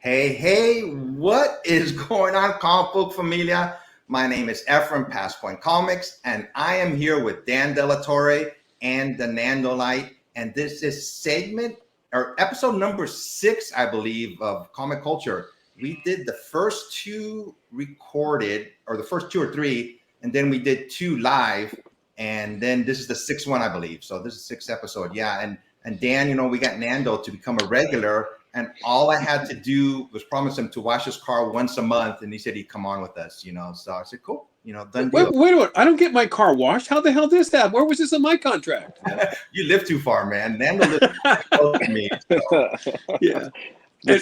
Hey, what is going on, comic book familia? My name is Ephraim, Passpoint Comics, and I am here with Dan Delatorre and the Nando Light. And this is segment or episode number 6, I believe, of Comic Culture. We did the first 2 recorded, or the first 2 or 3, and then we did 2 live. And then this is the 6th one, I believe. So this is the 6th episode. Yeah. And Dan, we got Nando to become a regular. And all I had to do was promise him to wash his car once a month. And he said he'd come on with us, So I said, cool, done deal. Wait a minute. I don't get my car washed. How the hell did this happen? Where was this in my contract? You live too far, man. Nando lives too close to me. So. Yeah. By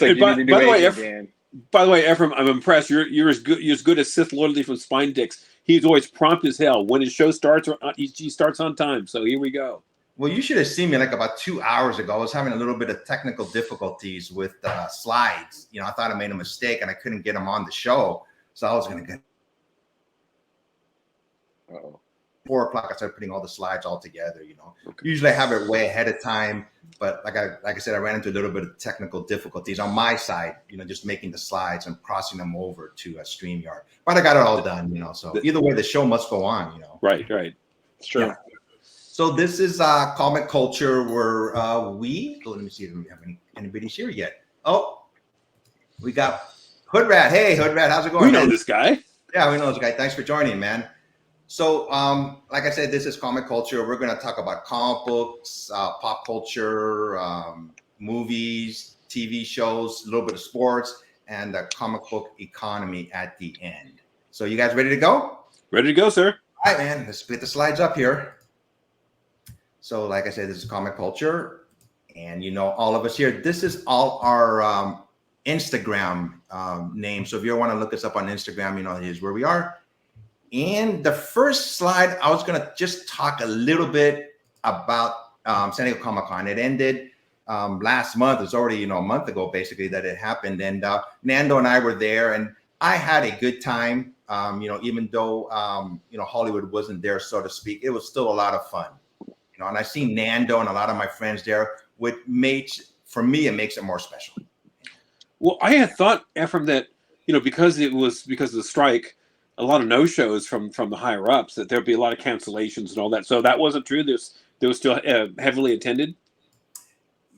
the way, Ephraim, I'm impressed. You're as good as Sith loyalty from Spine Dicks. He's always prompt as hell. When his show starts, he starts on time. So here we go. Well, you should have seen me like about 2 hours ago. I was having a little bit of technical difficulties with slides. I thought I made a mistake and I couldn't get them on the show. So I was going to get 4 o'clock. I started putting all the slides all together. Okay. Usually I have it way ahead of time. But like I said, I ran into a little bit of technical difficulties on my side, just making the slides and crossing them over to a StreamYard. But I got it all done, So either way, the show must go on, Right. It's true. Yeah. So this is Comic Culture where let me see if we have anybody's here yet. Oh, we got Hood Rat. Hey, Hood Rat, how's it going? We know this guy. Yeah, we know this guy. Thanks for joining, man. So, like I said, this is Comic Culture. We're going to talk about comic books, pop culture, movies, TV shows, a little bit of sports, and the comic book economy at the end. So you guys ready to go? Ready to go, sir. All right, man. Let's get the slides up here. So, like I said, this is Comic Culture, and all of us here. This is all our Instagram names. So if you want to look us up on Instagram, here's where we are. And the first slide, I was gonna just talk a little bit about San Diego Comic-Con. It ended last month. It's already a month ago, basically, that it happened. And Nando and I were there, and I had a good time. Even though Hollywood wasn't there, so to speak, it was still a lot of fun. And I see Nando and a lot of my friends there, which for me, it makes it more special. Well, I had thought, Ephraim, that, because of the strike, a lot of no-shows from the higher ups, that there'd be a lot of cancellations and all that. So that wasn't true. There was still heavily attended.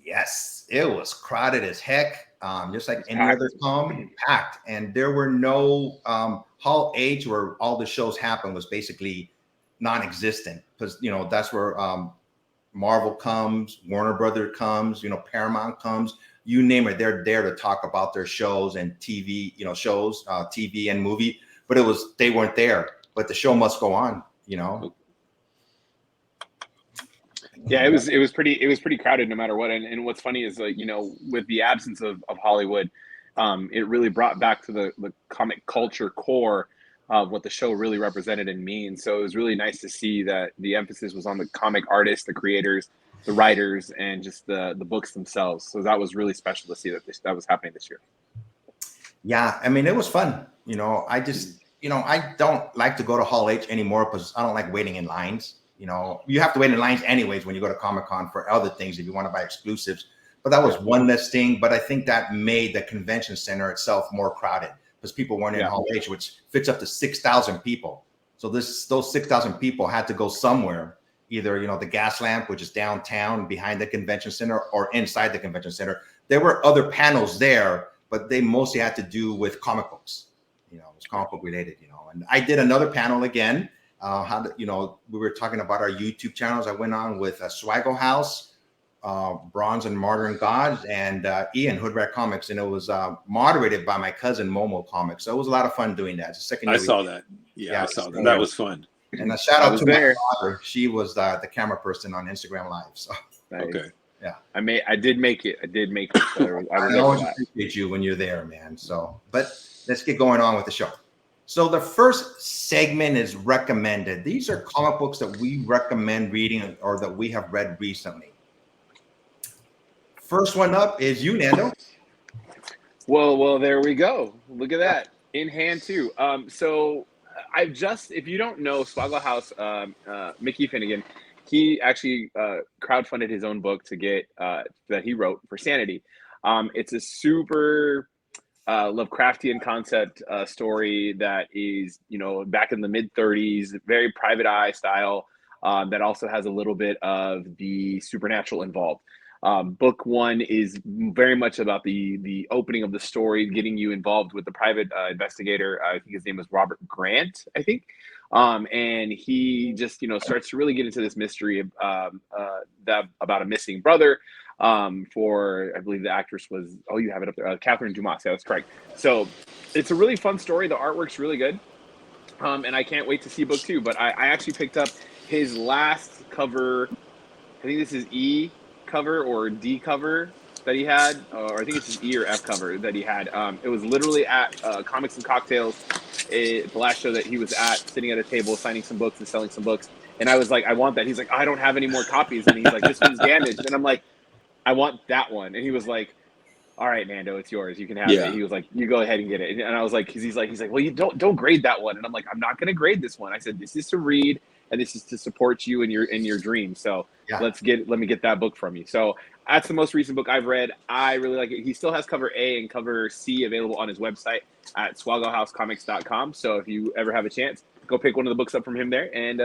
Yes, it was crowded as heck. Just like any other con, packed. And there were no Hall H where all the shows happened was basically non-existent, because that's where Marvel comes, Warner Brothers comes, Paramount comes, you name it. They're there to talk about their shows and TV, shows, TV and movie. But they weren't there. But the show must go on, Yeah, it was pretty crowded no matter what. And what's funny is with the absence of Hollywood, it really brought back to the comic culture core of what the show really represented and means. So it was really nice to see that the emphasis was on the comic artists, the creators, the writers, and just the books themselves. So that was really special to see that was happening this year. Yeah, I mean, it was fun. I just, I don't like to go to Hall H anymore because I don't like waiting in lines. You have to wait in lines anyways when you go to Comic-Con for other things if you want to buy exclusives. But that was one less thing. But I think that made the convention center itself more crowded because people weren't in Hall H, which fits up to 6,000 people. So those 6,000 people had to go somewhere, either, the Gas Lamp, which is downtown behind the convention center, or inside the convention center. There were other panels there, but they mostly had to do with comic books. It was comic book related, And I did another panel again. We were talking about our YouTube channels. I went on with Swaggle House, Bronze and Modern Gods, and Ian, Hood Rat Comics, and it was moderated by my cousin Momo Comics. So it was a lot of fun doing that. It's the second year I saw that. Yeah, I saw that. That was fun. And a shout out to my daughter. She was the camera person on Instagram Live. So okay. Yeah, I did make it. So I always appreciate you when you're there, man. So, but let's get going on with the show. So the first segment is recommended. These are comic books that we recommend reading or that we have read recently. First one up is you, Nando. Well, there we go. Look at that. In hand too. So if you don't know Swaggle House, Mickey Finnegan, he actually crowdfunded his own book to get that he wrote for Sanity. It's a super Lovecraftian concept story that is, back in the mid 30s, very private eye style, that also has a little bit of the supernatural involved. Book one is very much about the opening of the story, getting you involved with the private investigator. I think his name was Robert Grant, I think. And he just, starts to really get into this mystery of, about a missing brother. For, I believe the actress was, oh, you have it up there, Catherine Dumas. Yeah, that's correct. So it's a really fun story. The artwork's really good. And I can't wait to see book two. But I actually picked up his last cover. I think this is E cover or D cover that he had, or I think it's his E or F cover that he had. It was literally at Comics and Cocktails, the last show that he was at, sitting at a table signing some books and selling some books. And I was like, I want that. He's like, I don't have any more copies. And he's like, this one's damaged. And I'm like, I want that one. And he was like, all right, Nando, it's yours. You can have it. He was like, you go ahead and get it. And I was like, he's like, well, you don't grade that one. And I'm like, I'm not going to grade this one. I said, this is to read and this is to support you in your dreams. So let me get that book from you. So that's the most recent book I've read. I really like it. He still has cover A and cover C available on his website at swaggleHouseComics.com. So if you ever have a chance, go pick one of the books up from him there. And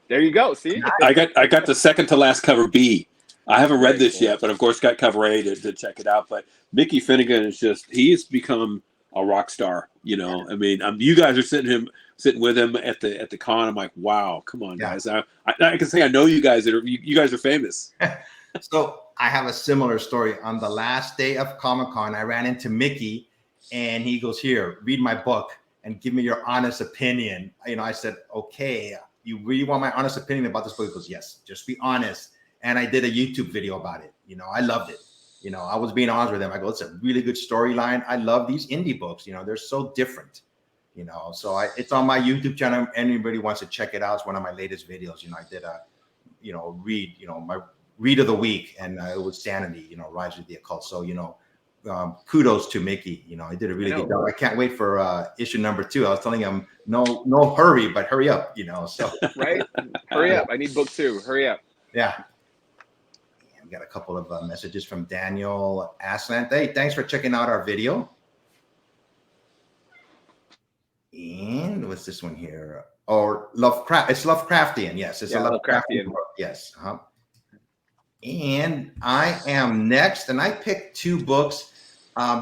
there you go. See, I got the second to last cover B. I haven't read this yet, but of course got cover A to check it out. But Mickey Finnegan is he's become a rock star. I mean, you guys are sitting with him at the con. I'm like, wow, come on, guys. I can say I know you guys. You guys are famous. So I have a similar story. On the last day of Comic-Con, I ran into Mickey, and he goes, "Here, read my book and give me your honest opinion." I said, "Okay, you really want my honest opinion about this book?" He goes, "Yes, just be honest." And I did a YouTube video about it. I loved it. I was being honest with them. I go, it's a really good storyline. I love these indie books. They're so different. So it's on my YouTube channel. Anybody wants to check it out. It's one of my latest videos. I did a, my read of the week, and it was Sanity. Rise of the Occult. So kudos to Mickey. He did a really good job. I can't wait for issue number 2. I was telling him, no hurry, but hurry up. So right, hurry up. I need book 2. Hurry up. Yeah. We got a couple of messages from Daniel Aslant. Hey, thanks for checking out our video. And what's this one here? Or Lovecraft. It's Lovecraftian. Yes, it's a Lovecraftian book. Yes. And I am next, and I picked 2 books.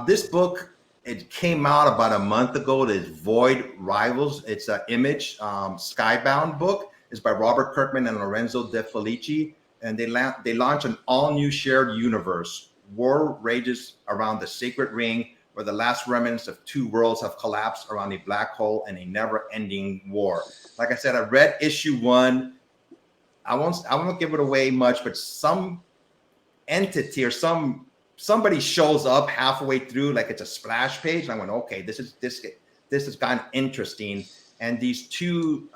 This book, it came out about a month ago. It is Void Rivals. It's an Image Skybound book. It's by Robert Kirkman and Lorenzo De Felici. And they launch an all-new shared universe. War rages around the Sacred Ring, where the last remnants of 2 worlds have collapsed around a black hole in a never-ending war. Like I said, I read issue 1. I won't give it away much, but some entity or somebody shows up halfway through, like it's a splash page. And I went, okay, this has gotten interesting. And these 2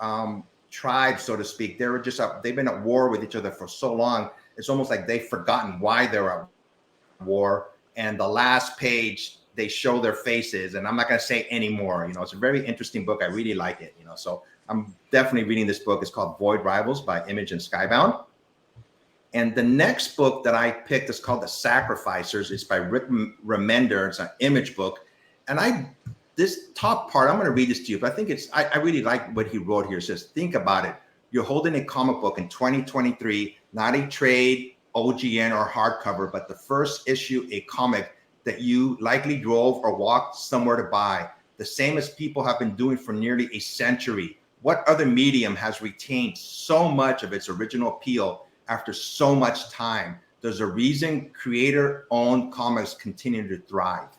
tribes, so to speak, they've been at war with each other for so long. It's almost like they've forgotten why they're at war. And the last page, they show their faces, and I'm not going to say any more. It's a very interesting book. I really like it. So I'm definitely reading this book. It's called Void Rivals by Image and Skybound. And the next book that I picked is called The Sacrificers. It's by Rick Remender. It's an Image book. And this top part, I'm going to read this to you, but I think I really like what he wrote here. It says, think about it. You're holding a comic book in 2023, not a trade, OGN, or hardcover, but the first issue, a comic that you likely drove or walked somewhere to buy, the same as people have been doing for nearly a century. What other medium has retained so much of its original appeal after so much time? There's a reason creator-owned comics continue to thrive.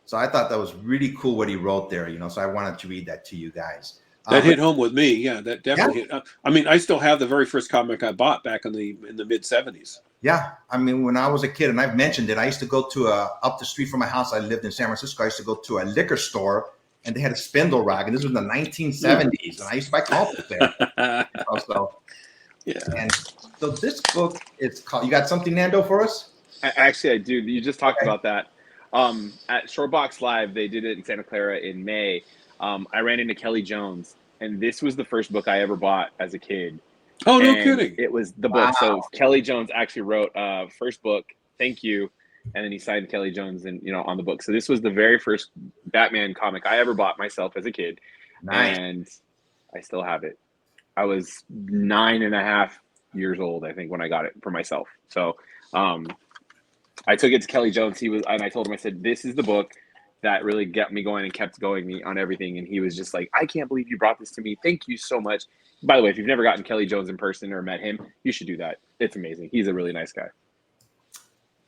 So I thought that was really cool what he wrote there, so I wanted to read that to you guys. That hit home with me. Yeah, that definitely hit. I mean, I still have the very first comic I bought back in the mid 70s. Yeah. I mean, when I was a kid, and I've mentioned it, I used to go to up the street from my house. I lived in San Francisco. I used to go to a liquor store, and they had a spindle rack, and this was in the 1970s, and I used to buy comics there. Yeah. And so this book is called, you got something, Nando, for us? Actually, I do. You just talked about that. At Shortbox Live, they did it in Santa Clara in May. I ran into Kelly Jones, and this was the first book I ever bought as a kid. Oh, no kidding. It was the book. So Kelly Jones actually wrote first book, thank you. and then he signed Kelly Jones and on the book. So this was the very first Batman comic I ever bought myself as a kid, Nice. and I still have it. I was 9.5 years old, I think, when I got it for myself. So I took it to Kelly Jones. And I told him, I said, this is the book that really got me going and kept going me on everything. And he was just like, I can't believe you brought this to me. Thank you so much. By the way, if you've never gotten Kelly Jones in person or met him, you should do that. It's amazing. He's a really nice guy.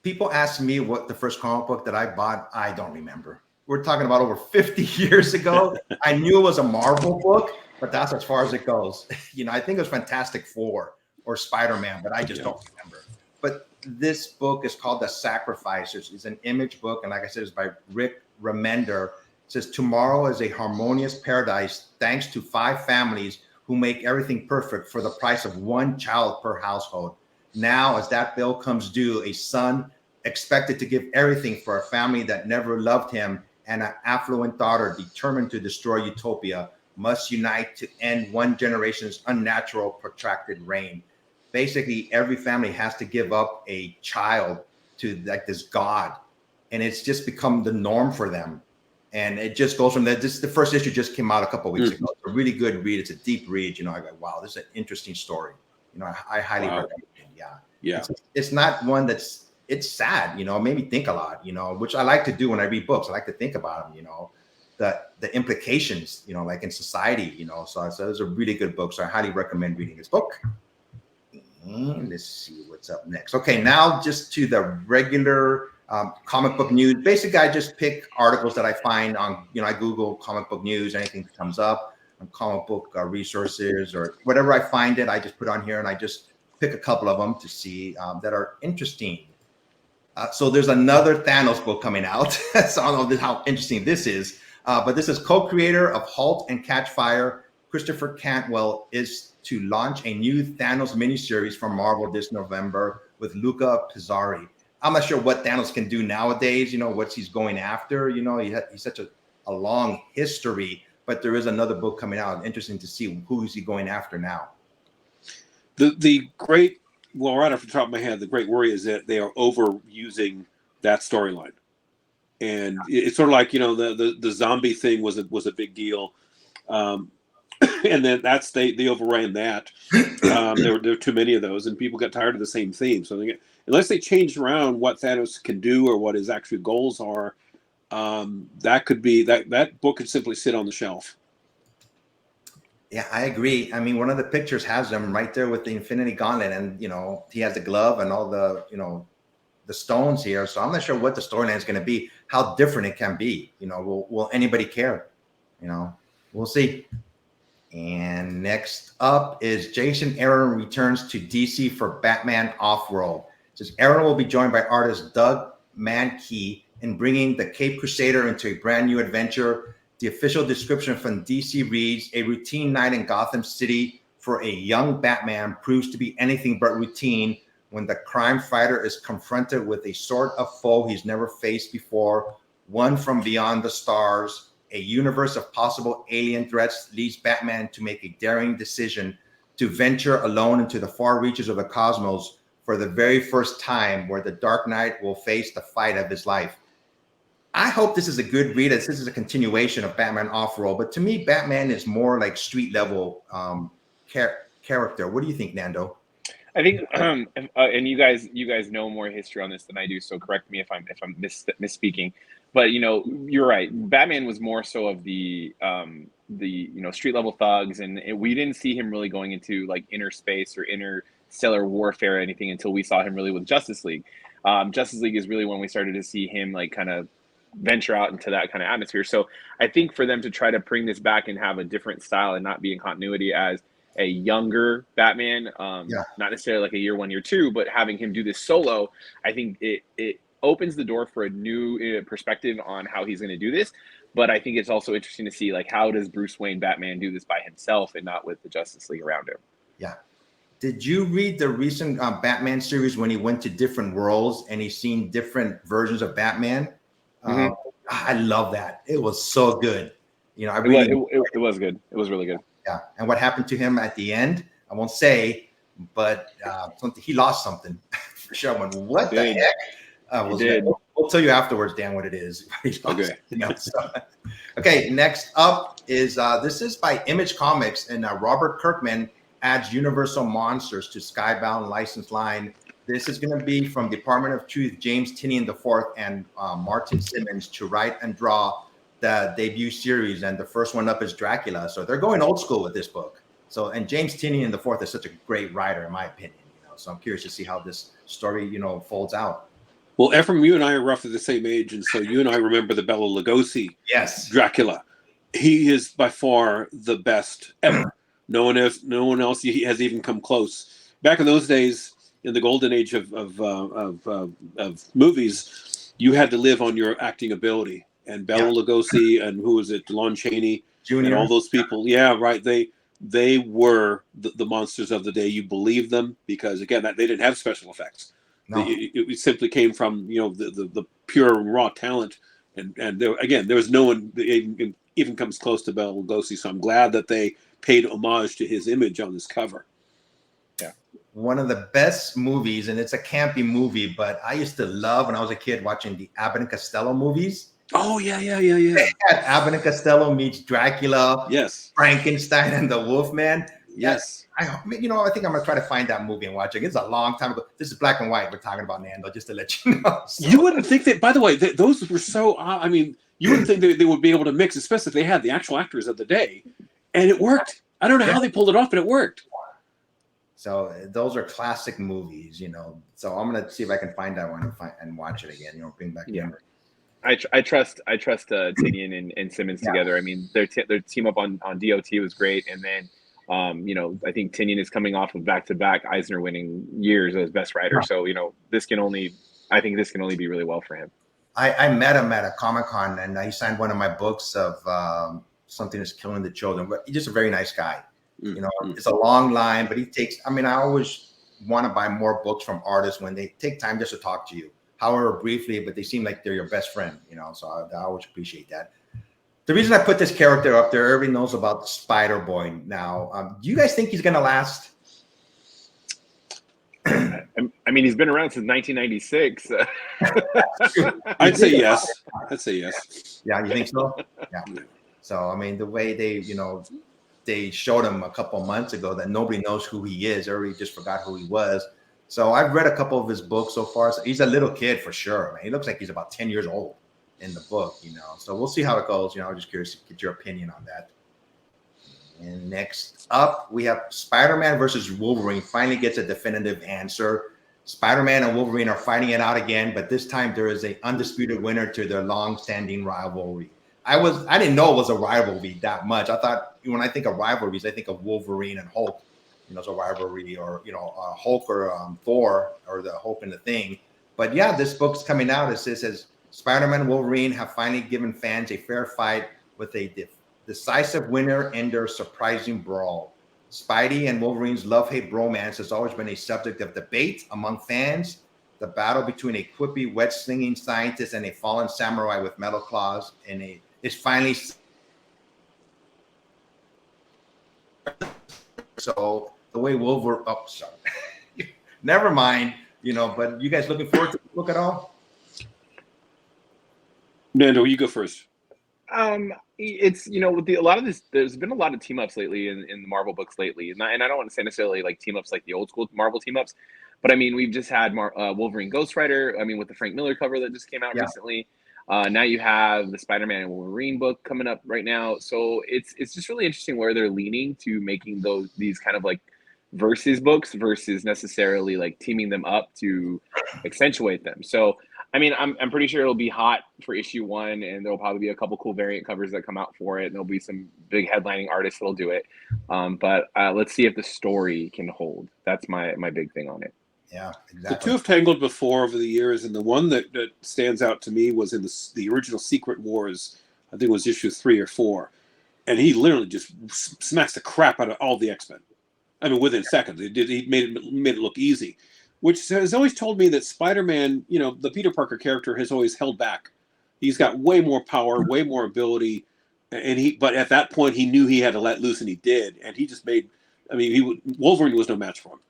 People ask me what the first comic book that I bought. I don't remember. We're talking about over 50 years ago. I knew it was a Marvel book, but that's as far as it goes. I think it was Fantastic Four or Spider-Man, but I just don't remember. But this book is called The Sacrificers. It's an Image book, and like I said, it's by Rick Remender. It says, tomorrow is a harmonious paradise thanks to 5 families who make everything perfect for the price of 1 child per household. Now, as that bill comes due, a son expected to give everything for a family that never loved him, and an affluent daughter determined to destroy utopia must unite to end one generation's unnatural, protracted reign. Basically, every family has to give up a child to like this god, and it's just become the norm for them. And it just goes from there. The first issue just came out a couple of weeks ago. It's a really good read. It's a deep read. I go, wow, this is an interesting story. I highly recommend it. Yeah. It's not one it's sad. It made me think a lot. Which I like to do when I read books. I like to think about them. The implications. Like in society. So it was a really good book. So I highly recommend reading this book. And let's see what's up next. Okay, now just to the regular comic book news. Basically, I just pick articles that I find on, I Google comic book news, anything that comes up on comic book resources or whatever I find it, I just put on here and I just pick a couple of them to see that are interesting. So there's another Thanos book coming out. So I don't know how interesting this is, but this is co-creator of *Halt and Catch Fire*. Christopher Cantwell is to launch a new Thanos miniseries from Marvel this November with Luca Pizzari. I'm not sure what Thanos can do nowadays, what he's going after. He's such a long history, but there is another book coming out. Interesting to see who is he going after now. The great, right off the top of my head, the great worry is that they are overusing that storyline. And it's sort of like, the zombie thing was a big deal. And then they overran that. There were too many of those, and people got tired of the same theme. So unless they changed around what Thanos can do or what his actual goals are, that could be that book could simply sit on the shelf. Yeah, I agree. I mean, one of the pictures has him right there with the Infinity Gauntlet, and he has the glove and all the the stones here. So I'm not sure what the storyline is going to be, how different it can be. Will anybody care? We'll see. And next up is Jason Aaron returns to DC for Batman Off-World. It says Aaron will be joined by artist Doug Mahnke in bringing the Cape Crusader into a brand new adventure. The official description from DC reads, a routine night in Gotham City for a young Batman proves to be anything but routine when the crime fighter is confronted with a sort of foe he's never faced before, one from beyond the stars. A universe of possible alien threats leads Batman to make a daring decision to venture alone into the far reaches of the cosmos for the very first time, where the Dark Knight will face the fight of his life. I hope this is a good read, as this is a continuation of Batman Off-World. But to me, Batman is more like street level character. What do you think, Nando? I think, and you guys know more history on this than I do, so correct me if I'm misspeaking. But you're right. Batman was more so of the street level thugs, and we didn't see him really going into like inner space or interstellar warfare or anything until we saw him really with Justice League. Justice League is really when we started to see him like kind of venture out into that kind of atmosphere. So I think for them to try to bring this back and have a different style and not be in continuity as a younger Batman, not necessarily like a year 1, year 2, but having him do this solo, I think it opens the door for a new perspective on how he's going to do this. But I think it's also interesting to see, like, how does Bruce Wayne Batman do this by himself and not with the Justice League around him? Yeah. Did you read the recent Batman series when he went to different worlds and he's seen different versions of Batman? Mm-hmm. I love that. It was so good. It was good. It was really good. Yeah. And what happened to him at the end, I won't say, but he lost something for sure. What the heck? We'll, did. we'll tell you afterwards, Dan, what it is. Okay. Okay. Next up is this is by Image Comics, and Robert Kirkman adds Universal Monsters to Skybound license line. This is going to be from Department of Truth, James Tynion IV and Martin Simmons to write and draw the debut series. And the first one up is Dracula. So they're going old school with this book. So, and James Tynion IV is such a great writer, in my opinion. So I'm curious to see how this story, folds out. Well, Ephraim, you and I are roughly the same age, and so you and I remember the Bela Lugosi Dracula. He is by far the best ever. No one else has even come close. Back in those days, in the golden age of movies, you had to live on your acting ability. And Bela Lugosi and who was it, Lon Chaney, Jr. and all those people. Yeah, right. They were the monsters of the day. You believed them because, again, they didn't have special effects. No. It simply came from the pure raw talent, and there was no one that even comes close to Bela Lugosi. So I'm glad that they paid homage to his image on this cover. Yeah, one of the best movies, and it's a campy movie, but I used to love when I was a kid watching the Abbott and Costello movies. Oh yeah. They had Abbott and Costello meets Dracula. Yes. Frankenstein and the Wolfman. Yes. I think I'm gonna try to find that movie and watch it. It's a long time ago. This is black and white. We're talking about, Nando, just to let you know. So. You wouldn't think that. By the way, those were so. You wouldn't think they would be able to mix, especially if they had the actual actors of the day, and it worked. I don't know how they pulled it off, but it worked. So those are classic movies, So I'm gonna see if I can find that one and watch it again. Bring back memories. I trust Tynion and Simmons together. I mean, their team up on DOT was great, and then I think Tynion is coming off of back-to-back Eisner winning years as best writer. So this can only be really well for him. I met him at a Comic-Con, and he signed one of my books of Something Is Killing the Children. But he's just a very nice guy. It's a long line, but he takes. I always want to buy more books from artists when they take time just to talk to you. However briefly, but they seem like they're your best friend, so I always appreciate that. The reason I put this character up there, everybody knows about the Spider Boy now. Do you guys think he's going to last? He's been around since 1996. I'd say yes. Yeah, you think so? Yeah. So, the way they showed him a couple months ago that nobody knows who he is. Everybody just forgot who he was. So I've read a couple of his books so far. So he's a little kid for sure. Man. He looks like he's about 10 years old in the book, So we'll see how it goes. I'm just curious to get your opinion on that. And next up, we have Spider-Man versus Wolverine. Finally gets a definitive answer. Spider-Man and Wolverine are fighting it out again, but this time there is an undisputed winner to their long-standing rivalry. I didn't know it was a rivalry that much. I thought when I think of rivalries, I think of Wolverine and Hulk. It's a rivalry, or Hulk or Thor, or the Hulk and the Thing. But yeah, this book's coming out. It says Spider-Man and Wolverine have finally given fans a fair fight with a decisive winner in their surprising brawl. Spidey and Wolverine's love-hate bromance has always been a subject of debate among fans. The battle between a quippy, web-slinging scientist and a fallen samurai with metal claws is finally. So the way Wolverine, sorry, never mind. But you guys looking forward to the book at all? Nando, you go first. It's with a lot of this, there's been a lot of team ups lately in the Marvel books lately, and I don't want to say necessarily like team ups like the old school Marvel team ups, but we've just had Wolverine Ghost Rider. With the Frank Miller cover that just came out recently. Now you have the Spider-Man and Wolverine book coming up right now, so it's just really interesting where they're leaning to making these kind of like versus books versus necessarily like teaming them up to accentuate them. So I'm pretty sure it'll be hot for issue 1, and there'll probably be a couple cool variant covers that come out for it, and there'll be some big headlining artists that'll do it. But let's see if the story can hold. That's my big thing on it. Yeah, exactly. The two have tangled before over the years, and the one that stands out to me was in the original Secret Wars. I think it was issue 3 or 4, and he literally just smacks the crap out of all the X-Men. Within seconds. He made it look easy, which has always told me that Spider-Man, the Peter Parker character, has always held back. He's got way more power, way more ability, but at that point he knew he had to let loose, and he did, and he just made. Wolverine was no match for him.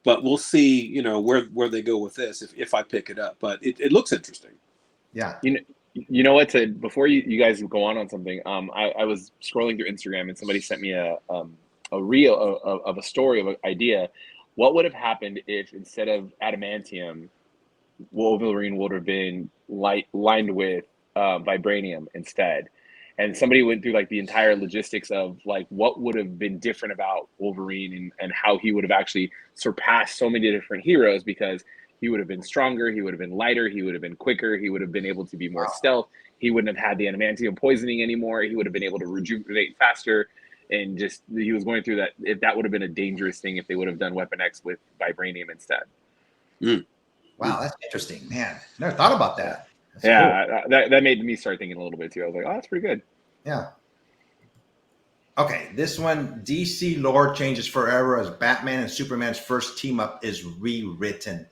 but we'll see, where they go with this if I pick it up. But it looks interesting. Yeah. You know what? Before you guys go on something, I was scrolling through Instagram and somebody sent me a reel of a story of an idea. What would have happened if instead of adamantium, Wolverine would have been lined with vibranium instead? And somebody went through like the entire logistics of like what would have been different about Wolverine and how he would have actually surpassed so many different heroes, because he would have been stronger, he would have been lighter, he would have been quicker, he would have been able to be more stealth, he wouldn't have had the adamantium poisoning anymore, he would have been able to rejuvenate faster, and just he was going through that. If that would have been a dangerous thing if they would have done Weapon X with vibranium instead. Wow, that's interesting, man. Never thought about that. That's yeah, cool. that made me start thinking a little bit too. I was like, oh, that's pretty good. Yeah. Okay, this one, DC lore changes forever as Batman and Superman's first team up is rewritten.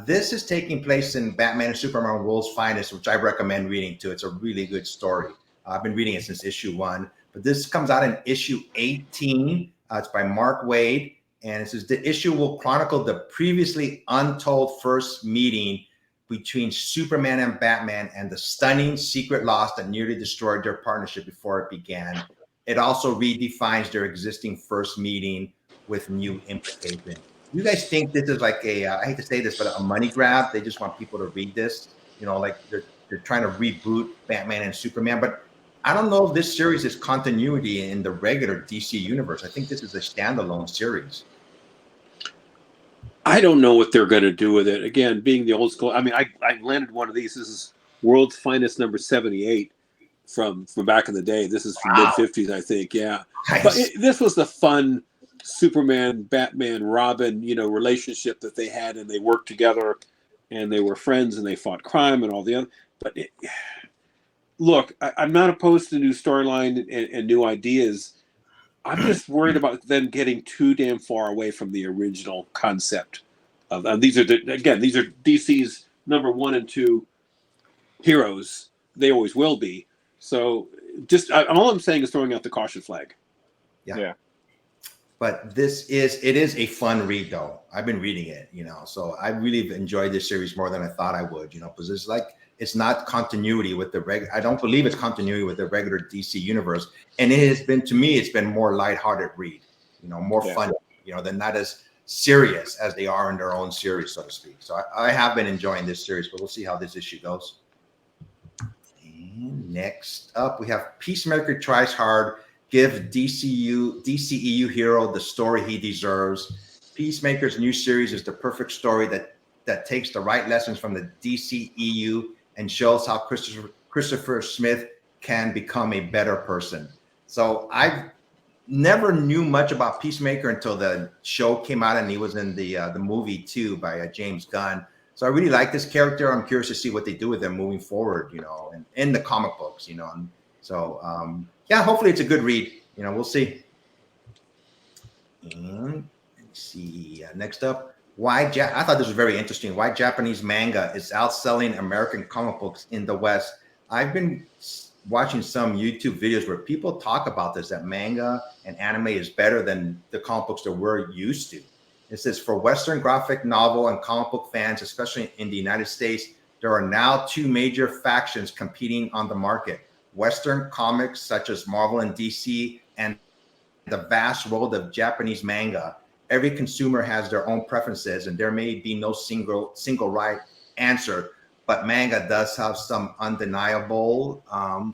This is taking place in Batman and Superman World's Finest, which I recommend reading too. It's a really good story. I've been reading it since issue 1, but this comes out in issue 18. It's by Mark Waid, and it says the issue will chronicle the previously untold first meeting between Superman and Batman and the stunning secret loss that nearly destroyed their partnership before it began. It also redefines their existing first meeting with new implications. You guys think this is like I hate to say this, but a money grab? They just want people to read this, like they're trying to reboot Batman and Superman. But I don't know if this series is continuity in the regular DC universe. I think this is a standalone series. I don't know what they're going to do with it. Again, being the old school. I mean, I landed one of these. This is World's Finest number 78 from back in the day. This is from mid-50s, I think. Yeah. Nice. But this was the fun Superman, Batman, Robin, relationship that they had, and they worked together, and they were friends, and they fought crime and all the other. But look, I'm not opposed to new storyline and new ideas. I'm just worried about them getting too damn far away from the original concept. These are DC's number 1 and 2 heroes. They always will be. So all I'm saying is throwing out the caution flag. Yeah. But it is a fun read though. I've been reading it, so I really enjoyed this series more than I thought I would, because it's not continuity with the I don't believe it's continuity with the regular DC universe. And it has been, to me, it's been more lighthearted read, more fun, they're not as serious as they are in their own series, so to speak. So I have been enjoying this series, but we'll see how this issue goes. And next up, we have Peacemaker tries hard, give DCEU hero the story he deserves. Peacemaker's new series is the perfect story that takes the right lessons from the DCEU and shows how Christopher Smith can become a better person. So I never knew much about Peacemaker until the show came out, and he was in the movie too by James Gunn. So I really like this character. I'm curious to see what they do with him moving forward, and in the comic books, And so hopefully it's a good read. We'll see. And let's see. Next up, I thought this was very interesting. Why Japanese manga is outselling American comic books in the West. I've been watching some YouTube videos where people talk about this, that manga and anime is better than the comic books that we're used to. It says, for Western graphic novel and comic book fans, especially in the United States, there are now 2 major factions competing on the market. Western comics such as Marvel and DC, and the vast world of Japanese manga. Every consumer has their own preferences, and there may be no single right answer, but manga does have some undeniable,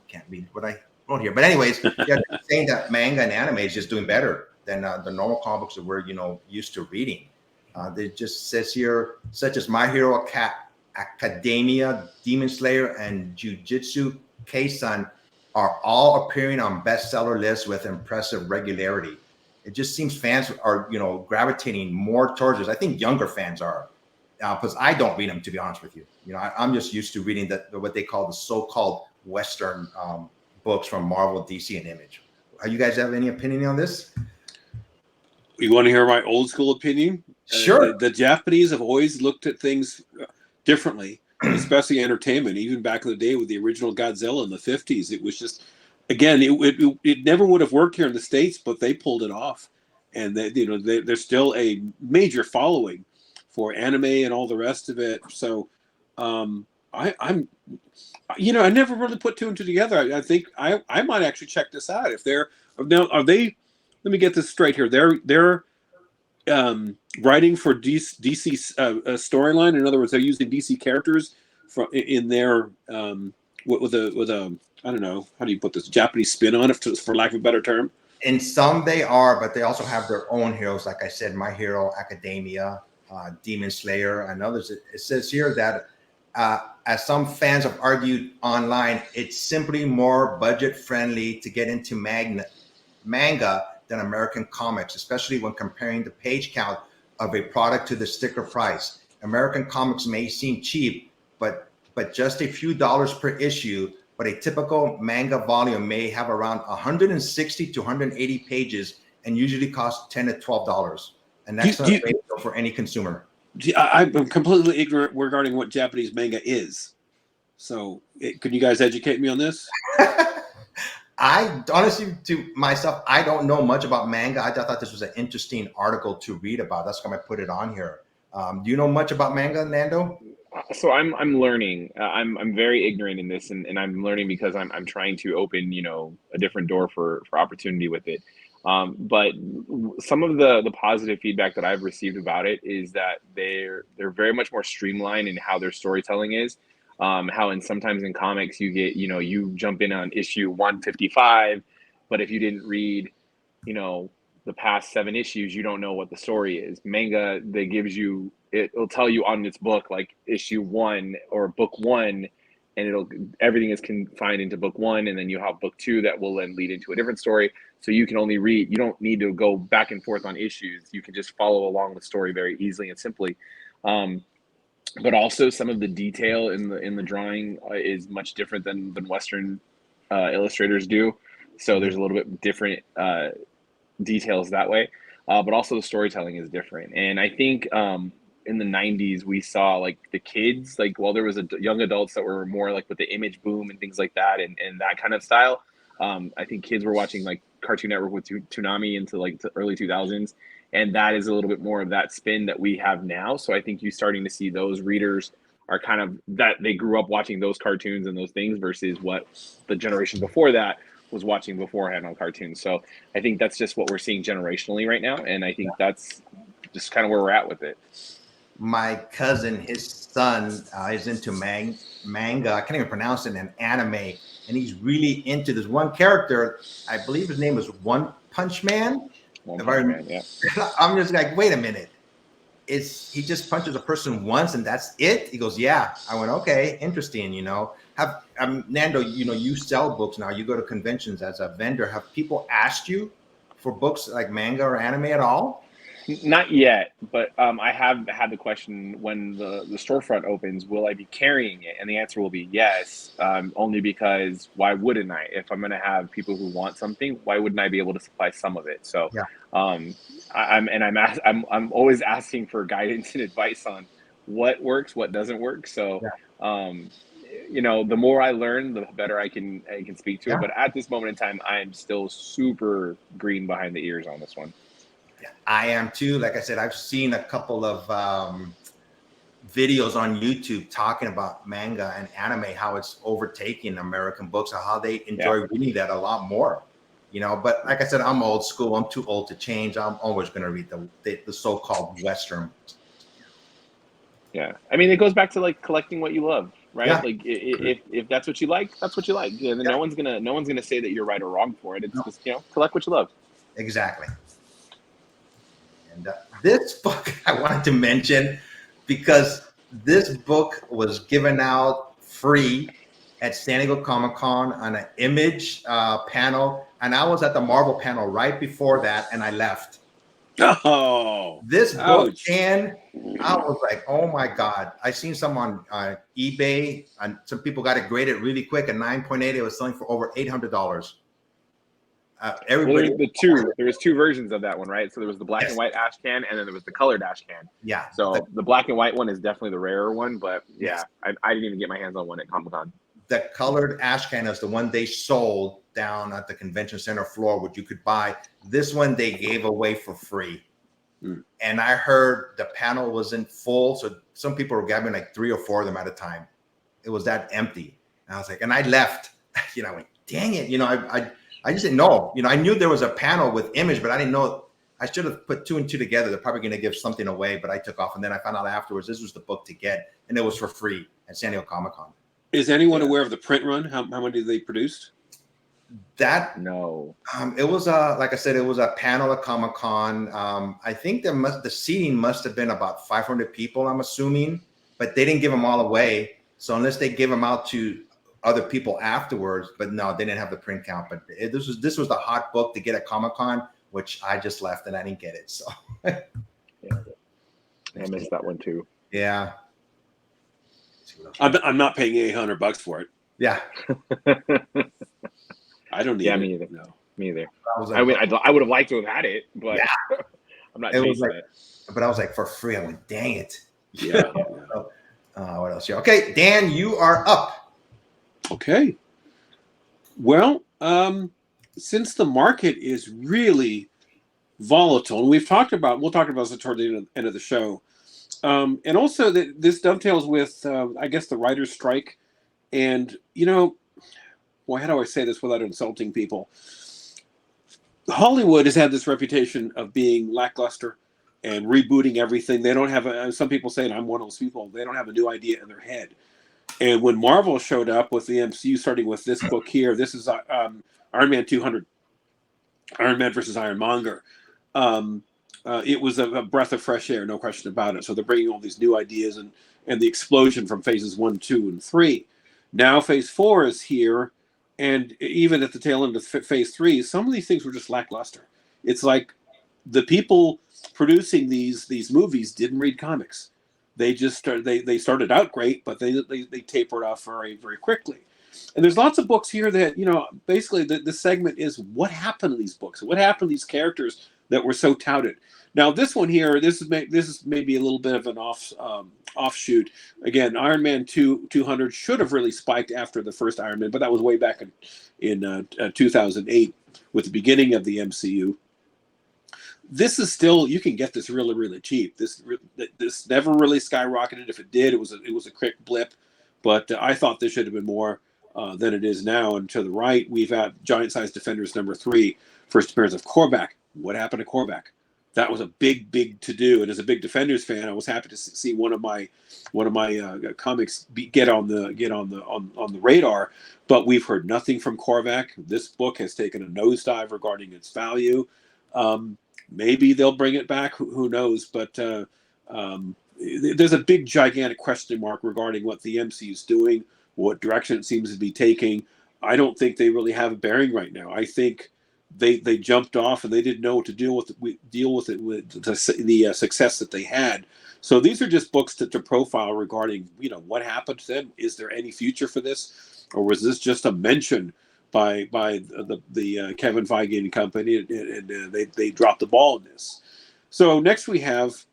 can't read what I wrote here. But anyways, saying that manga and anime is just doing better than the normal comic books that we're, used to reading. It just says here, such as My Hero Academia, Demon Slayer, and Jujutsu Kaisen are all appearing on bestseller lists with impressive regularity. It just seems fans are, gravitating more towards this. I think younger fans are, because I don't read them, to be honest with you. I'm just used to reading what they call the so-called Western books from Marvel, DC, and Image. You guys have any opinion on this? You want to hear my old school opinion? Sure. The Japanese have always looked at things differently, especially entertainment. Even back in the day with the original Godzilla in the 50s, it was just, again, it never would have worked here in the States, but they pulled it off. and there's still a major following for anime and all the rest of it. So I'm I never really put two and two together. I think I might actually check this out. If they're now, are they? Let me get this straight here. They're writing for DC storyline. In other words, they're using DC characters in their with a I don't know, how do you put this, Japanese spin on it, for lack of a better term. In some they are, but they also have their own heroes. Like I said, My Hero Academia, Demon Slayer, and others. It says here that as some fans have argued online, it's simply more budget friendly to get into manga than American comics, especially when comparing the page count of a product to the sticker price. American comics may seem cheap, but just a few dollars per issue. But a typical manga volume may have around 160 to 180 pages and usually cost $10 to $12. And that's not a ratio for any consumer. I'm completely ignorant regarding what Japanese manga is. So could you guys educate me on this? I honestly, to myself, I don't know much about manga. I thought this was an interesting article to read about. That's why I put it on here. Do you know much about manga, Nando? So I'm learning. I'm very ignorant in this, and I'm learning because I'm trying to open a different door for opportunity with it. But some of the positive feedback that I've received about it is that they're very much more streamlined in how their storytelling is. Sometimes in comics you get you jump in on issue 155, but if you didn't read the past 7 issues, you don't know what the story is. Manga, that gives you, it'll tell you on its book, like issue 1 or book 1, and everything is confined into book 1, and then you have book 2 that will then lead into a different story. So you can only read, you don't need to go back and forth on issues. You can just follow along the story very easily and simply. But also some of the detail in the drawing is much different than Western illustrators do. So there's a little bit different details that way, but also the storytelling is different. And I think in the 90s we saw like the kids, like while there was young adults that were more like with the image boom and things like that, and that kind of style. I think kids were watching like Cartoon Network with Toonami into like the early 2000s, and that is a little bit more of that spin that we have now. So I think you're starting to see those readers are kind of that they grew up watching those cartoons and those things versus what the generation before that was watching beforehand on cartoons. So I think that's just what we're seeing generationally right now, and I think that's just kind of where we're at with it. My cousin, his son, is into manga. I can't even pronounce it, and anime, and he's really into this one character. I believe his name is One Punch Man. Yeah. I'm just like, wait a minute. He just punches a person once and that's it? He goes, yeah. I went, okay, interesting. Nando, you sell books now. You go to conventions as a vendor. Have people asked you for books like manga or anime at all? Not yet, but I have had the question, when the storefront opens, will I be carrying it? And the answer will be yes, only because why wouldn't I? If I'm going to have people who want something, why wouldn't I be able to supply some of it? So yeah. I'm always asking for guidance and advice on what works, what doesn't work. So yeah. The more I learn, the better I can speak to it. But at this moment in time, I am still super green behind the ears on this one. I am too. Like I said, I've seen a couple of videos on YouTube talking about manga and anime, how it's overtaking American books, how they enjoy reading that a lot more. But like I said, I'm old school. I'm too old to change. I'm always going to read the so-called Western. Yeah, I mean, it goes back to like collecting what you love, right? Yeah. Like if that's what you like, that's what you like. Yeah, no one's gonna say that you're right or wrong for it. It's just collect what you love. Exactly. And this book I wanted to mention because this book was given out free at San Diego Comic-Con on an Image panel, and I was at the Marvel panel right before that, and I left. Oh, this book, and I was like, oh my God. I seen some on eBay, and some people got it graded really quick at 9.8. It was selling for over $800. Everybody. Well, there was 2 versions of that one, right? So there was the black and white ash can, and then there was the colored ash can. Yeah. So the black and white one is definitely the rarer one, but I didn't even get my hands on one at Comic-Con. the colored ash can is the one they sold down at the convention center floor, which you could buy. This one they gave away for free. And I heard the panel wasn't full, so some people were grabbing like 3 or 4 of them at a time. It was that empty. And I was like, and I left. I went, dang it. I just didn't know. I knew there was a panel with image, but I didn't know. I should have put 2 and 2 together. They're probably going to give something away, but I took off. And then I found out afterwards this was the book to get, and it was for free at San Diego Comic-Con. Is anyone aware of the print run? How many they produced? That No. It was like I said, it was a panel at Comic-Con. I think the seating must have been about 500 people, I'm assuming, but they didn't give them all away. So unless they give them out to other people afterwards, but no, they didn't have the print count. But this was the hot book to get at Comic-Con, which I just left and I didn't get it. So Yeah. I missed that one too. yeah, I'm not paying $800 for it. yeah. I don't need Yeah, it. me either. No. Me either. I was I like, would have liked to have had it, but I'm not It was chasing like- it. but I was like, for free. I went, dang it. Yeah. What else? Okay, Dan, you are up. Okay. Well, since the market is really volatile, and we'll talk about this toward the end of the show, and also that this dovetails with, I guess, the writer's strike, and boy, how do I say this without insulting people? Hollywood has had this reputation of being lackluster and rebooting everything. They don't have some people say, and I'm one of those people, they don't have a new idea in their head. And when Marvel showed up with the MCU, starting with this book here, this is Iron Man 200, Iron Man versus Ironmonger. It was a breath of fresh air, no question about it. So they're bringing all these new ideas and the explosion from phases 1, 2, and 3. Now phase 4 is here. And even at the tail end of phase 3, some of these things were just lackluster. It's like the people producing these movies didn't read comics. They just they started out great, but they tapered off very, very quickly. And there's lots of books here that, basically the segment is what happened to these books? What happened to these characters that were so touted? Now, this one here, this is maybe a little bit of an offshoot. Again, Iron Man 200 should have really spiked after the first Iron Man, but that was way back in 2008 with the beginning of the MCU. This is still, you can get this really, really cheap. This never really skyrocketed. If it did, it was a quick blip. But I thought this should have been more than it is now. And to the right, we've got Giant Size Defenders #3, first appearance of Korvac. What happened to Korvac? That was a big to do. And as a big Defenders fan, I was happy to see one of my comics get on the radar. But we've heard nothing from Korvac. This book has taken a nosedive regarding its value. Maybe they'll bring it back. Who knows? But there's a big, gigantic question mark regarding what the MCU is doing, what direction it seems to be taking. I don't think they really have a bearing right now. I think they jumped off and they didn't know what to deal with it with the success that they had. So these are just books to profile regarding what happened to them. Is there any future for this, or was this just a mention by the Kevin Feige and company, and they dropped the ball in this? So next we have.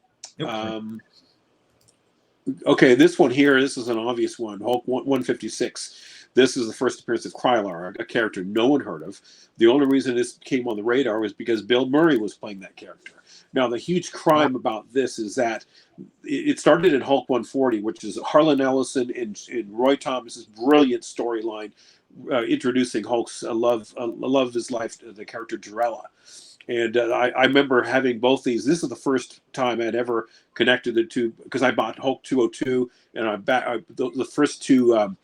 Okay, this one here, this is an obvious one. Hulk 156. This is the first appearance of Krylar, a character no one heard of. The only reason this came on the radar was because Bill Murray was playing that character. Now, the huge crime about this is that it started in Hulk 140, which is Harlan Ellison and Roy Thomas's brilliant storyline introducing Hulk's love of his life, the character Jarella. And I remember having both these. This is the first time I'd ever connected the two, because I bought Hulk 202, and the first two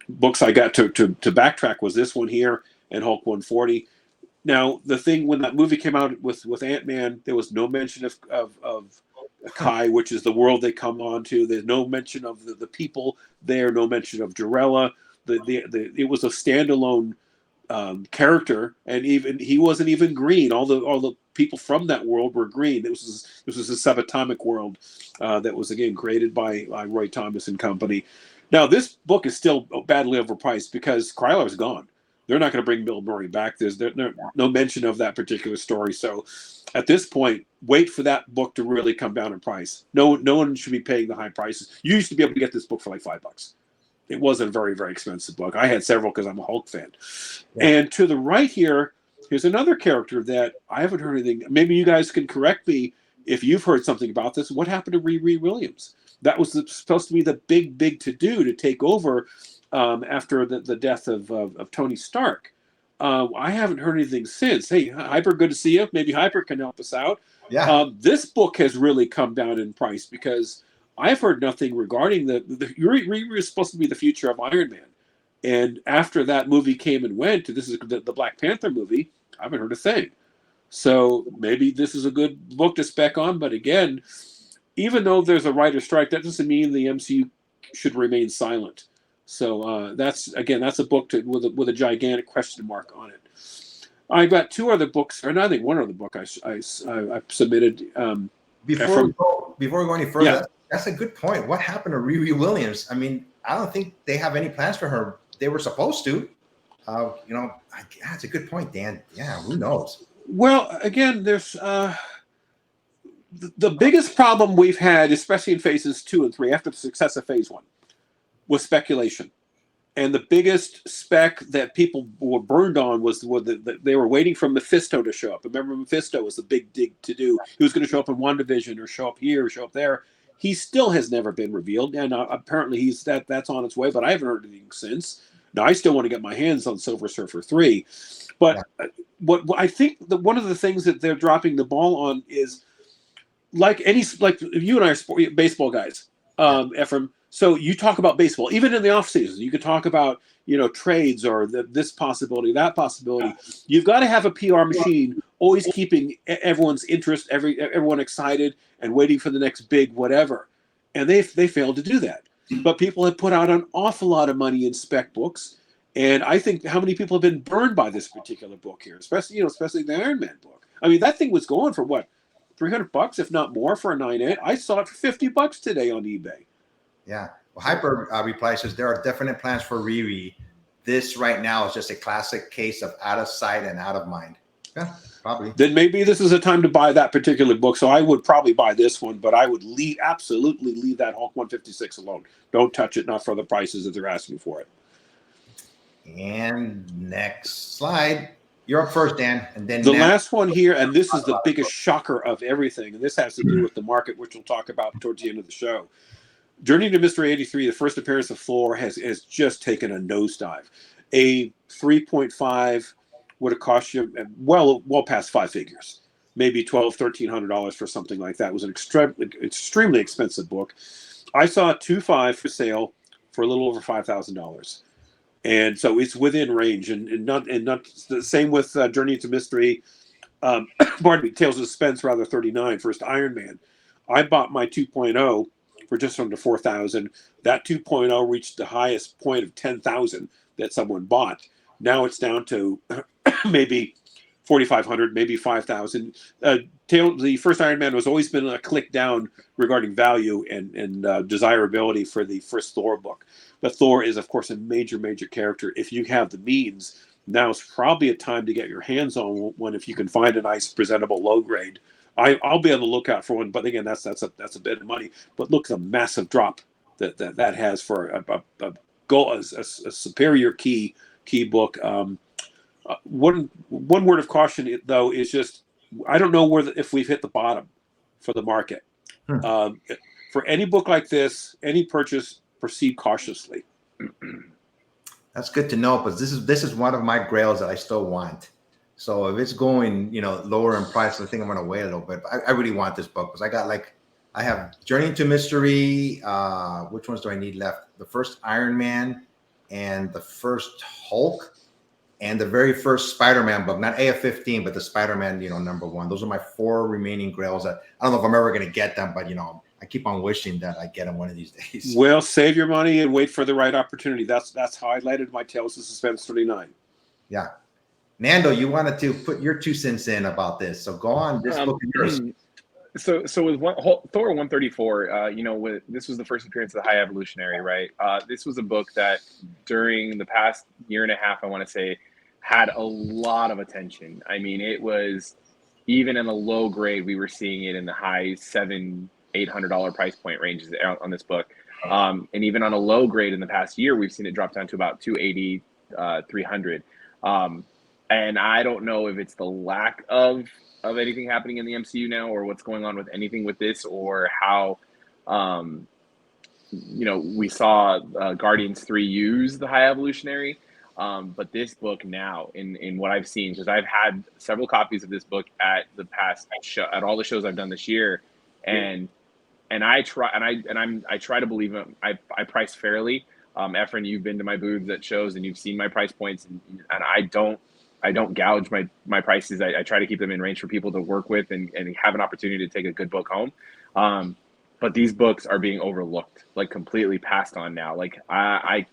books I got to backtrack was this one here and Hulk 140. Now, the thing, when that movie came out with Ant-Man, there was no mention of Kai, which is the world they come on to. There's no mention of the people there, no mention of Jarella. It was a standalone character, and even he wasn't even green. All the people from that world were green. This was a subatomic world that was again created by Roy Thomas and company. Now this book is still badly overpriced because Krylar's gone. They're not going to bring Bill Murray back. There's no mention of that particular story. So at this point, wait for that book to really come down in price. No one should be paying the high prices. You used to be able to get this book for like $5. It wasn't a very, very expensive book. I had several because I'm a Hulk fan. Yeah. And to the right here, here's another character that I haven't heard anything. Maybe you guys can correct me if you've heard something about this. What happened to Riri Williams? That was supposed to be the big to-do to take over after the death of Tony Stark. I haven't heard anything since. Hey, Hyper, good to see you. Maybe Hyper can help us out. Yeah. This book has really come down in price because I've heard nothing regarding the Riri was supposed to be the future of Iron Man. And after that movie came and went, this is the Black Panther movie, I haven't heard a thing. So maybe this is a good book to spec on. But again, even though there's a writer's strike, that doesn't mean the MCU should remain silent. So that's a book with a gigantic question mark on it. I got two other books, or I think one other book I submitted. Before we go any further, Yeah. that's a good point. What happened to Riri Williams? I mean, I don't think they have any plans for her. They were supposed to. That's a good point, Dan. Yeah, who knows? Well, again, there's the biggest problem we've had, especially in phases 2 and 3, after the success of phase 1, was speculation. And the biggest spec that people were burned on was they were waiting for Mephisto to show up. Remember, Mephisto was the big dig to do. He was going to show up in WandaVision or show up here or show up there. He still has never been revealed, and apparently that's on its way. But I haven't heard anything since. Now I still want to get my hands on Silver Surfer 3, but what I think one of the things that they're dropping the ball on is like you and I are baseball guys, Ephraim. So you talk about baseball, even in the off season. You could talk about trades or this possibility, that possibility. You've got to have a PR machine always keeping everyone's interest, everyone excited and waiting for the next big whatever. And they failed to do that. But people have put out an awful lot of money in spec books, and I think how many people have been burned by this particular book here, especially the Iron Man book. I mean, that thing was going for what, $300, if not more, for a 9.8. I saw it for $50 today on eBay. Yeah. Well, Hyper replies, says there are definite plans for Riri. This right now is just a classic case of out of sight and out of mind. Yeah, probably. Then maybe this is a time to buy that particular book. So I would probably buy this one, but I would absolutely leave that Hulk 156 alone. Don't touch it, not for the prices that they're asking for it. And next slide. You're up first, Dan. And then the last one here, and this is the biggest shocker of everything, and this has to do with the market, which we'll talk about towards the end of the show. Journey to Mystery 83, the first appearance of Thor, has just taken a nosedive. A 3.5 would have cost you well past 5 figures, maybe $1,200, $1,300 for something like that. It was an extremely expensive book. I saw a 2.5 for sale for a little over $5,000, and so it's within range. And not the same with Journey to Mystery. Pardon me, Tales of Suspense, rather 39, first Iron Man. I bought my 2.0 for just under $4,000. That 2.0 reached the highest point of $10,000 that someone bought. Now it's down to maybe $4,500, maybe $5,000. The first Iron Man has always been a click down regarding value and desirability for the first Thor book. But Thor is, of course, a major character. If you have the means, now is probably a time to get your hands on one if you can find a nice, presentable, low grade. I'll be on the lookout for one, but again, that's a bit of money. But look, the massive drop that has for a superior key book. One word of caution, though, is just I don't know if we've hit the bottom for the market. For any book like this, any purchase, proceed cautiously. That's good to know, because this is one of my grails that I still want. So if it's going, lower in price, I think I'm going to wait a little bit. But I really want this book because I have Journey into Mystery. Which ones do I need left? The first Iron Man and the first Hulk and the very first Spider-Man book, not AF-15, but the Spider-Man, #1. Those are my 4 remaining grails that I don't know if I'm ever going to get them, but I keep on wishing that I get them one of these days. Well, save your money and wait for the right opportunity. That's how I landed my Tales of Suspense 39. Yeah. Nando, you wanted to put your 2 cents in about this, so go on. This book is yours. So with Thor 134, this was the first appearance of the High Evolutionary, right? This was a book that during the past year and a half, I want to say, had a lot of attention. I mean, it was even in a low grade, we were seeing it in the high $700-800 price point ranges on this book. And even on a low grade in the past year, we've seen it drop down to about 280, 300. And I don't know if it's the lack of anything happening in the MCU now, or what's going on with anything with this, or how, we saw Guardians 3 use the High Evolutionary. But this book now, in what I've seen, because I've had several copies of this book at the past show, at all the shows I've done this year, and I try to believe it. I price fairly. Efren, you've been to my booths at shows and you've seen my price points, and I don't gouge my prices. I try to keep them in range for people to work with and have an opportunity to take a good book home. But these books are being overlooked, like completely passed on now. Like I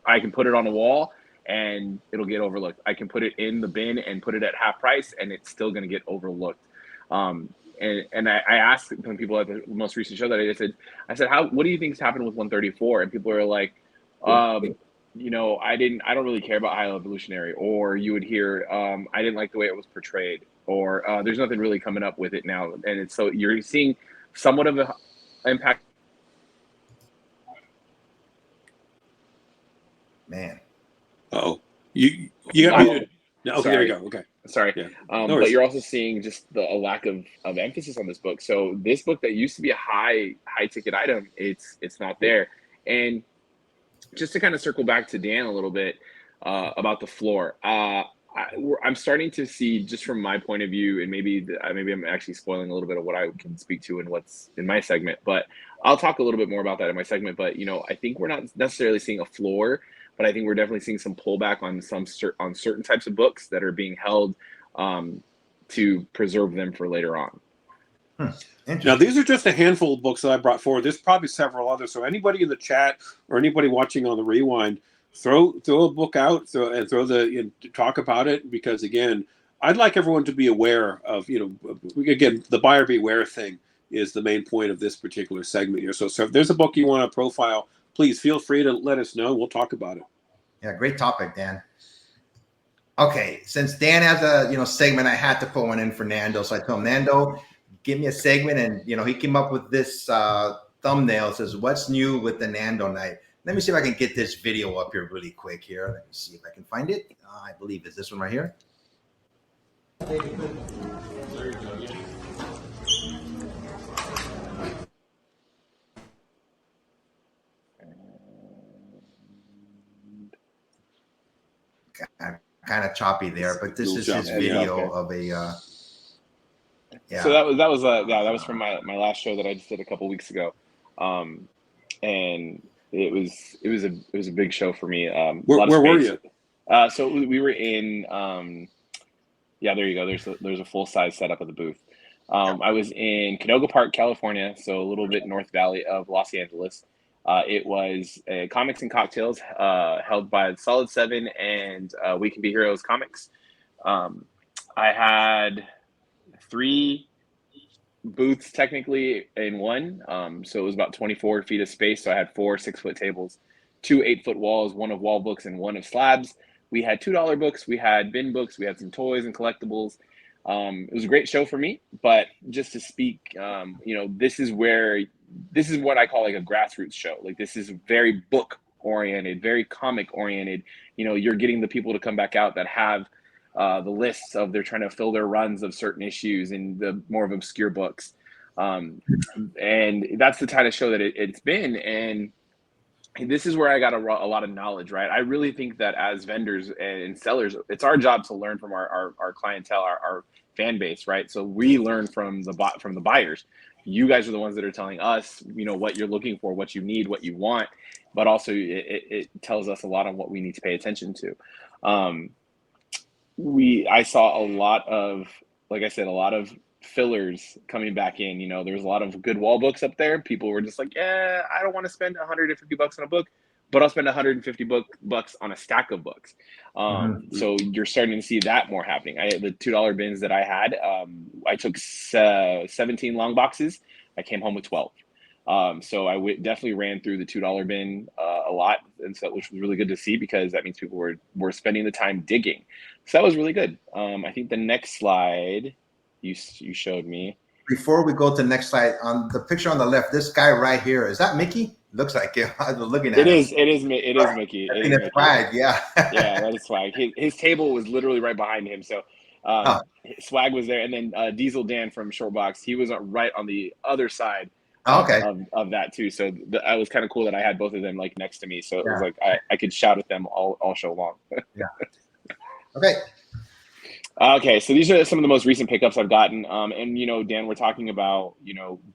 can put it on a wall and it'll get overlooked. I can put it in the bin and put it at half price and it's still going to get overlooked. And I asked some people at the most recent show that I said, what do you think's happened with 134? And people are like, I don't really care about High Evolutionary. Or you would hear, I didn't like the way it was portrayed, or there's nothing really coming up with it now. And it's, so you're seeing somewhat of an impact. Man. Oh, you got me. Okay, there you go. Okay. Sorry. Yeah. But you're also seeing just a lack of emphasis on this book. So this book that used to be a high ticket item, it's not there. And just to kind of circle back to Dan a little bit about the floor, I'm starting to see, just from my point of view, and maybe I'm actually spoiling a little bit of what I can speak to and what's in my segment, but I'll talk a little bit more about that in my segment. But I think we're not necessarily seeing a floor, but I think we're definitely seeing some pullback on certain types of books that are being held to preserve them for later on. Now, these are just a handful of books that I brought forward. There's probably several others. So anybody in the chat or anybody watching on the rewind, throw a book out talk about it, because again, I'd like everyone to be aware of, again, the buyer beware thing is the main point of this particular segment here. So if there's a book you want to profile, please feel free to let us know. We'll talk about it. Yeah, great topic, Dan. Okay, since Dan has a segment, I had to put one in for Nando. So I told him, Nando, give me a segment, and he came up with this thumbnail. It says, "What's new with the Nando night?" Let me see if I can get this video up here really quick here. Let me see if I can find it. I believe it's this one right here. Kind of choppy there, but this is his video of a. Yeah. So that was from my last show that I just did a couple weeks ago, and it was a big show for me. Where were you? So we were in. There you go. There's a full size setup of the booth. I was in Canoga Park, California, so a little bit North Valley of Los Angeles. It was a Comics and Cocktails held by Solid 7 and We Can Be Heroes Comics. I had 3 booths technically in one. So it was about 24 feet of space. So I had 4 6-foot tables, 2 8-foot walls, 1 of wall books and 1 of slabs. We had $2 books. We had bin books. We had some toys and collectibles. It was a great show for me, but just to speak, this is what I call like a grassroots show. Like, this is very book oriented, very comic oriented. You're getting the people to come back out that have the lists of, they're trying to fill their runs of certain issues in the more of obscure books. And that's the kind of show that it's been. And this is where I got a lot of knowledge, right? I really think that as vendors and sellers, it's our job to learn from our clientele, our fan base, right? So we learn from the buyers. You guys are the ones that are telling us, what you're looking for, what you need, what you want, but also it tells us a lot on what we need to pay attention to. I saw a lot of, like I said, a lot of fillers coming back in. There was a lot of good wall books up there. People were just like, yeah, I don't want to spend $150 on a book, but I'll spend $150 bucks on a stack of books. So you're starting to see that more happening. The $2 bins that I had, I took 17 long boxes. I came home with 12. So I definitely ran through the $2 bin a lot, and so, which was really good to see, because that means people were spending the time digging. So that was really good. I think the next slide you showed me. Before we go to the next slide, on the picture on the left, this guy right here, is that Mickey? Looks like it. I was looking at It him. is. It is. It is Mickey. I It think is that's Mickey. Swag. Yeah. Yeah, that is Swag. His table was literally right behind him. So Huh. Swag was there, and then Diesel Dan from Shortbox, he was right on the other side Okay. of that too. So that was kind of cool that I had both of them like next to me. So it was Yeah. like I could shout at them all show long. Okay. Okay, so these are some of the most recent pickups I've gotten. And Dan, we're talking about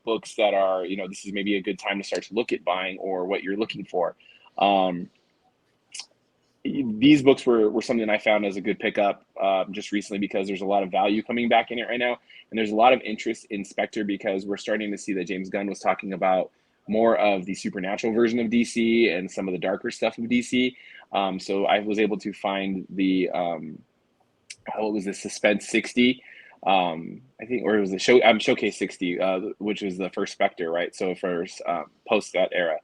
books that are this is maybe a good time to start to look at buying or what you're looking for. These books were something I found as a good pickup just recently because there's a lot of value coming back in it right now, and there's a lot of interest in Spectre because we're starting to see that James Gunn was talking about more of the supernatural version of DC and some of the darker stuff of DC. So I was able to find the what was this, Suspense 60, I think, or it was the Showcase 60, which was the first Spectre, right? So first post that era.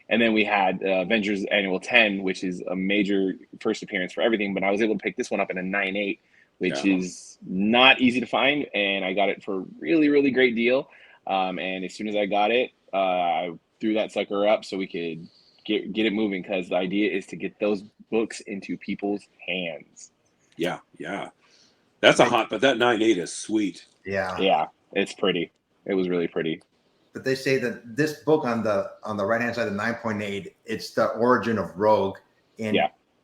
And then we had Avengers Annual 10, which is a major first appearance for everything. But I was able to pick this one up in a 9.8, which is not easy to find. And I got it for a really, really great deal. And as soon as I got it, I threw that sucker up so we could get it moving, because the idea is to get those books into people's hands. Yeah. That's but that 9.8 is sweet. Yeah. Yeah, it's pretty. It was really pretty. But they say that this book on the right hand side, the 9.8, it's the origin of Rogue, and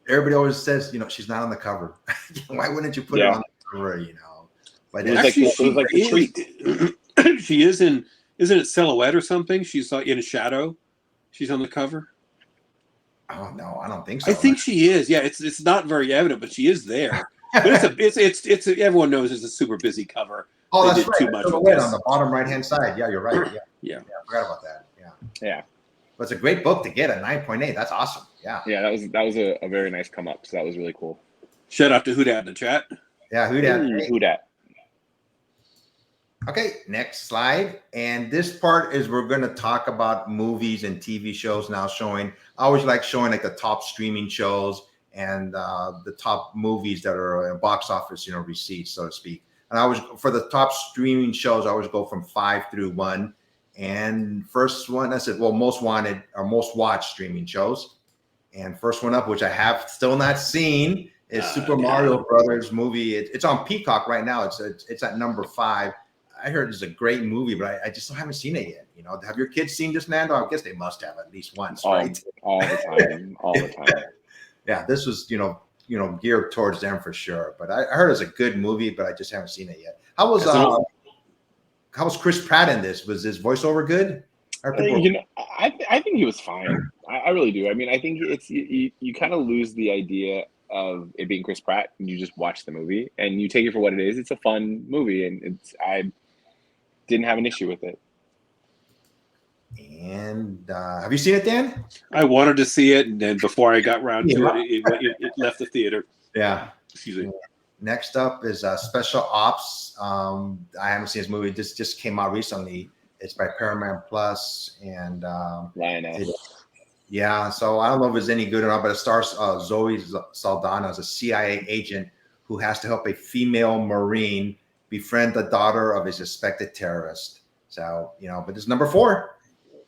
everybody always says, she's not on the cover. Why wouldn't you put her on the cover? But it was like a treat. She is in, isn't it Silhouette or something? She's like in a shadow. She's on the cover. Oh no, I don't think so. I think she is. Yeah, it's not very evident, but she is there. But it's everyone knows it's a super busy cover. Oh, they that's right. Too much on the bottom right hand side. Yeah, you're right. Yeah. I forgot about that. Yeah. But it's a great book to get at 9.8. That's awesome. Yeah. Yeah, that was a very nice come up. So that was really cool. Shout out to Houdat in the chat. Yeah, Houdat. Houdat. Okay, next slide. And this part is we're going to talk about movies and TV shows now showing. I always like showing like the top streaming shows and the top movies that are in box office, receipts, so to speak. And I always, for the top streaming shows, I always go from 5 through 1. And first one, I said, well, most wanted or most watched streaming shows. And first one up, which I have still not seen, is Super Mario Brothers movie. It's on Peacock right now. It's at number 5. I heard it's a great movie, but I just haven't seen it yet. Have your kids seen this, Nando? I guess they must have at least once, right? All the time. All the time. Yeah, this was, geared towards them for sure. But I heard it's a good movie, but I just haven't seen it yet. How was Chris Pratt in this? Was his voiceover good? I think he was fine. I really do. I mean, I think it's you kind of lose the idea of it being Chris Pratt, and you just watch the movie and you take it for what it is. It's a fun movie, and I didn't have an issue with it. And have you seen it, Dan? I wanted to see it, and then before I got around to it left the theater. Yeah. Excuse me. Next up is Special Ops. I haven't seen this movie. This just came out recently. It's by Paramount Plus, and so I don't know if it's any good or not, but it stars Zoe Saldana as a CIA agent who has to help a female Marine befriend the daughter of a suspected terrorist. So, but it's number 4.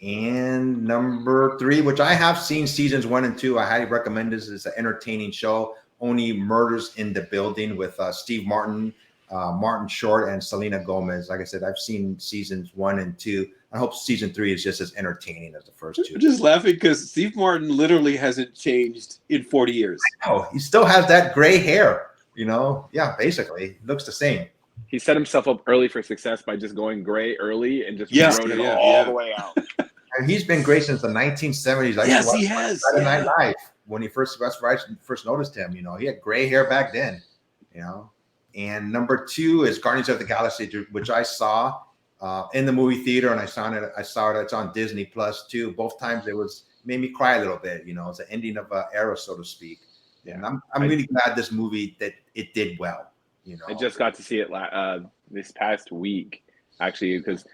And number 3, which I have seen seasons 1 and 2. I highly recommend this. It's an entertaining show. Only Murders in the Building with Steve Martin, Martin Short, and Selena Gomez. Like I said, I've seen seasons 1 and 2. I hope season 3 is just as entertaining as the first 2. I'm just laughing because Steve Martin literally hasn't changed in 40 years. Oh, he still has that gray hair. Yeah, basically, looks the same. He set himself up early for success by just going gray early and just rode it all the way out. And he's been great since the 1970s. Yes, he has. Saturday Night Live, when he first noticed him, he had gray hair back then. And number 2 is Guardians of the Galaxy, which I saw in the movie theater, and I saw it. It's on Disney Plus too. Both times it made me cry a little bit. It's the ending of an era, so to speak. Yeah. And I'm really glad this movie that it did well. I just got to see it this past week, actually, because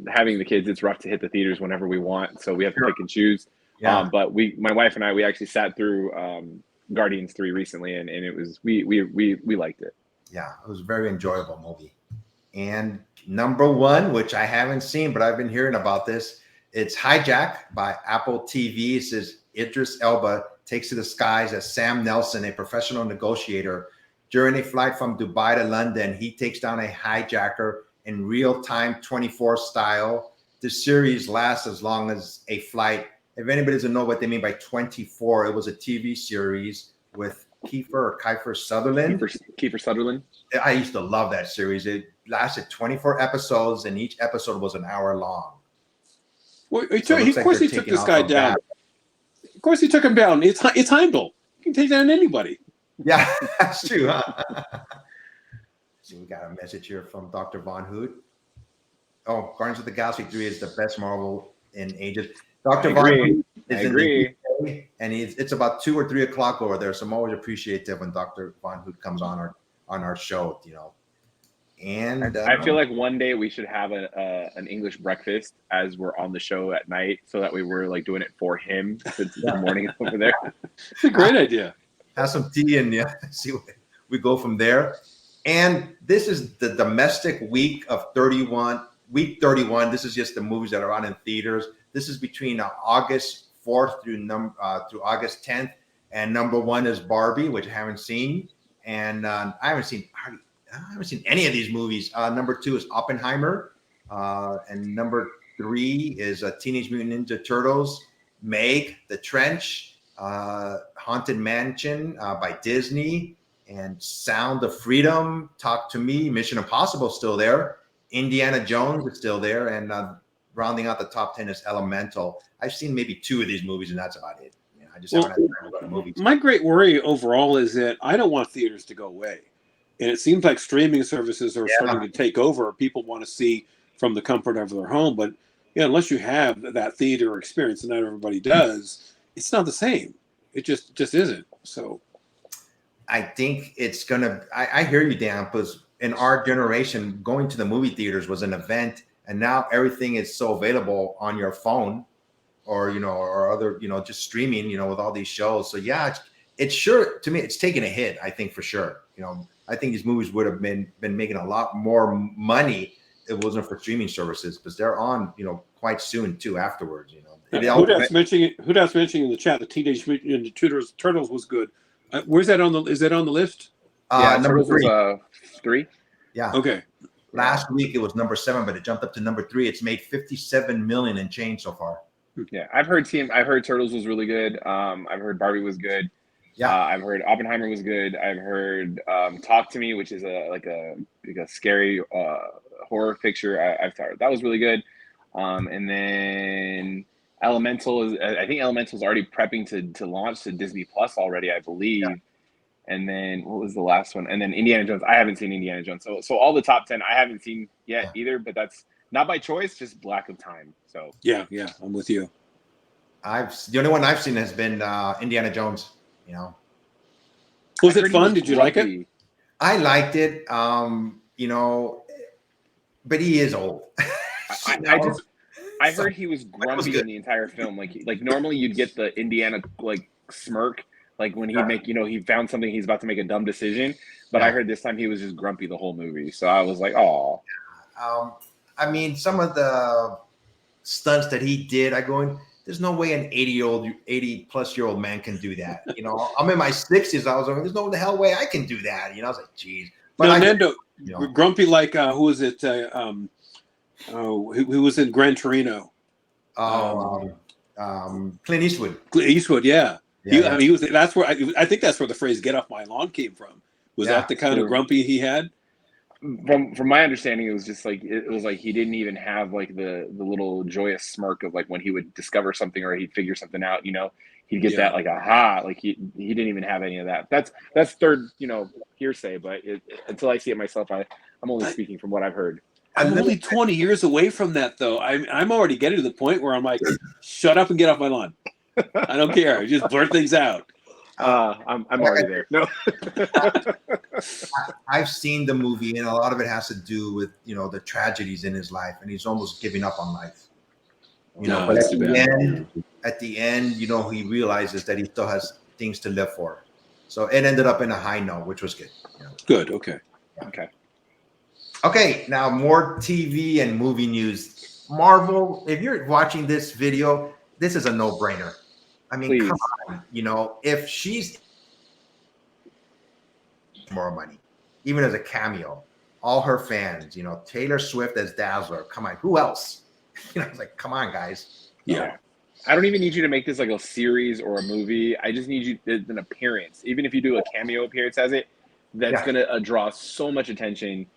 having the kids, it's rough to hit the theaters whenever we want, so we have to pick and choose. Yeah. But my wife and I, we actually sat through Guardians 3 recently, and it was we liked it. Yeah, it was a very enjoyable movie. And number 1, which I haven't seen, but I've been hearing about this, It's Hijack by Apple TV. It says Idris Elba takes to the skies as Sam Nelson, a professional negotiator. During a flight from Dubai to London, he takes down a hijacker in real-time 24 style. The series lasts as long as a flight. If anybody doesn't know what they mean by 24, it was a TV series with Kiefer Sutherland. Kiefer Sutherland. I used to love that series. It lasted 24 episodes, and each episode was an hour long. Well, So it of looks like course they're he took taking this off guy of down. that. Of course he took him down. It's Heimdall. You can take down anybody. Yeah, that's true, huh? See, we got a message here from Dr. Von Hood. Oh, Guardians of the Galaxy 3 is the best Marvel in ages. Dr. Von Hood is I in agree. the UK, and it's about 2 or 3 o'clock over there. So I'm always appreciative when Dr. Von Hood comes on our show, you know. And I feel like one day we should have an English breakfast as we're on the show at night, so that way we're like doing it for him since the morning over there. It's a great idea. have some tea and see what we go from there. And this is the domestic week of 31. Week 31. This is just the movies that are on in theaters. This is between August 4th through August 10th. And number 1 is Barbie, which I haven't seen, and I haven't seen any of these movies. Number 2 is Oppenheimer, and number 3 is Teenage Mutant Ninja Turtles, Meg, The Trench, Haunted Mansion by Disney, and Sound of Freedom, Talk to Me, Mission Impossible still there, Indiana Jones is still there, and rounding out the top 10 is Elemental. I've seen maybe 2 of these movies, and that's about it. You know, I just haven't had time to go to movies. My great worry overall is that I don't want theaters to go away. And it seems like streaming services are starting to take over. People want to see from the comfort of their home. But unless you have that theater experience, and not everybody does, it's not the same. It just isn't. So I think it's going to, I hear you, Dan, because in our generation, going to the movie theaters was an event. And now everything is so available on your phone or, or other, just streaming, with all these shows. So yeah, it's sure, to me, it's taking a hit, I think, for sure. I think these movies would have been making a lot more money if it wasn't for streaming services, because they're on, quite soon too afterwards. Who's mentioning in the chat the Teenage Mutant Ninja Turtles was good. Where's that on the? Is that on the list? Number 3. Was, 3. Yeah. Okay. Last week it was number 7, but it jumped up to number 3. It's made 57 million and change so far. Yeah, I've heard Turtles was really good. I've heard Barbie was good. Yeah, I've heard Oppenheimer was good. I've heard Talk to Me, which is a scary horror picture. I've thought that was really good. And then Elemental is. I think Elemental is already prepping to launch to Disney Plus already, I believe. Yeah. And then what was the last one? And then Indiana Jones. I haven't seen Indiana Jones. So all the top 10 I haven't seen yet either. But that's not by choice, just lack of time. So yeah, I'm with you. The only one I've seen has been Indiana Jones. Was it fun? Did you like it? I liked it. But he is old. I heard he was grumpy in the entire film. Like normally you'd get the Indiana smirk, like when he'd make, he found something, he's about to make a dumb decision. But I heard this time he was just grumpy the whole movie. So I was like, oh. I mean, some of the stunts that he did, there's no way an 80-plus-year-old man can do that. I'm in my 60s. I was like, there's no the hell way I can do that. I was like, geez. But Nando, grumpy like who was it? Who was in Gran Torino? Clint Eastwood. Clint Eastwood, yeah. Yeah. He was. That's where I think that's where the phrase "get off my lawn" came from. Was that the kind of grumpy he had? From my understanding, it was just like he didn't even have like the little joyous smirk of like when he would discover something or he'd figure something out. He'd get that like aha, like he didn't even have any of that. That's third hearsay, but until I see it myself, I'm only speaking from what I've heard. I'm only 20 years away from that though. I'm already getting to the point where I'm like, shut up and get off my lawn. I don't care. Just blurt things out. I'm already there. No. I've seen the movie, and a lot of it has to do with the tragedies in his life, and he's almost giving up on life. But at the end, he realizes that he still has things to live for. So it ended up in a high note, which was good. Good. Okay. Yeah. Okay. Now more TV and movie news. Marvel, if you're watching this video, this is a no-brainer. I mean, Please. come on, if she's more money, even as a cameo, all her fans, Taylor Swift as Dazzler. Come on, who else? It's like, come on, guys. Yeah. I don't even need you to make this like a series or a movie. I just need you an appearance. Even if you do a cameo appearance as it, that's going to draw so much attention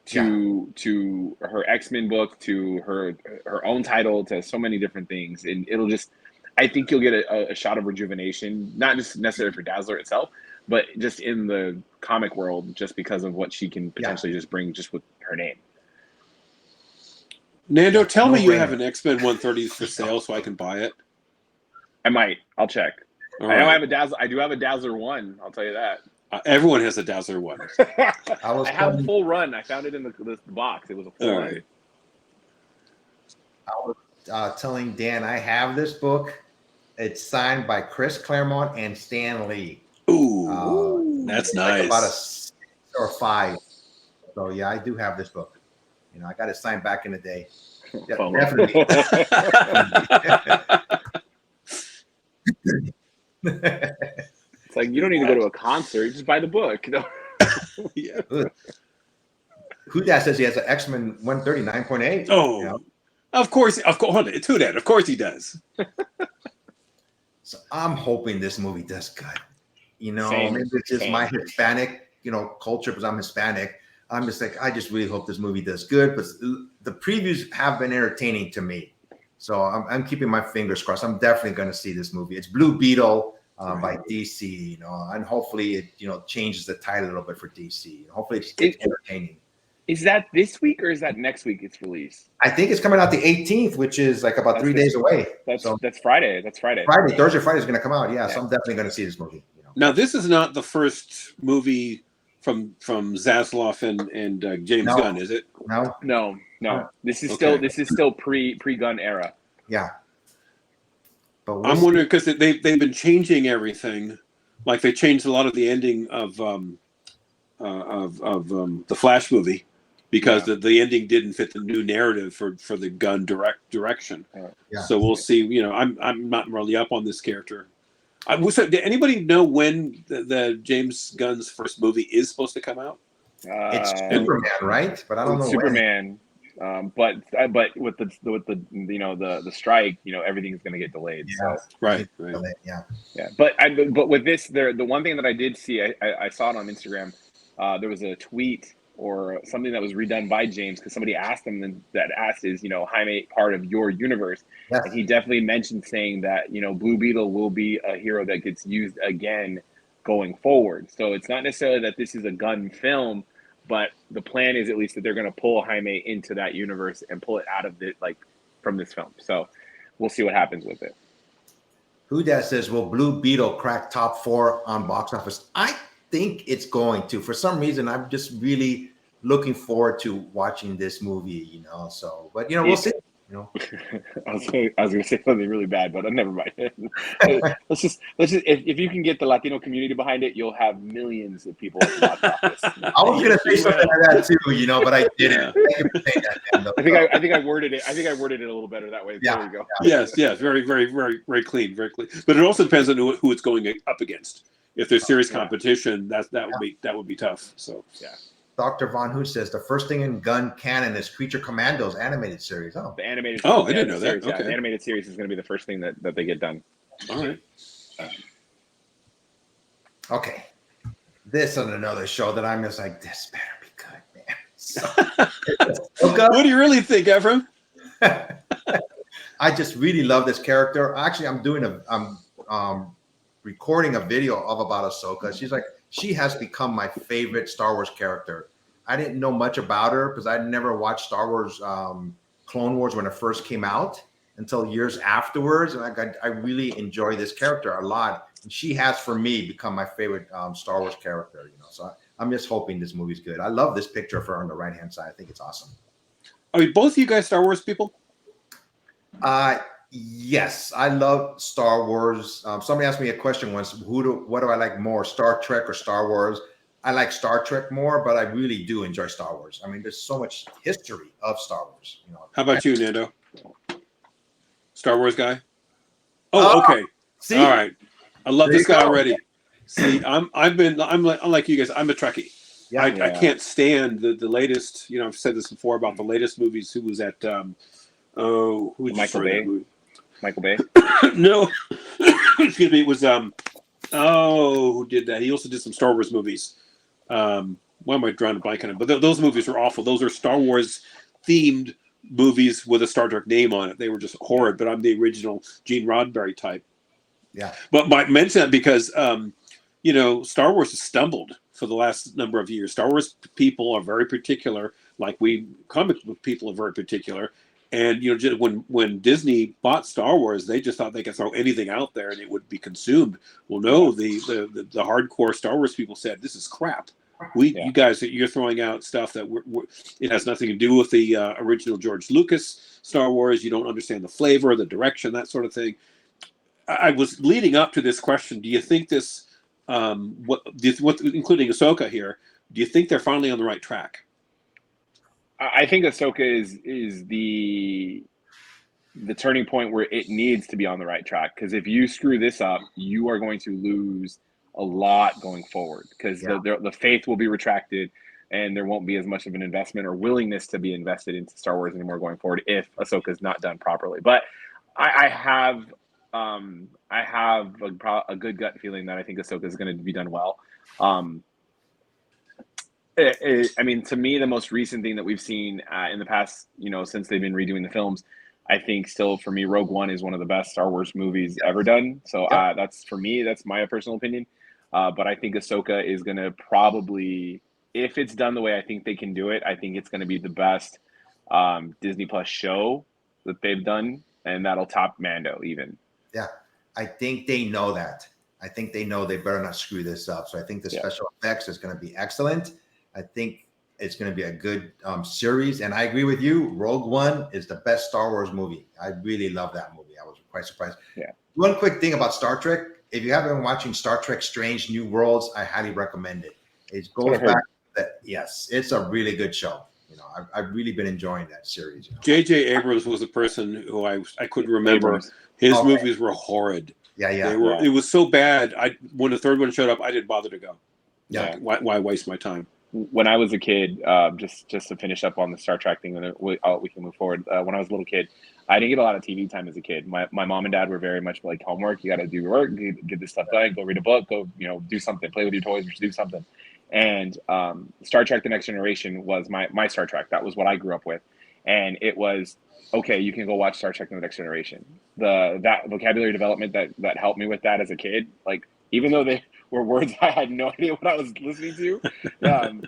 to her X-Men book, to her own title, to so many different things. And it'll just, I think you'll get a shot of rejuvenation, not just necessarily for Dazzler itself, but just in the comic world, just because of what she can potentially just bring just with her name. Nando, tell me you have an X-Men 130 for sale so I can buy it. I might. I'll check. All I know right. I have a Dazzler. I do have a Dazzler 1. I'll tell you that. Everyone has a Dazzler 1. I have a full run. I found it in the box. It was a full All run. right. I was telling Dan, I have this book. It's signed by Chris Claremont and Stan Lee. Ooh, that's nice. Like about a 6 or 5. So yeah, I do have this book. I got it signed back in the day. Yeah, definitely. It's like, you don't need to go to a concert. Just buy the book. Yeah. Who that says he has an X-Men 130 9.8? Oh, of course. It's who that? Of course he does. So I'm hoping this movie does good. Same. Maybe it's just my Hispanic, culture, because I'm Hispanic. I'm just like, I just really hope this movie does good. But the previews have been entertaining to me. So I'm keeping my fingers crossed. I'm definitely going to see this movie. It's Blue Beetle by DC, and hopefully it, changes the title a little bit for DC. Hopefully it's entertaining. Is that this week or is that next week it's released? I think it's coming out the 18th, which is like about 3 days away. That's Friday. That's Friday. Thursday, Friday is going to come out. Yeah, so I'm definitely going to see this movie. Now, this is not the first movie from Zaslav and James Gunn, is it? No. This is still pre-Gunn era. Yeah. But I'm wondering because they've been changing everything. Like they changed a lot of the ending of the Flash movie because the ending didn't fit the new narrative for the Gunn direction. Yeah. So we'll see. I'm not really up on this character. So did anybody know when the James Gunn's first movie is supposed to come out? It's Superman, right? But I don't know Superman. But with the strike, everything's going to get delayed. Yeah. So. Right. Yeah. But with this, the one thing that I did see, I saw it on Instagram. There was a tweet or something that was redone by James because somebody asked him is Jaime part of your universe? Yes. And he definitely mentioned saying that Blue Beetle will be a hero that gets used again going forward. So it's not necessarily that this is a Gunn film, but the plan is at least that they're going to pull Jaime into that universe and pull it out of it from this film. So we'll see what happens with it. Who that says, will Blue Beetle crack top 4 on box office? I think it's going to. For some reason, I'm just really looking forward to watching this movie, so, but we'll see. I was going to say something really bad, but never mind. let's just if you can get the Latino community behind it, you'll have millions of people at the box office. I was going to say something like that too, but I didn't. I think I worded it. I worded it a little better that way. Yeah. There you go. Yes. Very, very, very, very clean, very clean. But it also depends on who it's going up against. If there's serious competition, that would be tough. So yeah. Dr. Von Hu says the first thing in Gunn canon is Creature Commandos animated series. Oh, the animated. Oh, I didn't know that. Series, Okay. The animated series is going to be the first thing that they get done. All right. Okay. This on another show that I'm just like, this better be good, man. What do you really think, Ephraim? I just really love this character. Actually, I'm recording a video about Ahsoka. She has become my favorite Star Wars character. I didn't know much about her because I'd never watched Star Wars Clone Wars when it first came out until years afterwards. And I really enjoy this character a lot. And she has, for me, become my favorite Star Wars character. So I'm just hoping this movie's good. I love this picture of her on the right-hand side. I think it's awesome. Are both of you guys Star Wars people? Yes, I love Star Wars. Somebody asked me a question once, what do I like more, Star Trek or Star Wars? I like Star Trek more, but I really do enjoy Star Wars. I mean, there's so much history of Star Wars. How about you, Nando? Star Wars guy. Oh, okay. See, All right. I love There this you guy go. already. See, I'm like you guys. I'm a Trekkie. Yeah. I can't stand the latest. You know, I've said this before about the latest movies. Who was at? Who Michael destroyed Bay? that movie? Michael Bay. No, excuse me. It was who did that? He also did some Star Wars movies. Why am I drawing a blank on it? But those movies were awful. Those are Star Wars themed movies with a Star Trek name on it. They were just horrid. But I'm the original Gene Roddenberry type. Yeah. But I mention that because you know, Star Wars has stumbled for the last number of years. Star Wars people are very particular, like we comic book people are very particular. And you know, just when Disney bought Star Wars, they just thought they could throw anything out there and it would be consumed. Well, no, the hardcore Star Wars people said this is crap. You guys, you're throwing out stuff that it has nothing to do with the original George Lucas Star Wars. You don't understand the flavor, the direction, that sort of thing. I was leading up to this question. Do you think this, including Ahsoka here, do you think they're finally on the right track? I think Ahsoka is the turning point where it needs to be on the right track. Because if you screw this up, you are going to lose a lot going forward. Because the faith will be retracted, and there won't be as much of an investment or willingness to be invested into Star Wars anymore going forward if Ahsoka is not done properly. But I have a good gut feeling that I think Ahsoka is going to be done well. I mean, to me, the most recent thing that we've seen in the past, you know, since they've been redoing the films, I think still for me, Rogue One is one of the best Star Wars movies ever done. So that's for me, that's my personal opinion. But I think Ahsoka is going to probably, if it's done the way I think they can do it, I think it's going to be the best Disney Plus show that they've done, and that'll top Mando even. Yeah, I think they know that. I think they know they better not screw this up. So I think the special effects is going to be excellent. I think it's going to be a good series. And I agree with you. Rogue One is the best Star Wars movie. I really love that movie. I was quite surprised. Yeah. One quick thing about Star Trek. If you haven't been watching Star Trek Strange New Worlds, I highly recommend it. It goes back that, yes, it's a really good show. You know, I've really been enjoying that series. You know? J.J. Abrams was a person who I couldn't remember. His movies were horrid. Yeah. It was so bad. When the third one showed up, I didn't bother to go. Yeah. Why waste my time? When I was a kid, just to finish up on the Star Trek thing, and we can move forward. When I was a little kid, I didn't get a lot of TV time as a kid. My mom and dad were very much like, homework, you got to do your work, get this stuff done, go read a book, go do something, play with your toys, do something. And Star Trek: The Next Generation was my Star Trek. That was what I grew up with, and it was okay. You can go watch Star Trek: The Next Generation. That vocabulary development that helped me with that as a kid, like even though they were words I had no idea what I was listening to,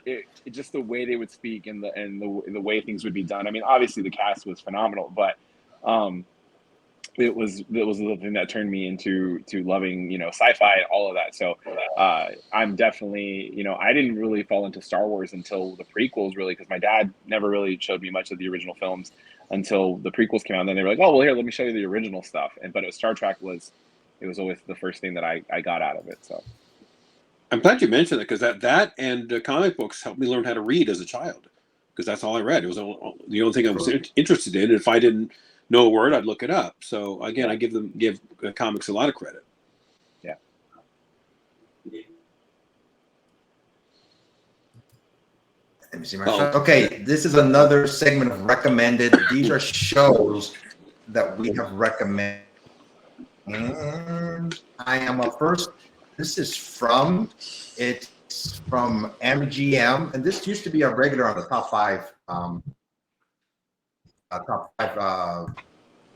it just the way they would speak and the way things would be done. I mean, obviously the cast was phenomenal, but it was the thing that turned me into loving sci-fi and all of that. So I'm definitely I didn't really fall into Star Wars until the prequels, really, because my dad never really showed me much of the original films until the prequels came out. And then they were like, oh well, here, let me show you the original stuff. But Star Trek was always the first thing that I got out of it. So I'm glad you mentioned it, because that and comic books helped me learn how to read as a child, because that's all I read. It was the only thing I was interested in. If I didn't know a word, I'd look it up. So again, I give comics a lot of credit. Yeah. Let me see my show. Okay, this is another segment of recommended. These are shows that we have recommended. And I am up first. This is from MGM, and this used to be a regular on the top five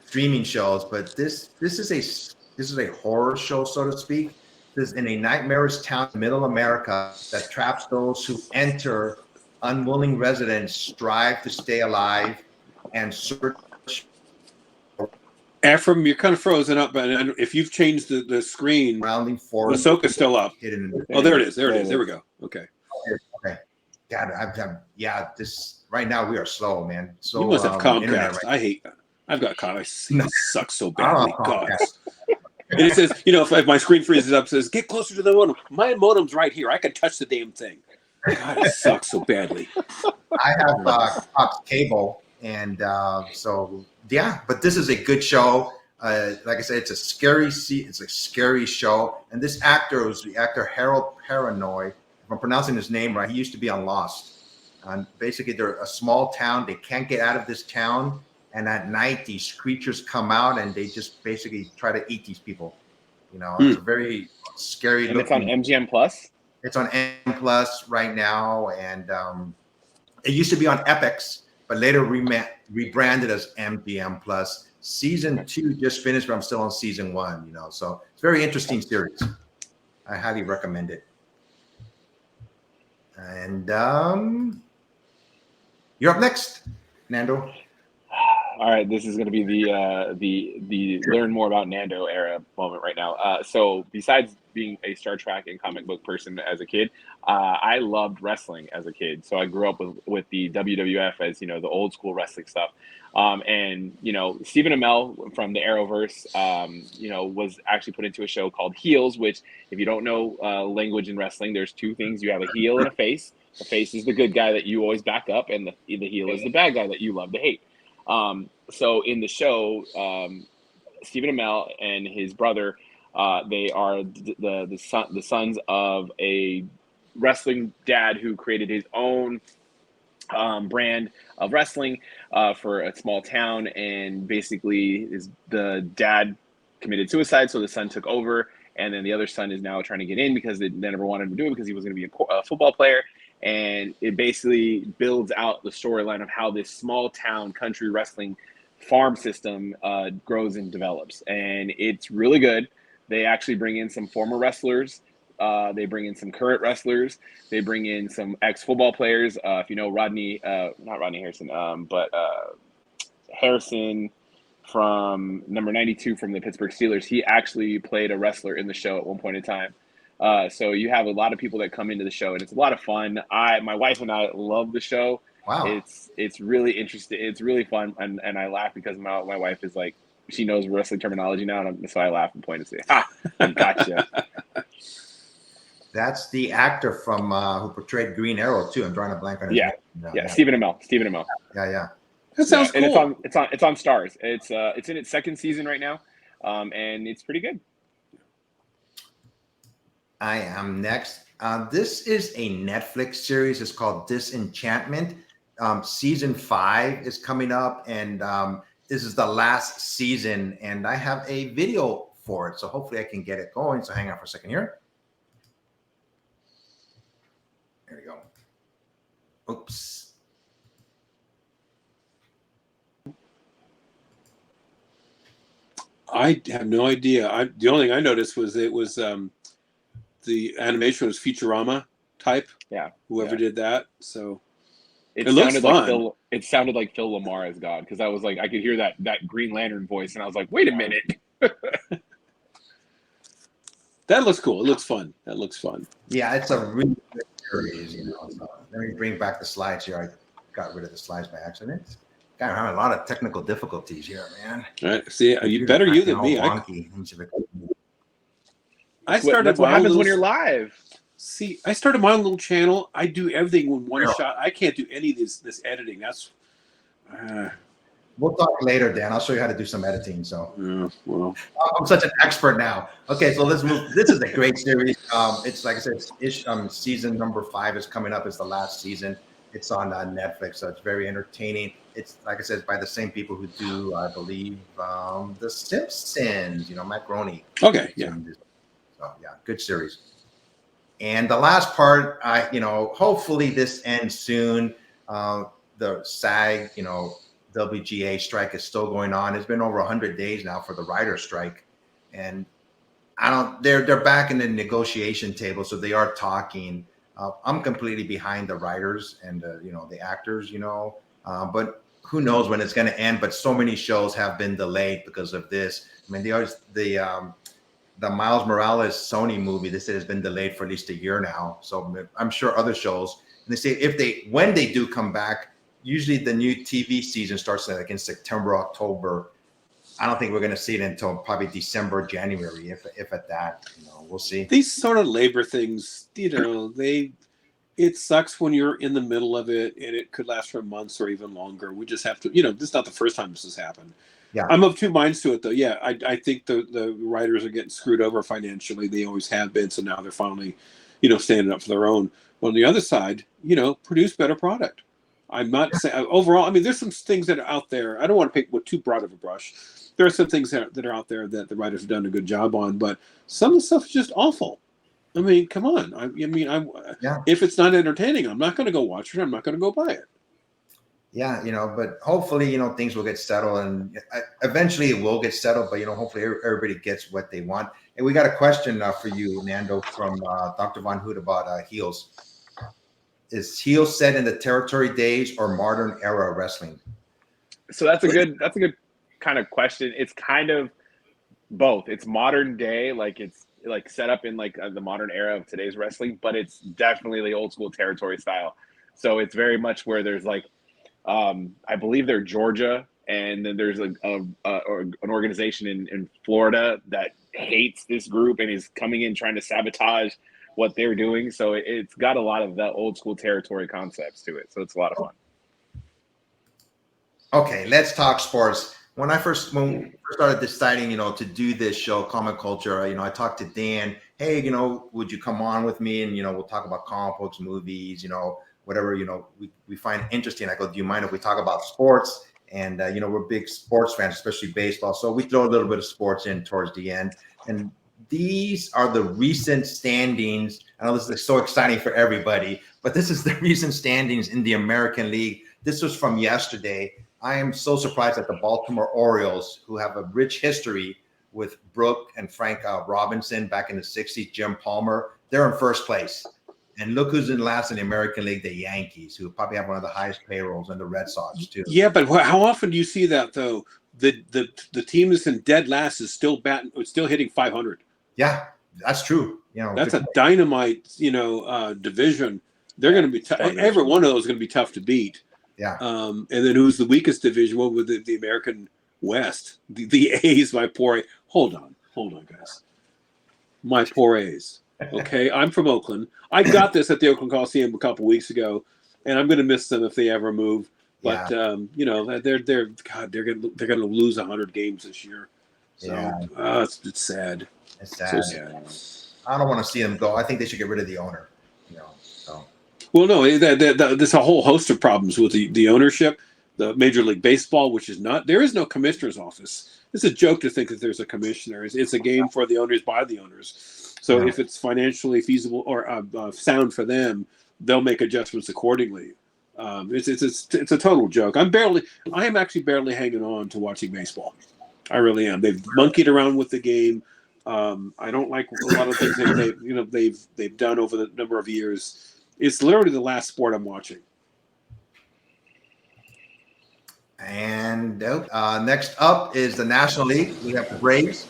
streaming shows, but this is a horror show, so to speak. This is in a nightmarish town in middle America that traps those who enter. Unwilling residents strive to stay alive and search. Ephraim, you're kind of frozen up, but if you've changed the screen, Surrounding forest. Ahsoka's still up. Oh, there it is. There we go. Okay. God, this right now we are slow, man. So you must have Comcast. Right, I've got Comcast. It sucks so badly. God. And it says, if my screen freezes up, it says, get closer to the modem. My modem's right here. I can touch the damn thing. God, it sucks so badly. I have Cox cable, And so yeah, but this is a good show. Like I said, it's a scary show. And this actor was the actor Harold Perrineau. If I'm pronouncing his name right, he used to be on Lost. And basically, they're a small town. They can't get out of this town. And at night, these creatures come out and they just basically try to eat these people. You know, it's a very scary. And it's on MGM Plus. It's on M Plus right now, and it used to be on Epix, but later rebranded as MGM Plus. Season 2 just finished, but I'm still on season 1. You know, so it's a very interesting series. I highly recommend it. And you're up next, Nando. All right, this is going to be the learn more about Nando era moment right now. So besides being a Star Trek and comic book person as a kid, I loved wrestling as a kid. So I grew up with the WWF, as you know, the old school wrestling stuff. And you know, Stephen Amell from the Arrowverse, you know, was actually put into a show called Heels. Which, if you don't know language in wrestling, there's two things: you have a heel and a face. The face is the good guy that you always back up, and the heel is the bad guy that you love to hate. So in the show, Stephen Amell and his brother, they are the sons of a wrestling dad who created his own brand of wrestling for a small town, and basically the dad committed suicide, so the son took over, and then the other son is now trying to get in because they never wanted him to do it because he was going to be a football player. And it basically builds out the storyline of how this small town country wrestling farm system grows and develops. And it's really good. They actually bring in some former wrestlers. They bring in some current wrestlers. They bring in some ex-football players. If you know not Rodney Harrison, but Harrison from number 92 from the Pittsburgh Steelers. He actually played a wrestler in the show at one point in time. So you have a lot of people that come into the show, and it's a lot of fun. My wife and I love the show. Wow. It's really interesting. It's really fun. And I laugh because my wife is like, she knows wrestling terminology now. And so I laugh and point and say, ha, I gotcha. That's the actor from who portrayed Green Arrow too. I'm drawing a blank on his name. Yeah. Stephen Amell. Yeah. That sounds cool. And it's on Stars. It's in its second season right now. And it's pretty good. I am next. This is a Netflix series. It's called Disenchantment. Season 5 is coming up, and this is the last season, and I have a video for it, so hopefully I can get it going. So hang on for a second here. There we go. Oops. I have no idea. The only thing I noticed was it was the animation was Futurama type. Yeah. Whoever did that. So it looks sounded fun. It sounded like Phil Lamar as God, because I was like, I could hear that Green Lantern voice, and I was like, wait a minute. That looks cool. It looks fun. That looks fun. Yeah, it's a really good series. You know, so let me bring back the slides here. I got rid of the slides by accident. God, I'm having a lot of technical difficulties here, man. All right. See, you better you than me. I started. That's what happens when you're live. See, I started my own little channel. I do everything in one shot. I can't do any of this editing. That's. We'll talk later, Dan. I'll show you how to do some editing. So, well, I'm such an expert now. Okay, so let's move. This is a great series. It's like I said, season number 5 is coming up. It's the last season. It's on Netflix, so it's very entertaining. It's like I said, by the same people who do, I believe, The Simpsons. You know, Matt Groening. Okay, yeah. So yeah, good series. And the last part, hopefully this ends soon. The SAG, WGA strike is still going on. It's been over 100 days now for the writer's strike, and they're back in the negotiation table, so they are talking. I'm completely behind the writers and the actors, but who knows when it's going to end. But so many shows have been delayed because of this. I mean, the Miles Morales Sony movie, they say has been delayed for at least a year now. So I'm sure other shows, and they say when they do come back, usually the new TV season starts like in September, October. I don't think we're going to see it until probably December, January, if at that. We'll see. These sort of labor things, they it sucks when you're in the middle of it and it could last for months or even longer. We just have to, this is not the first time this has happened. Yeah. I'm of two minds to it, though. Yeah, I think the writers are getting screwed over financially. They always have been, so now they're finally, standing up for their own. But on the other side, produce better product. I'm not saying overall. I mean, there's some things that are out there. I don't want to pick with too broad of a brush. There are some things that are out there that the writers have done a good job on, but some of the stuff is just awful. I mean, come on. If it's not entertaining, I'm not going to go watch it. I'm not going to go buy it. Yeah, but hopefully, things will get settled, and eventually it will get settled. But hopefully everybody gets what they want. And we got a question for you, Nando, from Dr. Von Hood about heels. Is heels set in the territory days or modern era wrestling? So that's a good kind of question. It's kind of both. It's modern day, like it's like set up in like the modern era of today's wrestling, but it's definitely the old school territory style. So it's very much where there's like. I believe they're Georgia, and then there's an organization in Florida that hates this group and is coming in trying to sabotage what they're doing. So it's got a lot of that old school territory concepts to it. So it's a lot of fun. Okay, let's talk sports. When we first started deciding, to do this show, Comic Culture, I talked to Dan. Hey, would you come on with me? And we'll talk about comic books, movies, whatever we find interesting. I go, do you mind if we talk about sports? And we're big sports fans, especially baseball, so we throw a little bit of sports in towards the end. And these are the recent standings. I know this is so exciting for everybody, but this is the recent standings in the American League. This was from yesterday. I am so surprised that the Baltimore Orioles, who have a rich history with Brooke and Frank Robinson back in the 60s, Jim Palmer, they're in first place. And look who's in last in the American League, the Yankees, who probably have one of the highest payrolls, and the Red Sox too. Yeah, but how often do you see that though? The team that's in dead last is still hitting 500. Yeah, that's true. That's a dynamite, division. They're going to be every one of those is going to be tough to beat. Yeah. And then who's the weakest division? Well, with the American West, the A's. My poor. Hold on, guys. My poor A's. Okay, I'm from Oakland. I got this at the Oakland Coliseum a couple weeks ago, and I'm going to miss them if they ever move. But they're going to lose 100 games this year. So it's sad. It's sad. So sad. I don't want to see them go. I think they should get rid of the owner. So. Well, no, there's a whole host of problems with the ownership, the Major League Baseball, which is not. There is no commissioner's office. It's a joke to think that there's a commissioner. It's a game for the owners by the owners. So if it's financially feasible or sound for them, they'll make adjustments accordingly. It's a total joke. I am actually barely hanging on to watching baseball. I really am. They've monkeyed around with the game. I don't like a lot of things they've done over the number of years. It's literally the last sport I'm watching. And next up is the National League. We have the Braves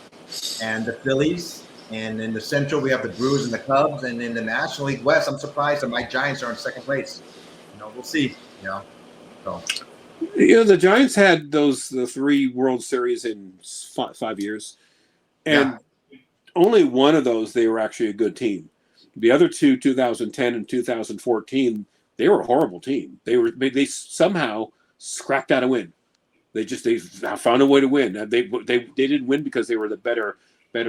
and the Phillies. And in the Central, we have the Brewers and the Cubs. And in the National League West, I'm surprised that my Giants are in second place. We'll see. So. The Giants had the 3 World Series in 5 years, and only one of those they were actually a good team. The other two, 2010 and 2014, they were a horrible team. They somehow scrapped out a win. They found a way to win. They didn't win because they were the better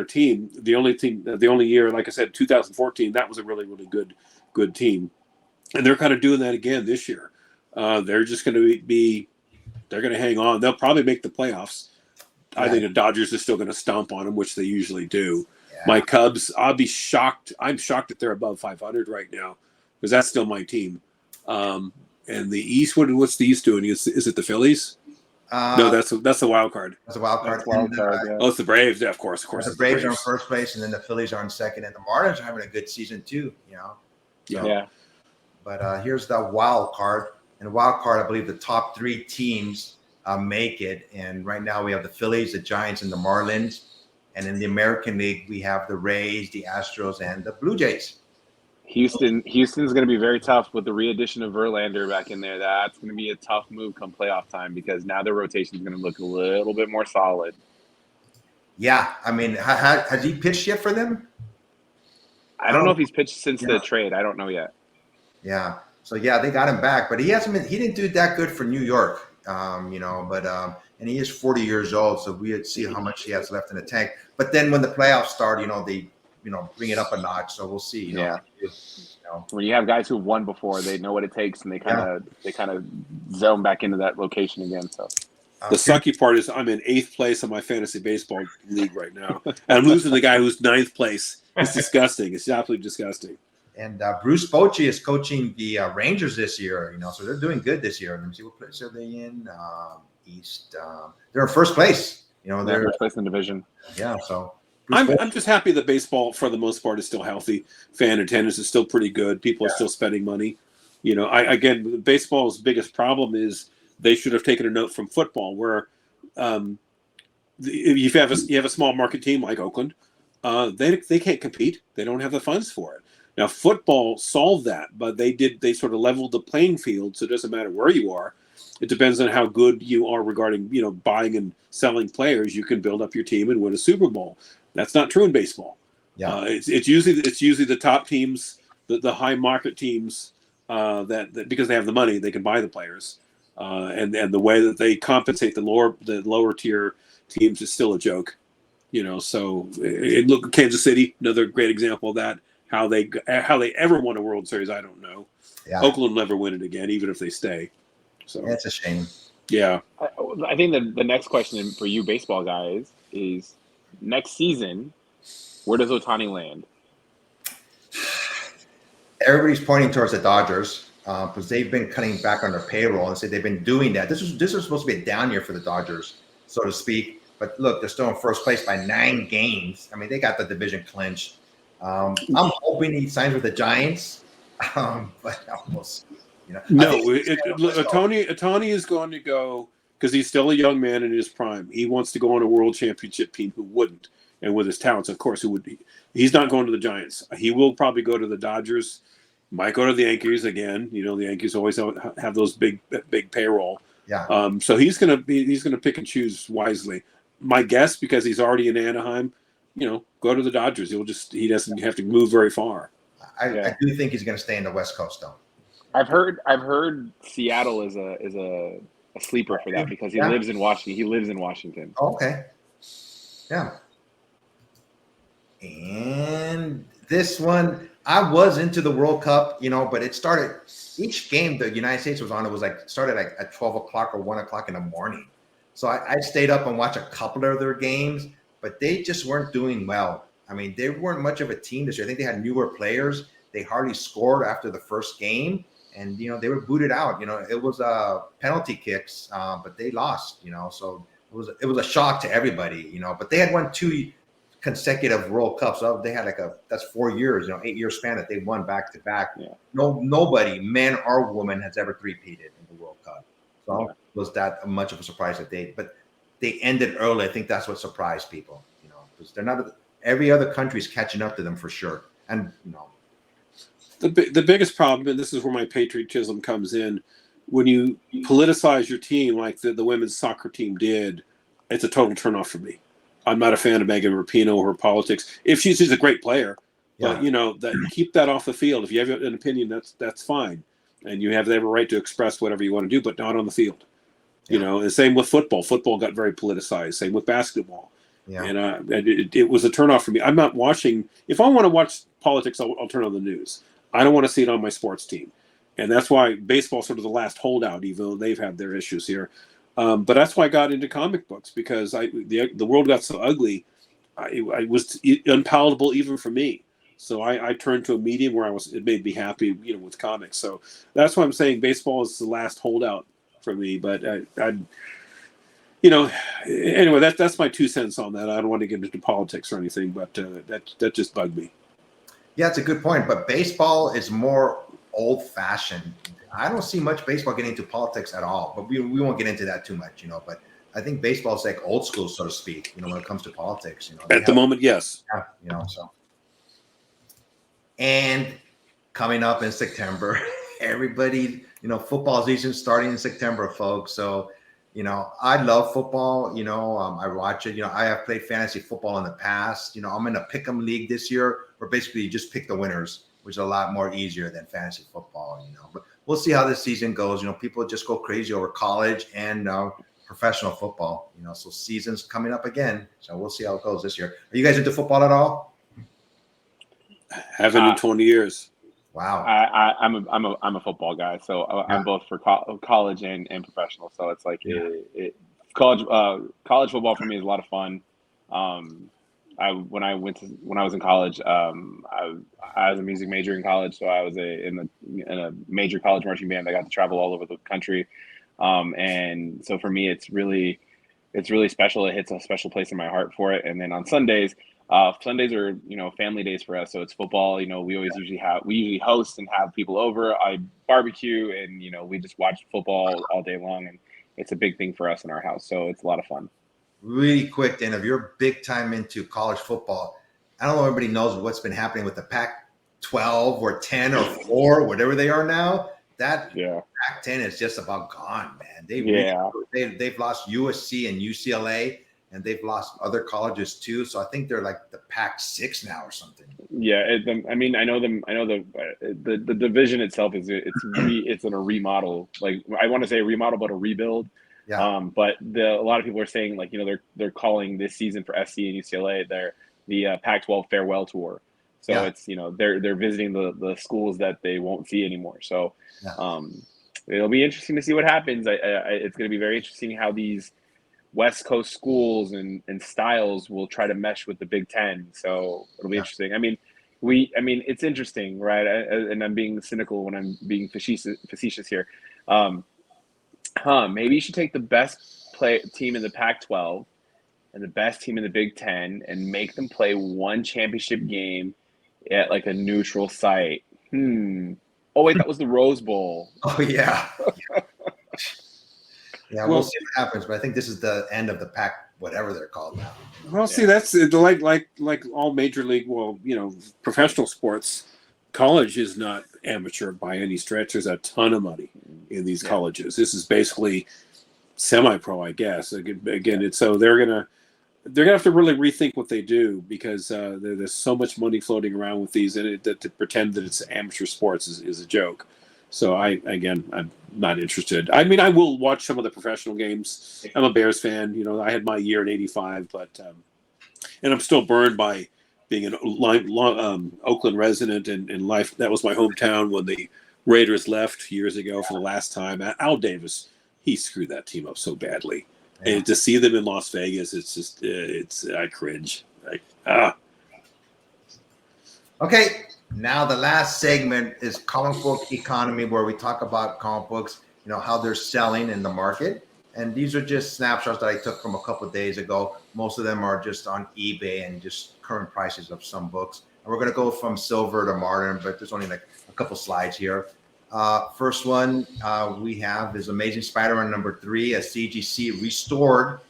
team. The only year, like I said, 2014, that was a really, really good team. And they're kind of doing that again this year. They're just going to they're going to hang on. They'll probably make the playoffs. Yeah. I think the Dodgers are still going to stomp on them, which they usually do. Yeah. My Cubs, I'll be shocked. I'm shocked that they're above 500 right now because that's still my team. And the East, what's the East doing? Is it the Phillies? No, that's the wild card. That's a wild card. Oh, it's the Braves. Yeah, of course. The Braves are in first place, and then the Phillies are in second, and the Marlins are having a good season too. Yeah. But here's the wild card. In the wild card, I believe the top 3 teams make it. And right now we have the Phillies, the Giants, and the Marlins. And in the American League, we have the Rays, the Astros, and the Blue Jays. Houston's going to be very tough with the re-addition of Verlander back in there. That's going to be a tough move come playoff time because now their rotation is going to look a little bit more solid. Yeah, I mean, has he pitched yet for them? I don't know if he's pitched since the trade. I don't know yet. Yeah. So yeah, they got him back, but he didn't do that good for New York. And he is 40 years old, so we would see how much he has left in the tank. But then when the playoffs start, they bring it up a notch. So we'll see. Yeah. You know. When you have guys who've won before, they know what it takes, and they kind of zone back into that location again. So the sucky part is I'm in 8th place on my fantasy baseball league right now, and I'm losing the guy who's 9th place. It's disgusting. It's absolutely disgusting. And Bruce Bochy is coaching the Rangers this year. So they're doing good this year. Let me see what place are they in. East. They're in first place. They're first place in the division. Yeah. So I'm just happy that baseball, for the most part, is still healthy. Fan attendance is still pretty good. People are still spending money. Again, baseball's biggest problem is they should have taken a note from football, where if you have a small market team like Oakland, they can't compete. They don't have the funds for it. Now, football solved that, but they sort of leveled the playing field, so it doesn't matter where you are. It depends on how good you are regarding, buying and selling players. You can build up your team and win a Super Bowl. That's not true in baseball. Yeah, it's usually the top teams, the high market teams, that because they have the money, they can buy the players, and the way that they compensate the lower tier teams is still a joke. So look at Kansas City, another great example of that. How they ever won a World Series, I don't know. Yeah. Oakland will never win it again, even if they stay. So it's a shame. Yeah. I think the next question for you baseball guys is, next season, where does Ohtani land? Everybody's pointing towards the Dodgers because they've been cutting back on their payroll and said they've been doing that. This is supposed to be a down year for the Dodgers, so to speak. But look, they're still in first place by 9 games. I mean, they got the division clinched. I'm hoping he signs with the Giants, but we'll see. No, Ohtani is going to go because he's still a young man in his prime. He wants to go on a world championship team. Who wouldn't? And with his talents, of course, who would be? He's not going to the Giants. He will probably go to the Dodgers. Might go to the Yankees again. The Yankees always have those big payroll. Yeah. So he's going to pick and choose wisely. My guess, because he's already in Anaheim, go to the Dodgers. He doesn't have to move very far. I do think he's going to stay in the West Coast, though. I've heard Seattle is a sleeper for that because he lives in Washington. He lives in Washington. Okay. Yeah. And this one, I was into the World Cup, but it started, each game the United States was on, it was started at 12 o'clock or 1 o'clock in the morning. So I stayed up and watched a couple of their games, but they just weren't doing well. I mean, they weren't much of a team this year. I think they had newer players. They hardly scored after the first game. And, they were booted out. It was penalty kicks, but they lost, so it was a shock to everybody, but they had won 2 consecutive World Cups. So they had that's 4 years, 8-year span that they won back to back. Yeah. Nobody, man or woman, has ever three-peated in the World Cup. So was that much of a surprise that they ended early. I think that's what surprised people, because they're not, every other country is catching up to them for sure. And, The biggest problem, and this is where my patriotism comes in, when you politicize your team like the women's soccer team did, it's a total turnoff for me. I'm not a fan of Megan Rapinoe or her politics. If she's a great player, but keep that off the field. If you have an opinion, that's fine, and you have every right to express whatever you want to do, but not on the field. And same with football. Football got very politicized. Same with basketball. Yeah. And it was a turnoff for me. I'm not watching. If I want to watch politics, I'll turn on the news. I don't want to see it on my sports team. And that's why baseball's sort of the last holdout, even though they've had their issues here. But that's why I got into comic books, because the world got so ugly, I was unpalatable even for me. So I turned to a medium where it made me happy, with comics. So that's why I'm saying baseball is the last holdout for me. But anyway, that's my 2 cents on that. I don't want to get into politics or anything, but that just bugged me. Yeah, it's a good point. But baseball is more old-fashioned. I don't see much baseball getting into politics at all. But we won't get into that too much, But I think baseball is like old school, so to speak. When it comes to politics, At the moment, yes. Yeah, So. And coming up in September, everybody, football season starting in September, folks. So, I love football. I watch it. I have played fantasy football in the past. I'm in a pick'em league this year where basically you just pick the winners, which is a lot more easier than fantasy football, But we'll see how this season goes. People just go crazy over college and professional football, So season's coming up again, so we'll see how it goes this year. Are you guys into football at all? Haven't in 20 years. Wow. I'm a football guy, so I'm both for college and professional. So it's like college football for me is a lot of fun. When I was in college, I was a music major in college, so I was in a major college marching band. I got to travel all over the country, and so for me, it's really special. It hits a special place in my heart for it. And then on Sundays are family days for us, so it's football. We usually host and have people over. I barbecue, and we just watch football all day long, and it's a big thing for us in our house. So it's a lot of fun. Really quick, Dan, if you're big time into college football, I don't know if everybody knows what's been happening with the Pac-12 or 10 or 4, whatever they are now. That Pac-10 is just about gone, man. They've lost USC and UCLA, and they've lost other colleges too. So I think they're like the Pac-6 now or something. Yeah, I know them. I know the division itself it's in a remodel. Like, I want to say a remodel, but a rebuild. Yeah. But a lot of people are saying, like, they're calling this season for SC and UCLA the Pac-12 farewell tour. So it's they're visiting the schools that they won't see anymore. So it'll be interesting to see what happens. It's going to be very interesting how these West Coast schools and styles will try to mesh with the Big Ten. So it'll be interesting. I mean, it's interesting, right? And I'm being cynical when I'm being facetious here. Maybe you should take the best team in the Pac-12 and the best team in the Big Ten and make them play one championship game at like a neutral site. Oh wait, that was the Rose Bowl. Oh yeah. Yeah, we'll see what happens, but I think this is the end of the Pac, whatever they're called now. Well, see, that's like all major league, professional sports. College is not amateur by any stretch. There's a ton of money in these colleges. This is basically semi-pro, I guess. Again, so they're gonna have to really rethink what they do, because there's so much money floating around with these, and to pretend that it's amateur sports is a joke. So I'm not interested. I mean, I will watch some of the professional games. I'm a Bears fan. I had my year in '85, but and I'm still burned by being an Oakland resident and life. That was my hometown when the Raiders left years ago for the last time. Al Davis, he screwed that team up so badly. Yeah. And to see them in Las Vegas, it's just I cringe. Okay. Now the last segment is comic book economy, where we talk about comic books, how they're selling in the market. And these are just snapshots that I took from a couple of days ago. Most of them are just on eBay and just current prices of some books. And we're going to go from silver to modern, but there's only like a couple slides here. First one we have is Amazing Spider-Man #3, a CGC restored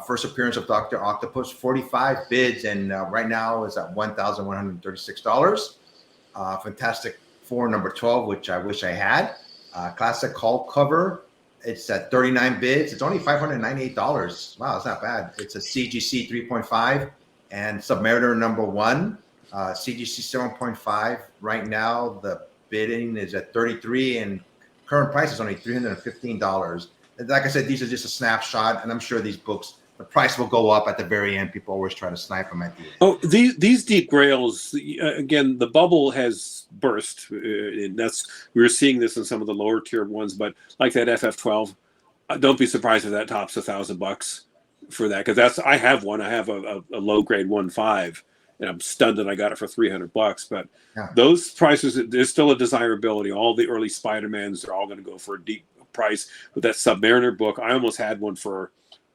first appearance of Dr. Octopus, 45 bids, and right now is at $1,136. Fantastic Four #12, which I wish I had. Classic Hulk cover, it's at 39 bids. It's only $598. Wow, it's not bad. It's a CGC 3.5 and Submariner #1, CGC 7.5. Right now, the bidding is at 33, and current price is only $315. Like I said, these are just a snapshot, and I'm sure these books, the price will go up at the very end. People always try to snipe them at the end. Oh, these deep grails, again, the bubble has burst. And we're seeing this in some of the lower tier ones, but like that FF12, don't be surprised if that tops $1,000 for that, because I have one. I have a low grade 1.5, and I'm stunned that I got it for $300. But those prices, there's still a desirability. All the early Spider-Mans, they're all going to go for a deep price. But that Submariner book, I almost had one for,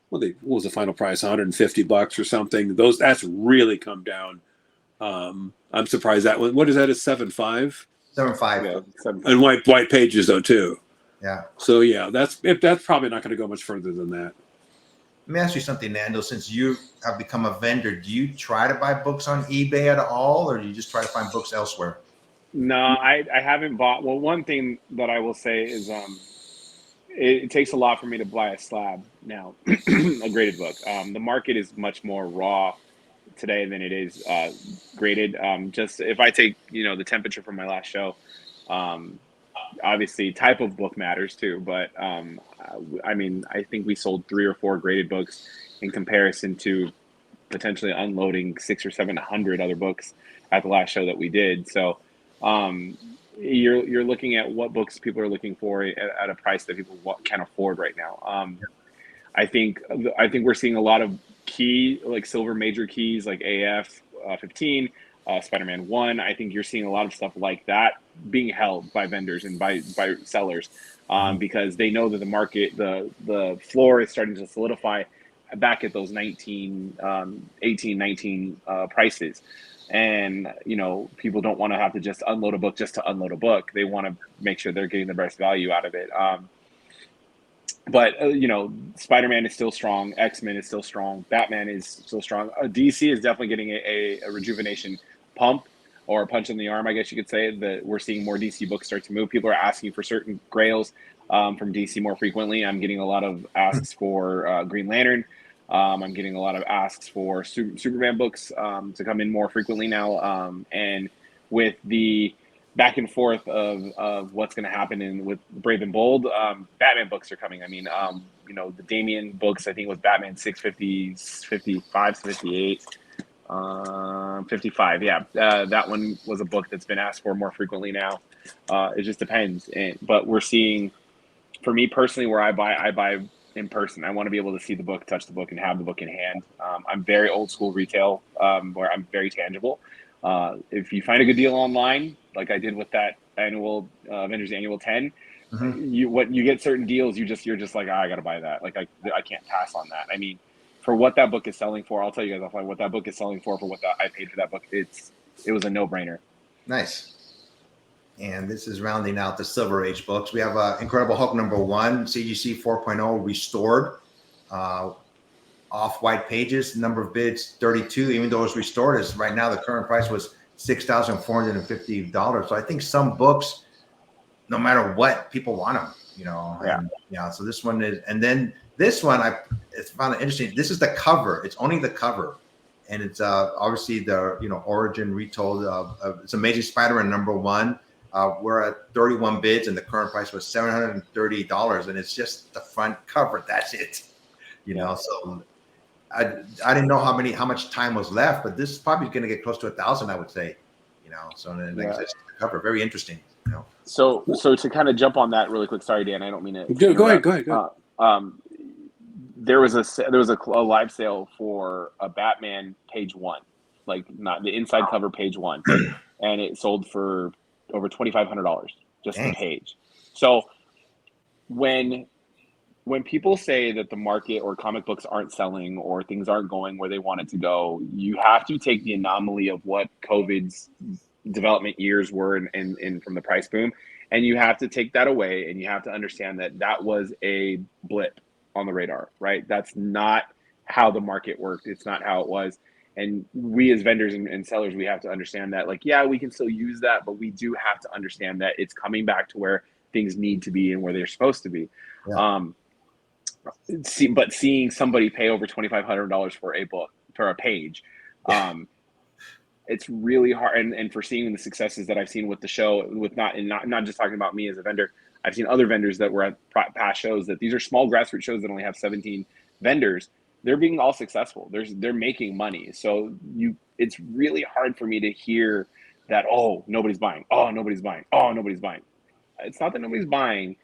what was the final price, $150 or something. That's really come down. I'm surprised that one. What is that? Is 7.5? 7.5. Yeah, 7.5. And white pages though too. Yeah. So that's probably not going to go much further than that. Let me ask you something, Nando. Since you have become a vendor, do you try to buy books on eBay at all, or do you just try to find books elsewhere? No, I haven't bought. Well, one thing that I will say is it takes a lot for me to buy a slab now, a graded book. The market is much more raw today than it is graded. Just if I take the temperature from my last show, obviously type of book matters too. But I mean, I think we sold 3 or 4 graded books in comparison to potentially unloading 600 or 700 other books at the last show that we did. So you're looking at what books people are looking for at a price that people can afford right now. I think we're seeing a lot of silver major keys like AF 15, Spider-Man 1. I think you're seeing a lot of stuff like that being held by vendors and by sellers because they know that the market, the floor is starting to solidify back at those 18, 19 prices. And, people don't want to have to just unload a book just to unload a book. They want to make sure they're getting the best value out of it. But Spider-Man is still strong. X-Men is still strong. Batman is still strong. DC is definitely getting a rejuvenation pump or a punch in the arm, I guess you could say, that we're seeing more DC books start to move. People are asking for certain grails from DC more frequently. I'm getting a lot of asks for Green Lantern. I'm getting a lot of asks for Superman books to come in more frequently now. And with the back and forth of what's going to happen with Brave and Bold, Batman books are coming. I mean, the Damian books, I think it was Batman 650, 55, 58, 55. Yeah. That one was a book that's been asked for more frequently now. It just depends. But we're seeing, for me personally, where I buy in person. I want to be able to see the book, touch the book, and have the book in hand. I'm very old school retail, where I'm very tangible. If you find a good deal online, like I did with that annual Avengers Annual 10, you get certain deals, you're just like, I gotta buy that. Like I can't pass on that. I mean, for what that book is selling for, I'll tell you guys offline what that book is selling for what I paid for that book. It was a no-brainer. Nice. And this is rounding out the Silver Age books. We have Incredible Hulk #1, CGC 4.0 restored, off-white pages, number of bids 32. Even though it's restored, is right now the current price was $6,450. So I think some books, no matter what, people want them. Yeah. So this one is, and then this one I found it interesting. This is the cover. It's only the cover, and it's obviously the origin retold. It's Amazing Spider-Man #1. We're at 31 bids, and the current price was $730, and it's just the front cover. That's it. So I didn't know how much time was left, but this is probably going to get close to 1,000, I would say. So then that's just the cover. Very interesting. So to kind of jump on that really quick. Sorry, Dan, I don't mean to. Go ahead. There was a live sale for a Batman page 1, like not the inside cover page 1, and it sold for over $2,500 just the page. So when people say that the market or comic books aren't selling or things aren't going where they want it to go, you have to take the anomaly of what COVID's development years were and from the price boom, and you have to take that away, and you have to understand that was a blip on the radar, right? That's not how the market worked. It's not how it was. And we as vendors and sellers, we have to understand that, like, yeah, we can still use that, but we do have to understand that it's coming back to where things need to be and where they're supposed to be. Yeah. But seeing somebody pay over $2,500 for a book, for a page, it's really hard. And for seeing the successes that I've seen with the show, with not just talking about me as a vendor, I've seen other vendors that were at past shows, that these are small grassroots shows that only have 17 vendors. They're being all successful. They're making money. So it's really hard for me to hear that, oh, nobody's buying. Oh, nobody's buying. Oh, nobody's buying. It's not that nobody's buying.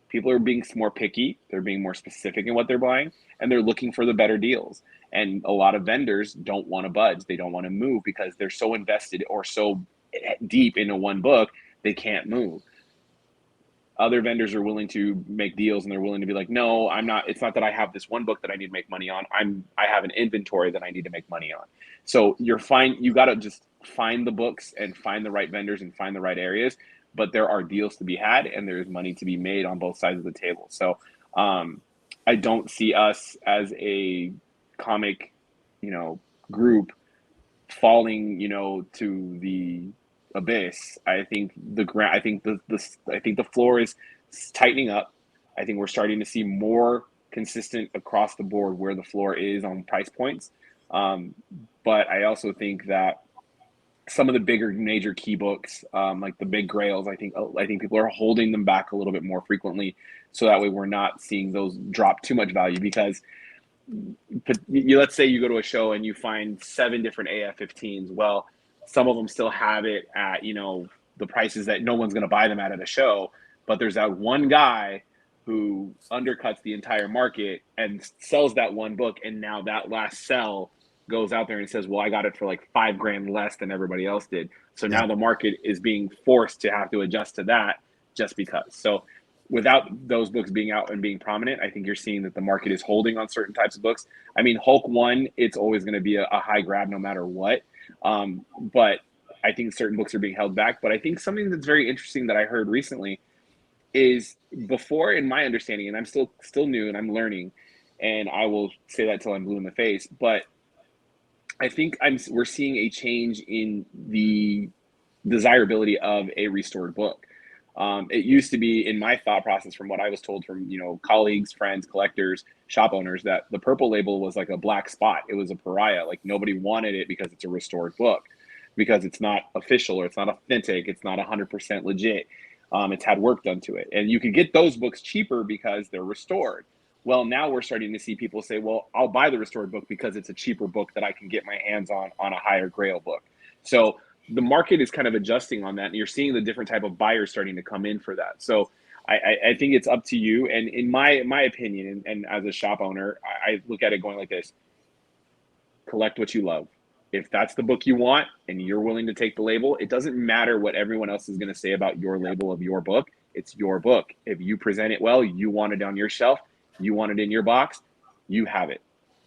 People are being more picky. They're being more specific in what they're buying, and they're looking for the better deals. And a lot of vendors don't want to budge. They don't want to move because they're so invested or so deep into one book, they can't move. Other vendors are willing to make deals, and they're willing to be like, no, I'm not. It's not that I have this one book that I need to make money on. I have an inventory that I need to make money on. So you got to just find the books and find the right vendors and find the right areas. But there are deals to be had, and there's money to be made on both sides of the table. So I don't see us as a comic, group falling, to the abyss. I think the floor is tightening up. I think we're starting to see more consistent across the board where the floor is on price points. But I also think that some of the bigger major key books, like the big grails, I think people are holding them back a little bit more frequently, so that way we're not seeing those drop too much value. Because let's say you go to a show and you find 7 different AF-15s. Well, some of them still have it at the prices that no one's going to buy them at a show, but there's that one guy who undercuts the entire market and sells that one book, and now that last sell goes out there and says, well, I got it for like $5,000 less than everybody else did. So now the market is being forced to have to adjust to that just because. So without those books being out and being prominent, I think you're seeing that the market is holding on certain types of books. I mean, Hulk 1, it's always going to be a high grab no matter what. But I think certain books are being held back. But I think something that's very interesting that I heard recently is, before, in my understanding, and I'm still new and I'm learning, and I will say that till I'm blue in the face, but I think we're seeing a change in the desirability of a restored book. It used to be, in my thought process, from what I was told from colleagues, friends, collectors, shop owners, that the purple label was like a black spot. It was a pariah. Like, nobody wanted it because it's a restored book, because it's not official, or it's not authentic, it's not 100% legit. It's had work done to it, and you can get those books cheaper because they're restored. Well, now we're starting to see people say, well, I'll buy the restored book because it's a cheaper book that I can get my hands on a higher grail book. So the market is kind of adjusting on that, and you're seeing the different type of buyers starting to come in for that. So I think it's up to you. And in my opinion, and as a shop owner, I look at it going like this: collect what you love. If that's the book you want and you're willing to take the label, it doesn't matter what everyone else is going to say about your label of your book. It's your book. If you present it well, you want it on your shelf, you want it in your box, you have it.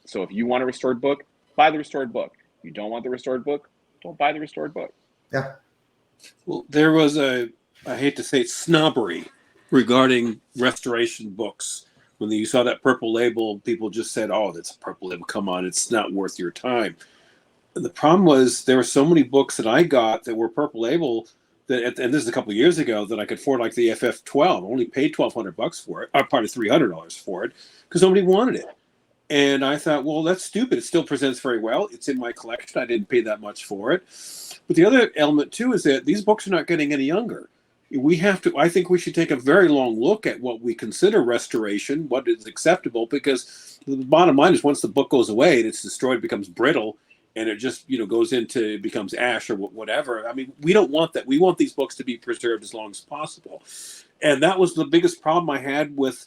So if you want a restored book, buy the restored book. You don't want the restored book, don't buy the restored book. Yeah. Well, there was I hate to say it, snobbery regarding restoration books. When you saw that purple label, people just said, oh, that's a purple label. Come on, it's not worth your time. And the problem was, there were so many books that I got that were purple label, that, and this is a couple of years ago, that I could afford, like the FF12. I only paid $1,200 for it, or probably $300 for it, because nobody wanted it. And I thought, well, that's stupid. It still presents very well. It's in my collection. I didn't pay that much for it. But the other element too is that these books are not getting any younger. I think we should take a very long look at what we consider restoration, what is acceptable, because the bottom line is, once the book goes away and it's destroyed, it becomes brittle, and it just becomes ash or whatever. I mean, we don't want that. We want these books to be preserved as long as possible. And that was the biggest problem I had with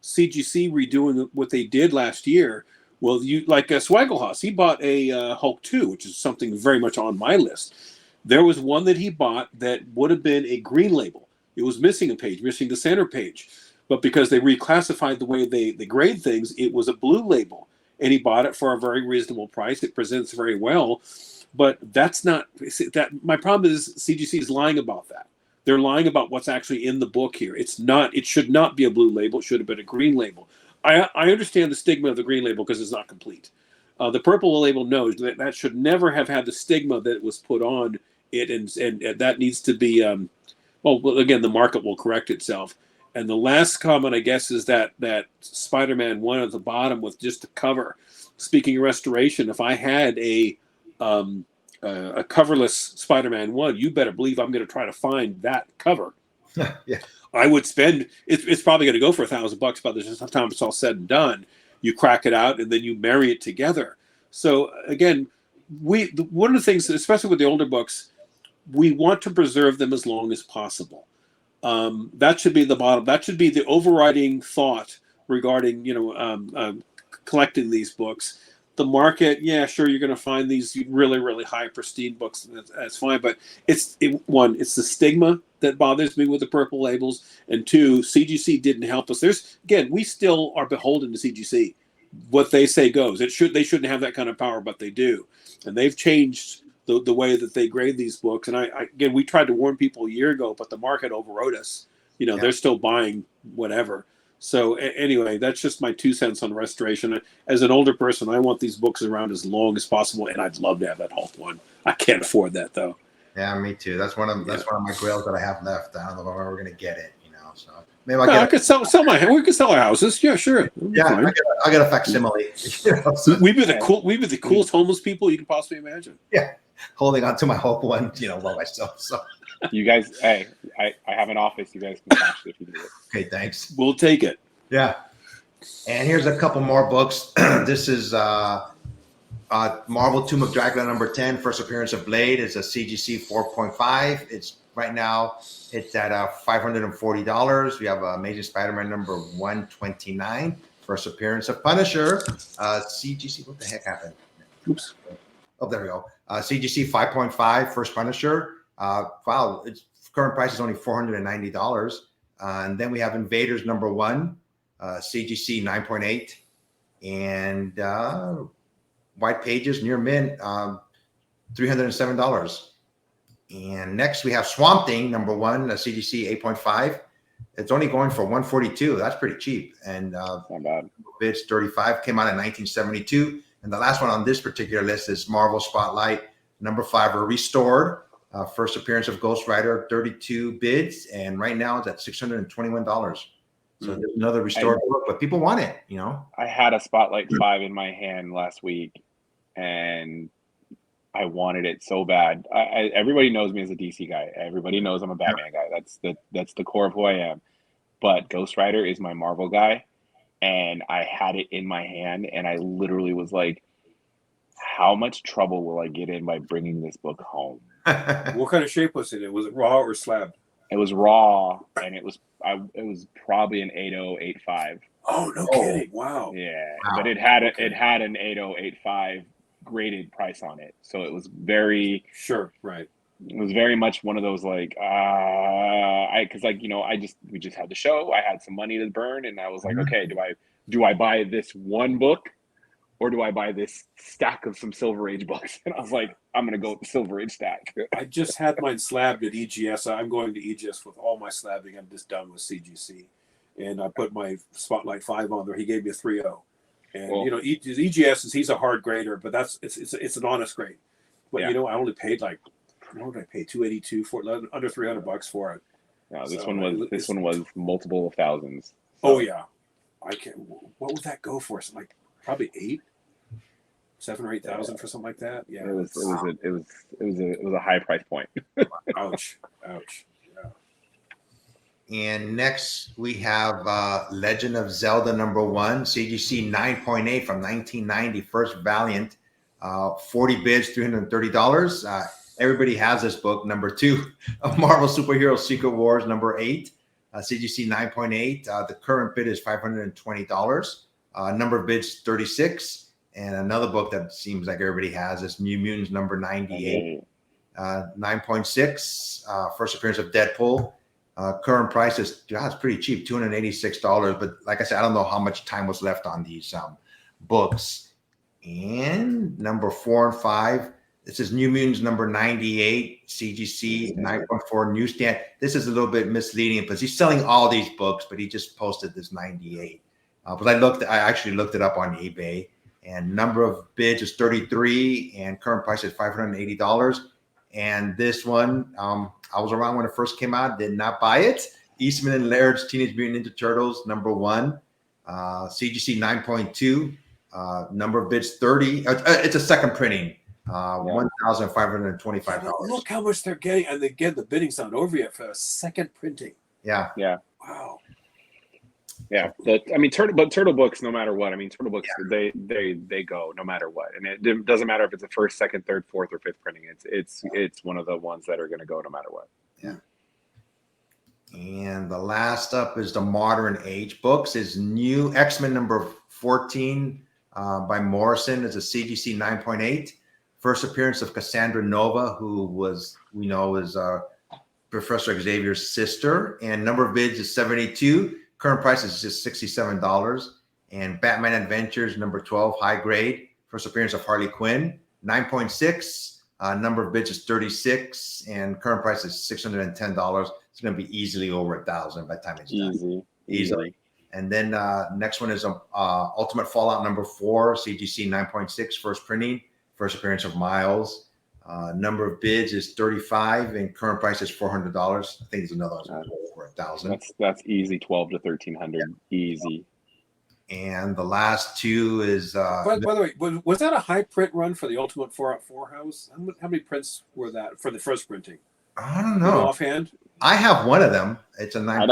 CGC redoing what they did last year. Well, Swagelhaus, he bought a Hulk 2, which is something very much on my list. There was one that he bought that would have been a green label. It was missing a page, missing the center page. But because they reclassified the way they grade things, it was a blue label. And he bought it for a very reasonable price. It presents very well. But that's not that. My problem is CGC is lying about that. They're lying about what's actually in the book here. It's not. It should not be a blue label. It should have been a green label. I understand the stigma of the green label because it's not complete. The purple label knows that should never have had the stigma that was put on it, and that needs to be. Well, again, the market will correct itself. And the last comment, I guess, is that Spider-Man 1 at the bottom with just the cover. Speaking of restoration, if I had a coverless Spider-Man 1, you better believe I'm going to try to find that cover. Yeah. I would spend, it's probably going to go for $1,000 by the time it's all said and done. You crack it out and then you marry it together. So again, one of the things, especially with the older books, we want to preserve them as long as possible. That should be the bottom. That should be the overriding thought regarding, collecting these books. The market, yeah, sure, you're going to find these really, really high pristine books. That's fine, but it's the stigma that bothers me with the purple labels, and 2, CGC didn't help us. We still are beholden to CGC. What they say goes. They shouldn't have that kind of power, but they do, and they've changed the way that they grade these books. And again, we tried to warn people a year ago, but the market overrode us. They're still buying whatever. So anyway, that's just my 2 cents on restoration. As an older person, I want these books around as long as possible, and I'd love to have that Hulk 1. I can't afford that though. Yeah, me too. That's one of my grails that I have left. I don't know if I'm ever going to get it. So maybe I'll No, I get could sell we could sell our houses. Yeah, sure. Fine. I get a facsimile. You know, so, We'd be the coolest homeless people you can possibly imagine. holding on to my hope one, by myself. So You guys, hey, I have an office. You guys can cash it if you need it. okay, thanks. We'll take it. Yeah. And here's a couple more books. This is Marvel Tomb of Dracula number 10, first appearance of Blade. It's a CGC 4.5. It's right now it's at $540. We have Amazing Spider-Man number 129, first appearance of Punisher. CGC, what the heck happened? Oops. Oh, there we go. CGC 5.5, first Punisher. Wow, its current price is only $490. And then we have Invaders number 1, CGC 9.8, and White Pages near mint, $307. And next we have Swamp Thing number 1, CGC 8.5. It's only going for $142. That's pretty cheap. And Not bad. bids 35, came out in 1972. And the last one on this particular list is Marvel Spotlight number 5, Restored. First appearance of Ghost Rider, 32 bids, and right now it's at $621. So there's another restored book, but people want it, I had a Spotlight 5 in my hand last week, and I wanted it so bad. Everybody knows me as a DC guy. Everybody knows I'm a Batman guy. That's the core of who I am. But Ghost Rider is my Marvel guy, and I had it in my hand, and I literally was like, how much trouble will I get in by bringing this book home? What kind of shape was it? Was it raw or slab? It was raw, and it was probably an 8085. Oh, no kidding! Wow. Yeah, Wow. but it had an 8085 graded price on it, so it was very Sure. Right. It was very much one of those like we just had the show. I had some money to burn, and I was like, okay, do I buy this one book, or do I buy this stack of some Silver Age books? And I was like, I'm gonna go with the Silver Age stack. I just had mine slabbed at EGS. I'm going to EGS with all my slabbing. I'm just done with CGC, and I put my Spotlight 5 on there. He gave me a 3.0, and Well, EGS he's a hard grader, but it's an honest grade. But Yeah. I only paid what did I pay? $282 for it, under $300 for it. no, this So, one was multiple of thousands. Oh yeah, I can. What would that go for? Something like probably 7,000 or 8,000 for something like that. Yeah, It was a high price point. ouch. And next we have Legend of Zelda number 1, CGC 9.8 from 1990, first Valiant, 40 bids, $330. Everybody has this book, number 2 of Marvel Superhero Secret Wars number 8, CGC 9.8. The current bid is $520. Number of bids 36. And another book that seems like everybody has is New Mutants number 98, 9.6. First appearance of Deadpool. Current price is it's pretty cheap, $286. But like I said, I don't know how much time was left on these books. And number 4 and 5, this is New Mutants number 98, CGC 9.4 newsstand. This is a little bit misleading because he's selling all these books, but he just posted this 98. But I actually looked it up on eBay, and number of bids is 33, and current price is $580. And this one, I was around when it first came out, did not buy it. Eastman and Laird's Teenage Mutant Ninja Turtles number 1, CGC 9.2, number of bids 30. It's a second printing, $1,525. Look how much they're getting, and the bidding's not over yet for a second printing. Yeah. Wow. Yeah, turtle books, no matter what. I mean, turtle books, they go no matter what, and it doesn't matter if it's a first, second, third, fourth, or fifth printing. It's one of the ones that are going to go no matter what. Yeah. And the last up is the Modern Age books. Is new X-Men number 14 by Morrison. It's a CGC 9.8. First appearance of Cassandra Nova, who is Professor Xavier's sister, and number of bids is 72. Current price is just $67. And Batman Adventures number 12, high grade. First appearance of Harley Quinn, 9.6. Number of bids is 36, and current price is $610. It's going to be easily over 1,000 by the time it's done. Easily. And then next one is Ultimate Fallout number 4, CGC 9.6, first printing. First appearance of Miles. Number of bids is 35, and current price is $400. I think there's another one. over 1,000. That's easy 12 to 1,300, easy. And the last two is By the way, was that a high print run for the Ultimate 4x4 house? How many prints were that for the first printing? I don't You know know. offhand? I have one of them. It's a 9.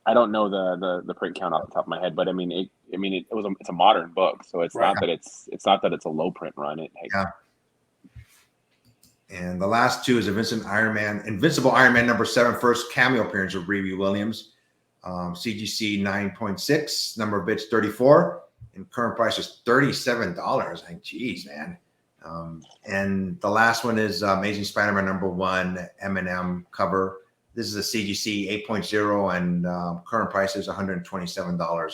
I don't know the print count off the top of my head, but it's a modern book, so it's Right. not that it's a low print run. Yeah. And the last two is Invincible Iron Man number 7, first cameo appearance of Riri Williams. CGC 9.6, number of bits 34, and current price is $37. Like, geez, man. And the last one is Amazing Spider-Man number 1, M&M cover. This is a CGC 8.0, and current price is $127.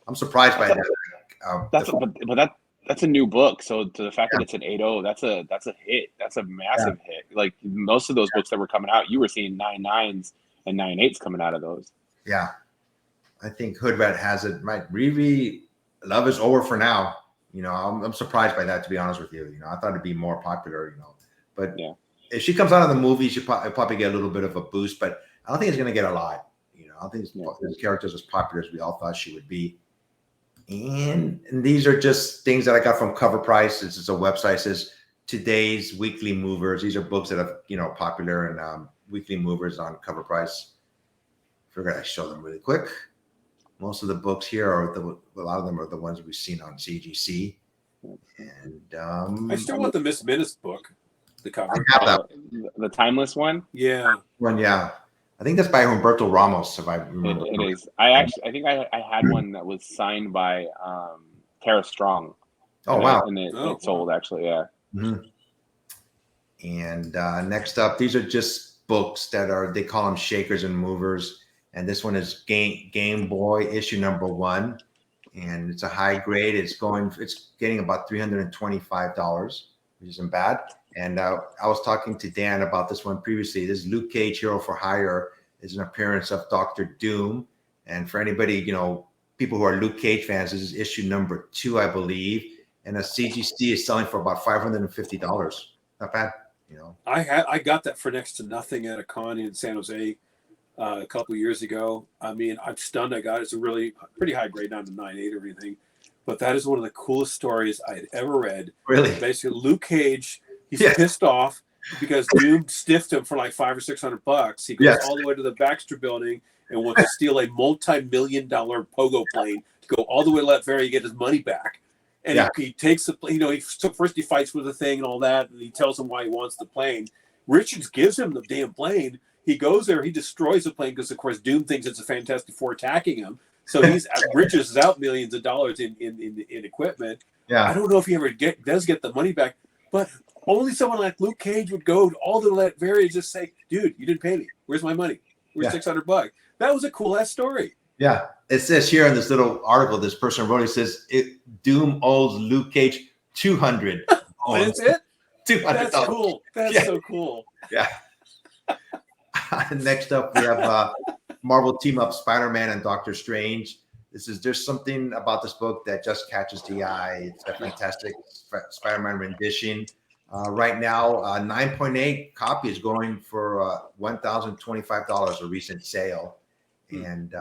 I'm surprised by that. That's a new book. So to the fact that it's an 8.0, that's a hit. That's a massive hit. Like most of those books that were coming out, you were seeing 9.9s and 9.8s coming out of those. Yeah. I think Hood Rat has it right. Riri, love is over for now. You know, I'm surprised by that, to be honest with you. You know, I thought it'd be more popular, you know, but yeah. If she comes out of the movie, she'll probably get a little bit of a boost, but I don't think it's going to get a lot. You know, I don't think this character is as popular as we all thought she would be. And these are just things that I got from Cover Price. This is a website. It says today's weekly movers. These are books that are, you know, popular and weekly movers on Cover Price. Figured I'd show them really quick. Most of the books here are a lot of them are the ones we've seen on CGC. And I still want the Miss Minutes book. The cover. I have that. The Timeless one. Yeah. One, yeah. I think that's by Humberto Ramos, if I remember. It is. I think I had one that was signed by Tara Strong. Oh, wow. And it sold, actually, yeah. Mm-hmm. And next up, these are just books that they call them shakers and movers. And this one is Game Boy issue number 1. And it's a high grade. It's getting about $325, which isn't bad. And I was talking to Dan about this one previously. This Luke Cage Hero for Hire is an appearance of Dr. Doom. And for anybody, you know, people who are Luke Cage fans, this is issue number 2, I believe. And a CGC is selling for about $550. Not bad, you know. I got that for next to nothing at a con in San Jose a couple of years ago. I mean, I'm stunned I got it. It's a really pretty high grade, not a 9.8 or anything. But that is one of the coolest stories I had ever read. Really? Basically, Luke Cage, he's pissed off because Doom stiffed him for like $500 or $600. He goes all the way to the Baxter building and wants to steal a multi-million-dollar pogo plane to go all the way to Latveria to get his money back. And he takes the, you know, first he fights with the thing and all that, and he tells him why he wants the plane. Richards gives him the damn plane. He goes there, he destroys the plane because, of course, Doom thinks it's a Fantastic Four attacking him. So Richards is out millions of dollars in equipment. Yeah, I don't know if he ever does get the money back, but only someone like Luke Cage would go all the way to Latveria and just say, "Dude, you didn't pay me. Where's my money? Where's $600?" That was a cool ass story. Yeah, it says here in this little article, this person wrote, it says Doom owes Luke Cage $200. That's it. $200. That's cool. That's so cool. Yeah. Next up, we have Marvel Team Up Spider-Man and Doctor Strange. There's something about this book that just catches the eye. It's a fantastic Spider-Man rendition. Right now, 9.8 copy is going for $1,025, a recent sale. And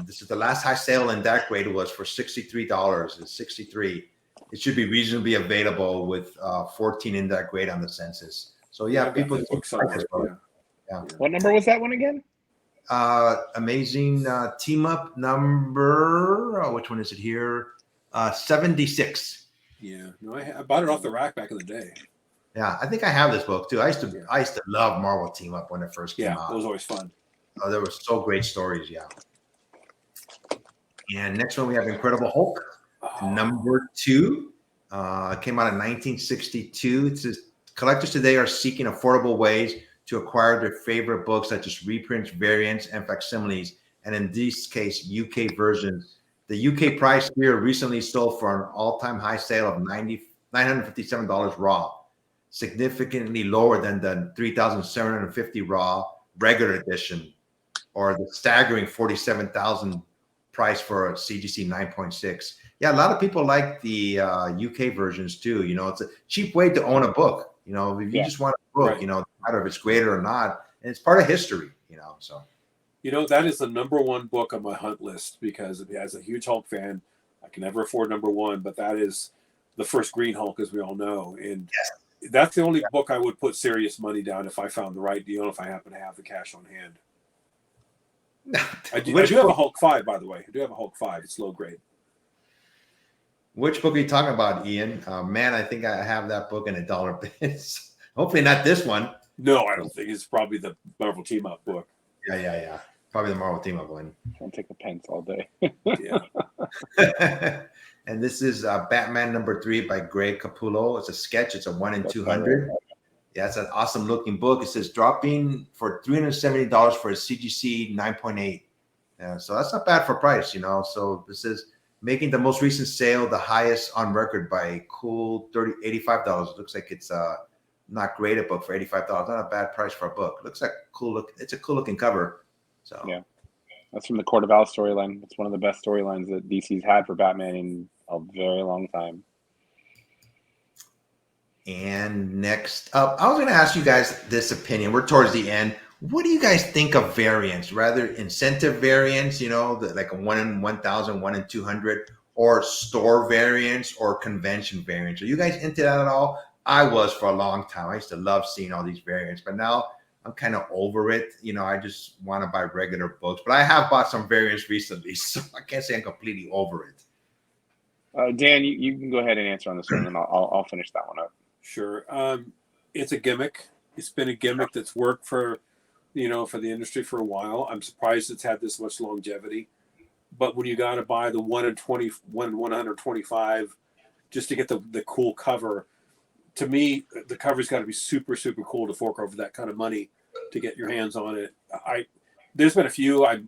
this is the last high sale in that grade was for $63. It's $63. It should be reasonably available with 14 in that grade on the census. So yeah, people. What number was that one again? Amazing Team Up number. Which one is it here? 76. Yeah, no, I bought it off the rack back in the day. Yeah, I think I have this book too. I used to love Marvel Team Up when it first came out. It was always fun. Oh, there were so great stories. Yeah. And next one we have Incredible Hulk, number 2. Came out in 1962. It says collectors today are seeking affordable ways to acquire their favorite books, such as reprints, variants, and facsimiles, and in this case, UK versions. The UK price here recently sold for an all-time high sale of $957 raw, significantly lower than the $3,750 raw regular edition, or the staggering $47,000 price for a CGC 9.6. Yeah, a lot of people like the UK versions too. You know, it's a cheap way to own a book. You know, if you just want a book, you know, no matter if it's great or not, and it's part of history. You know, so That is the number one book on my hunt list because as a huge Hulk fan, I can never afford number one, but that is the first Green Hulk, as we all know. And that's the only book I would put serious money down if I found the right deal, if I happen to have the cash on hand. I do have a Hulk 5, by the way. I do have a Hulk 5. It's low grade. Which book are you talking about, Ian? Man, I think I have that book in $1 bills. Hopefully not this one. No, I don't think it's probably the Marvel Team Up book. Yeah. Probably the Marvel Team Up one. I'll take the pence all day. Yeah. And this is Batman #3 by Greg Capullo. It's a sketch. It's a 1 in 200. Yeah, it's an awesome looking book. It says dropping for $370 for a CGC 9.8. Yeah, so that's not bad for price, So this is making the most recent sale the highest on record by cool $85. It looks like it's not great a book for $85. Not a bad price for a book. Looks like cool look. It's a cool looking cover. So yeah, that's from the Court of Owls storyline. It's one of the best storylines that DC's had for Batman in a very long time. And next up, I was going to ask you guys this opinion. We're towards the end. What do you guys think of variants? Rather incentive variants, like a 1 in 1,000, 1 in 200, or store variants or convention variants? Are you guys into that at all? I was for a long time. I used to love seeing all these variants, but now I'm kind of over it. I just want to buy regular books, but I have bought some variants recently, so I can't say I'm completely over it. Dan, you can go ahead and answer on this one, and I'll finish that one up. Sure. It's a gimmick. It's been a gimmick that's worked for the industry for a while. I'm surprised it's had this much longevity. But when you got to buy the 1 in 20, 1 in 125 just to get the cool cover, to me, the cover's got to be super, super cool to fork over that kind of money to get your hands on it. There's been a few I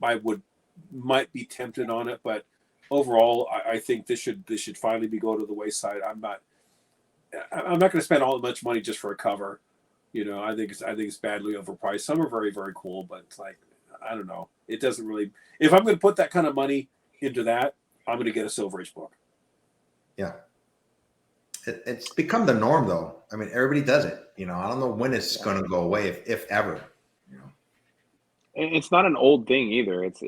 might be tempted on it, but overall, I think this should finally be go to the wayside. I'm not going to spend all that much money just for a cover. I think it's badly overpriced. Some are very, very cool, but it's like, I don't know. It doesn't really. If I'm going to put that kind of money into that, I'm going to get a Silver Age book. Yeah, it's become the norm, though. I mean, everybody does it. I don't know when it's going to go away, if ever. It's not an old thing either. It's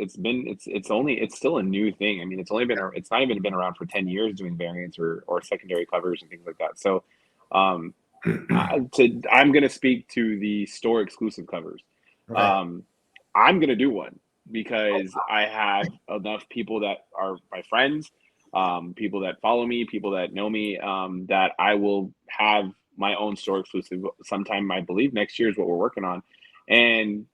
still a new thing. I mean, it's not even been around for 10 years doing variants or secondary covers and things like that. So, I'm going to speak to the store exclusive covers. Right. I'm going to do one because I have enough people that are my friends, people that follow me, people that know me, that I will have my own store exclusive sometime. I believe next year is what we're working on. And,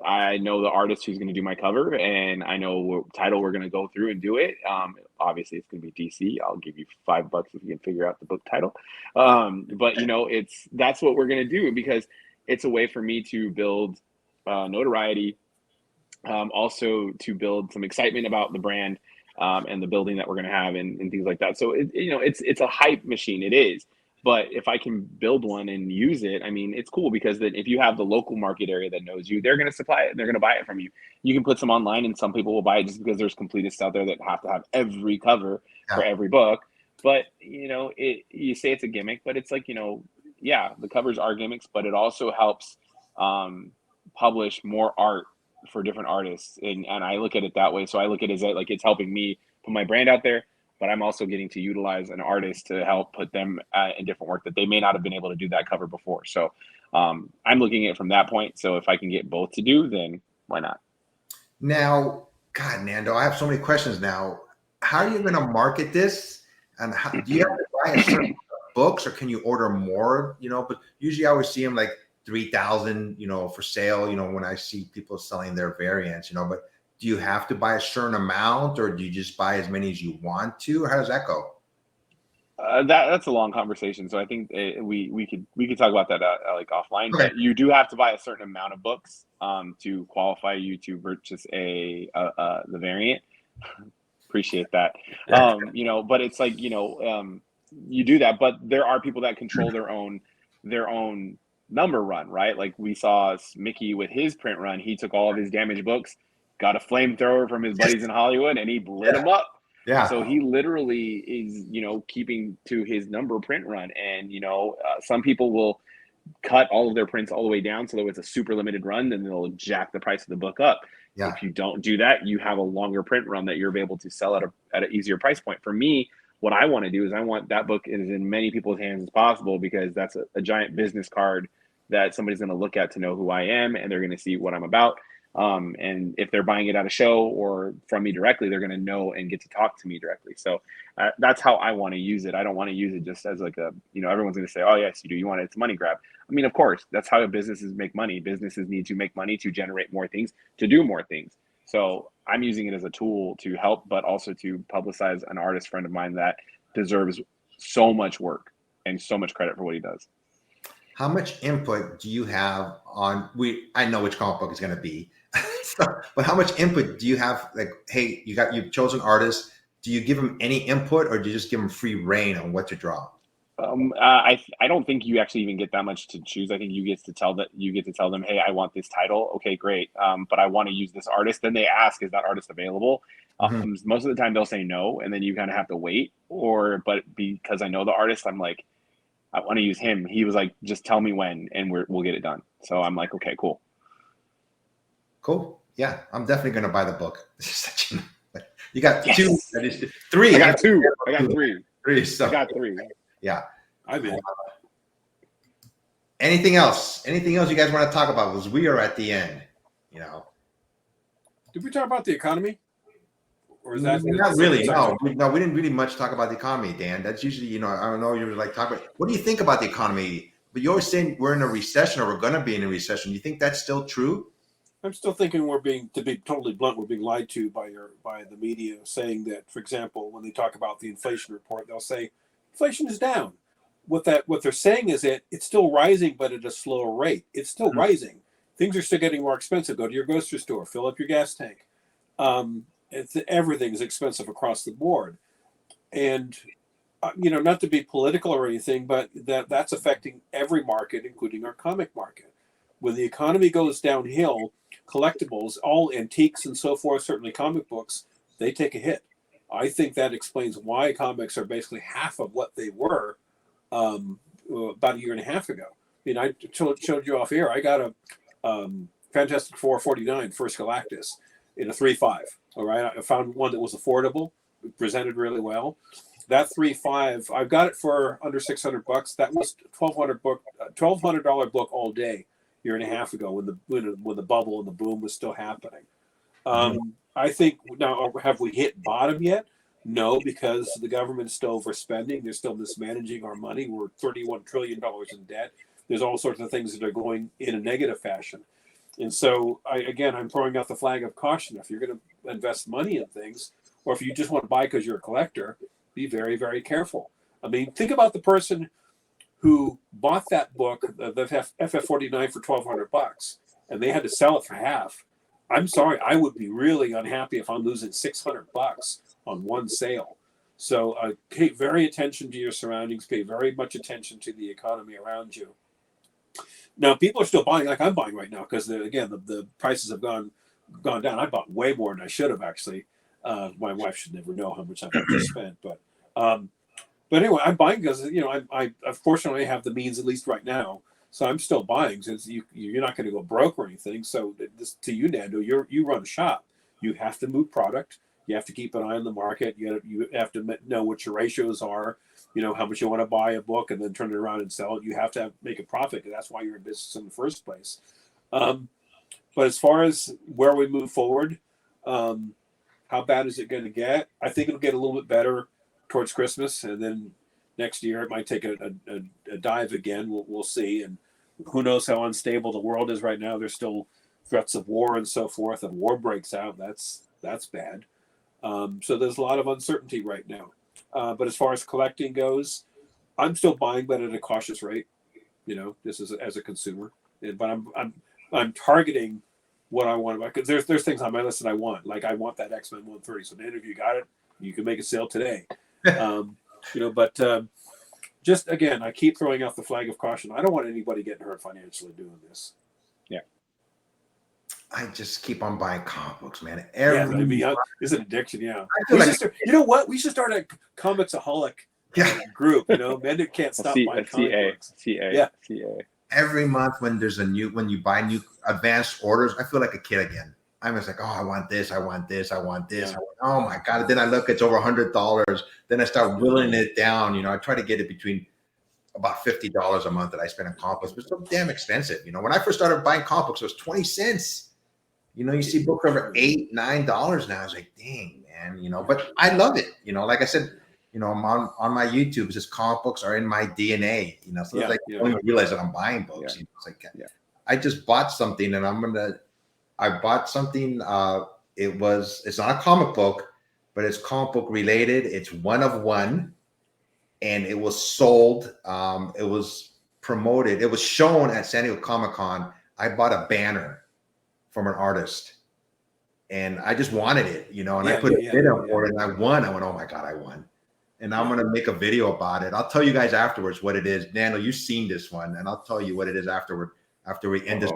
I know the artist who's going to do my cover, and I know what title we're going to go through and do it. Obviously, it's going to be DC. I'll give you $5 if you can figure out the book title. But that's what we're going to do because it's a way for me to build notoriety, also to build some excitement about the brand and the building that we're going to have and things like that. So it's a hype machine. It is. But if I can build one and use it, I mean, it's cool because then if you have the local market area that knows you, they're going to supply it. They're going to buy it from you. You can put some online and some people will buy it just because there's completists out there that have to have every cover for every book. But, you say it's a gimmick, but it's like, the covers are gimmicks, but it also helps publish more art for different artists. And I look at it that way. So I look at it as like it's helping me put my brand out there. But I'm also getting to utilize an artist to help put them in different work that they may not have been able to do that cover before. So I'm looking at it from that point. So if I can get both to do, then why not? Now, God, Nando, I have so many questions now. How are you going to market this? And do you have to buy a certain books or can you order more? But usually I always see them like 3,000, for sale, when I see people selling their variants, but do you have to buy a certain amount or do you just buy as many as you want to? Or how does that go? That's a long conversation. So I think we could talk about that like offline. Okay. But you do have to buy a certain amount of books to qualify you to purchase the variant. Appreciate that. But it's like, you do that, but there are people that control their own number run, right? Like we saw Mickey with his print run. He took all of his damaged books, got a flamethrower from his buddies in Hollywood, and he lit them up. Yeah. So he literally is, keeping to his number print run. And, some people will cut all of their prints all the way down so that it's a super limited run, then they'll jack the price of the book up. Yeah. If you don't do that, you have a longer print run that you're able to sell at an easier price point. For me, what I want to do is I want that book is in many people's hands as possible, because that's a giant business card that somebody's going to look at to know who I am, and they're going to see what I'm about. And if they're buying it at a show or from me directly, they're going to know and get to talk to me directly. So that's how I want to use it. I don't want to use it just as like a, everyone's going to say, oh yes, you do. You want it. It's a money grab. I mean, of course, that's how businesses make money. Businesses need to make money to generate more things, to do more things. So I'm using it as a tool to help, but also to publicize an artist friend of mine that deserves so much work and so much credit for what he does. How much input do you have on, I know which comic book is going to be, but how much input do you have? Like, hey, you've chosen artists. Do you give them any input, or do you just give them free reign on what to draw? I don't think you actually even get that much to choose. I think you get to tell them, hey, I want this title. Okay, great. But I want to use this artist. Then they ask, is that artist available? Most of the time they'll say no, and then you kind of have to wait. But because I know the artist, I'm like, I want to use him. He was like, just tell me when, and we'll get it done. So I'm like, okay, cool. Yeah, I'm definitely going to buy the book. You got yes. two, three. I got two. I got three. So, I got three. Yeah. I'm in. Anything else? Anything else you guys want to talk about? Because we are at the end. Did we talk about the economy? Or is that not really? No, we didn't really much talk about the economy, Dan. That's usually, I don't know. You were like talking about, what do you think about the economy? But you're always saying we're in a recession, or we're going to be in a recession. Do you think that's still true? I'm still thinking to be totally blunt, we're being lied to by the media, saying that, for example, when they talk about the inflation report, they'll say inflation is down. What they're saying is that it's still rising, but at a slower rate. It's still rising. Things are still getting more expensive. Go to your grocery store, fill up your gas tank. Everything is expensive across the board, and not to be political or anything, but that's affecting every market, including our comic market. When the economy goes downhill, collectibles, all antiques and so forth, certainly comic books, they take a hit. I think that explains why comics are basically half of what they were about a year and a half ago. I mean, I showed you off here. I got a Fantastic Four 49 First Galactus in a 3.5. All right, I found one that was affordable, presented really well. That 3.5, I've got it for under $600. That was $1,200 book all day, year and a half ago, when the bubble and the boom was still happening. I think now, have we hit bottom yet? No, because the government's still overspending. They're still mismanaging our money. We're $31 trillion in debt. There's all sorts of things that are going in a negative fashion. And so, I'm throwing out the flag of caution. If you're going to invest money in things, or if you just want to buy because you're a collector, be very, very careful. I mean, think about the person who bought that book, the FF49, for $1,200, and they had to sell it for half. I'm sorry, I would be really unhappy if I'm losing $600 on one sale. So pay very attention to your surroundings. Pay very much attention to the economy around you. Now, people are still buying, like I'm buying right now, because the prices have gone down. I bought way more than I should have, actually. My wife should never know how much I've actually spent, but anyway, I'm buying because I fortunately have the means, at least right now. So I'm still buying, since you're not going to go broke or anything. So this, to you, Nando, you run a shop. You have to move product. You have to keep an eye on the market. You have to know what your ratios are. How much you want to buy a book and then turn it around and sell it. You have to make a profit, because that's why you're in business in the first place. But as far as where we move forward, how bad is it going to get? I think it'll get a little bit better towards Christmas, and then next year it might take a dive again. We'll see. And who knows how unstable the world is right now. There's still threats of war and so forth, and war breaks out. That's bad. So there's a lot of uncertainty right now. But as far as collecting goes, I'm still buying, but at a cautious rate. This is as a consumer. But I'm targeting what I want to buy, because there's things on my list that I want. Like, I want that X-Men 130. So, Dan, if you got it, you can make a sale today. But just again, I keep throwing out the flag of caution. I don't want anybody getting hurt financially doing this. Yeah. I just keep on buying comic books, man. It's an addiction. Yeah. You know what? We should start a Comicsaholic group. Men that can't stop buying comic books. CA. every month when you buy new advanced orders, I feel like a kid again. I'm just like, oh, I want this, I want this, I want this. Yeah. Oh my God. Then I look, it's over $100. Then I start whittling it down. I try to get it between about $50 a month that I spend on comic books, but it's so damn expensive. When I first started buying comic books, it was 20 cents. You see books over $8, $9 now. I was like, dang, man, but I love it. Like I said, I'm on my YouTube. It says comic books are in my DNA. So it's like I don't even realize that I'm buying books. Yeah. It's like I just bought something, and I bought something. It's not a comic book, but it's comic book related. It's one of one, and it was sold. It was promoted. It was shown at San Diego Comic-Con. I bought a banner from an artist, and I just wanted it, and I put a bid up for it, and I won. I went, oh my God, I won. And I'm going to make a video about it. I'll tell you guys afterwards what it is. Nando, you've seen this one, and I'll tell you what it is after we end this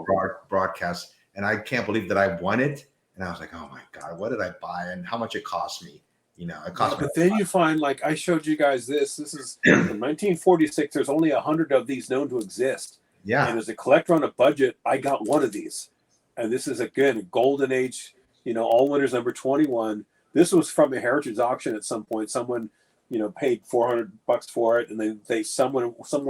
broadcast. And I can't believe that I won it. And I was like, oh my God, what did I buy and how much it cost me? It cost me. But then you find, like I showed you guys this is from 1946. There's only 100 of these known to exist. Yeah. And as a collector on a budget, I got one of these. And this is, again, a golden age, all winners number 21. This was from a heritage auction at some point. Someone, paid $400 for it. And they somewhere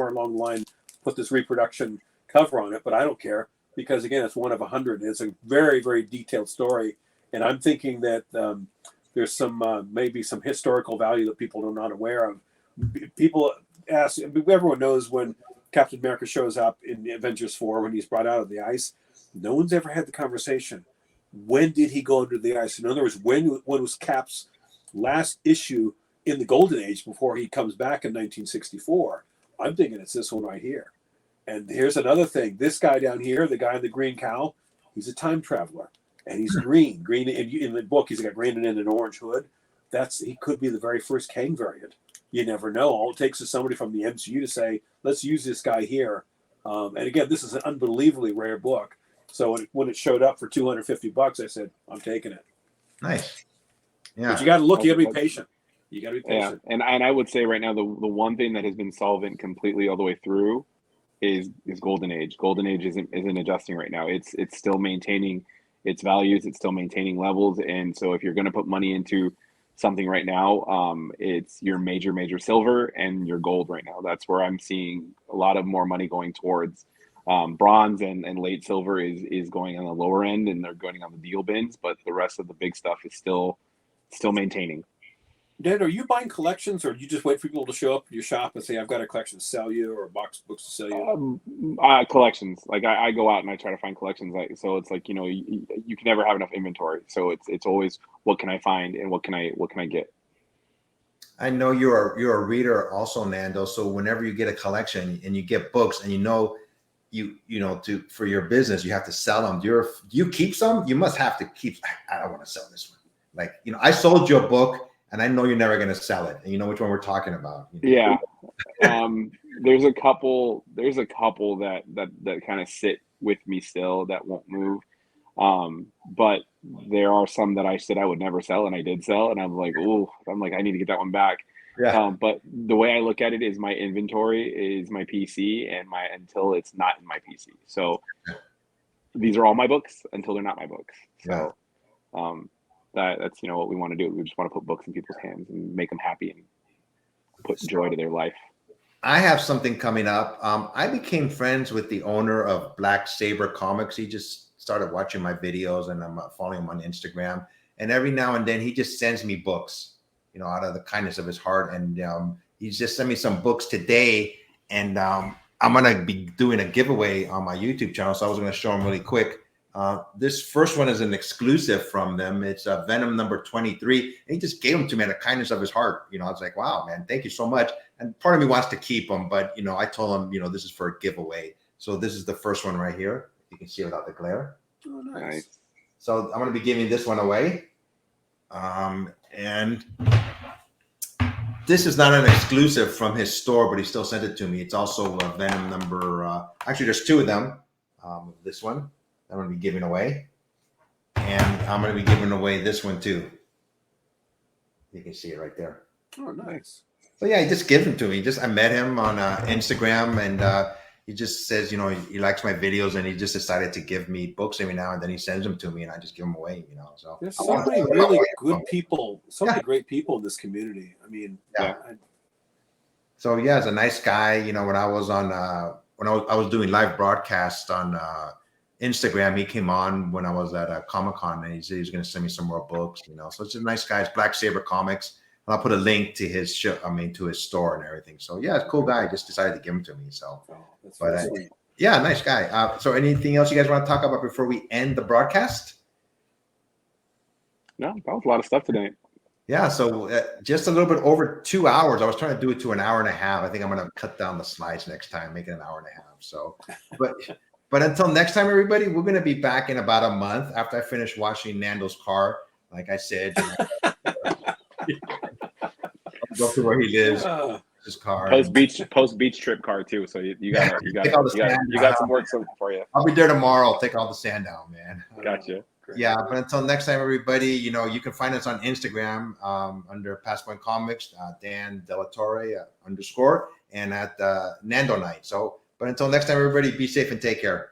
along the line put this reproduction cover on it. But I don't care because, again, it's one of 100. It's a very, very detailed story. And I'm thinking that there's some maybe some historical value that people are not aware of. People ask, everyone knows when Captain America shows up in Avengers 4 when he's brought out of the ice. No one's ever had the conversation. When did he go under the ice? In other words, when was Cap's last issue in the Golden Age before he comes back in 1964? I'm thinking it's this one right here. And here's another thing. This guy down here, the guy in the green cow, he's a time traveler. And he's green. Green in the book, he's got green and an orange hood. He could be the very first Kang variant. You never know. All it takes is somebody from the MCU to say, let's use this guy here. And again, this is an unbelievably rare book. So when it showed up for $250, I said, I'm taking it. Nice. Yeah. But you got to look. You got to be patient. You got to be patient. Yeah. And I would say right now, the one thing that has been solvent completely all the way through is Golden Age. Golden Age isn't adjusting right now. It's still maintaining its values. It's still maintaining levels. And so if you're going to put money into something right now, it's your major silver and your gold right now. That's where I'm seeing a lot of more money going towards. Bronze and late silver is going on the lower end, and they're going on the deal bins, but the rest of the big stuff is still maintaining. Dan, are you buying collections, or do you just wait for people to show up at your shop and say, I've got a collection to sell you, or a box of books to sell you? Collections. Like I go out and I try to find collections. So it's like, you can never have enough inventory. So it's always, what can I find and what can I get? I know you're a reader also, Nando. So whenever you get a collection and you get books and for your business, you have to sell them. Do you keep some? You must have to keep. I don't want to sell this one. Like, I sold you a book and I know you're never going to sell it. And you know which one we're talking about. Yeah. There's a couple that kind of sit with me still that won't move. But there are some that I said I would never sell and I did sell, and I'm like, I need to get that one back. Yeah. But the way I look at it is my inventory is my PC until it's not in my PC. So these are all my books until they're not my books. So that's what we want to do. We just want to put books in people's hands and make them happy and put joy to their life. I have something coming up. I became friends with the owner of Black Saber Comics. He just started watching my videos, and I'm following him on Instagram. And every now and then he just sends me books, out of the kindness of his heart. And he just sent me some books today. And I'm going to be doing a giveaway on my YouTube channel. So I was going to show him really quick. This first one is an exclusive from them. It's Venom number 23. And he just gave them to me in the kindness of his heart. I was like, wow, man, thank you so much. And part of me wants to keep them, but, I told him, this is for a giveaway. So this is the first one right here. You can see it without the glare. Oh, nice. So I'm going to be giving this one away. And this is not an exclusive from his store, but he still sent it to me. It's also a Venom number. Actually, there's two of them. This one I'm going to be giving away. And I'm going to be giving away this one too. You can see it right there. Oh, nice. So yeah, he just gave them to me. I met him on Instagram, and he just says, you know, he likes my videos, and he just decided to give me books every now and then. He sends them to me, and I just give them away, you know. So There's I so want to many give them really away. good people, so many great people in this community. I mean, Yeah. So yeah, he's a nice guy. You know, when I was on I was doing live broadcasts on Instagram, he came on when I was at a Comic-Con, and he said he was going to send me some more books. You know, so it's a nice guy. It's Black Saber Comics. And I'll put a link to his show. I mean, to his store and everything. So yeah, it's a cool guy. I just decided to give him to me. So, that's but very sweet. yeah, nice guy. So anything else you guys want to talk about before we end the broadcast? No, that was a lot of stuff tonight. Yeah, so just a little bit over 2 hours. I was trying to do it to an hour and a half. I think I'm going to cut down the slides next time, make it an hour and a half. So, but until next time, everybody, we're going to be back in about a month after I finish washing Nando's car. Like I said, go to where he lives, his car. Post beach trip car too. So you got some work for you. I'll be there tomorrow. I'll take all the sand down, man. Gotcha. Yeah, but until next time, everybody, you know, you can find us on Instagram under Passpoint Comics, Dan Delatorre _, and at Nando Night. So, but until next time, everybody, be safe and take care.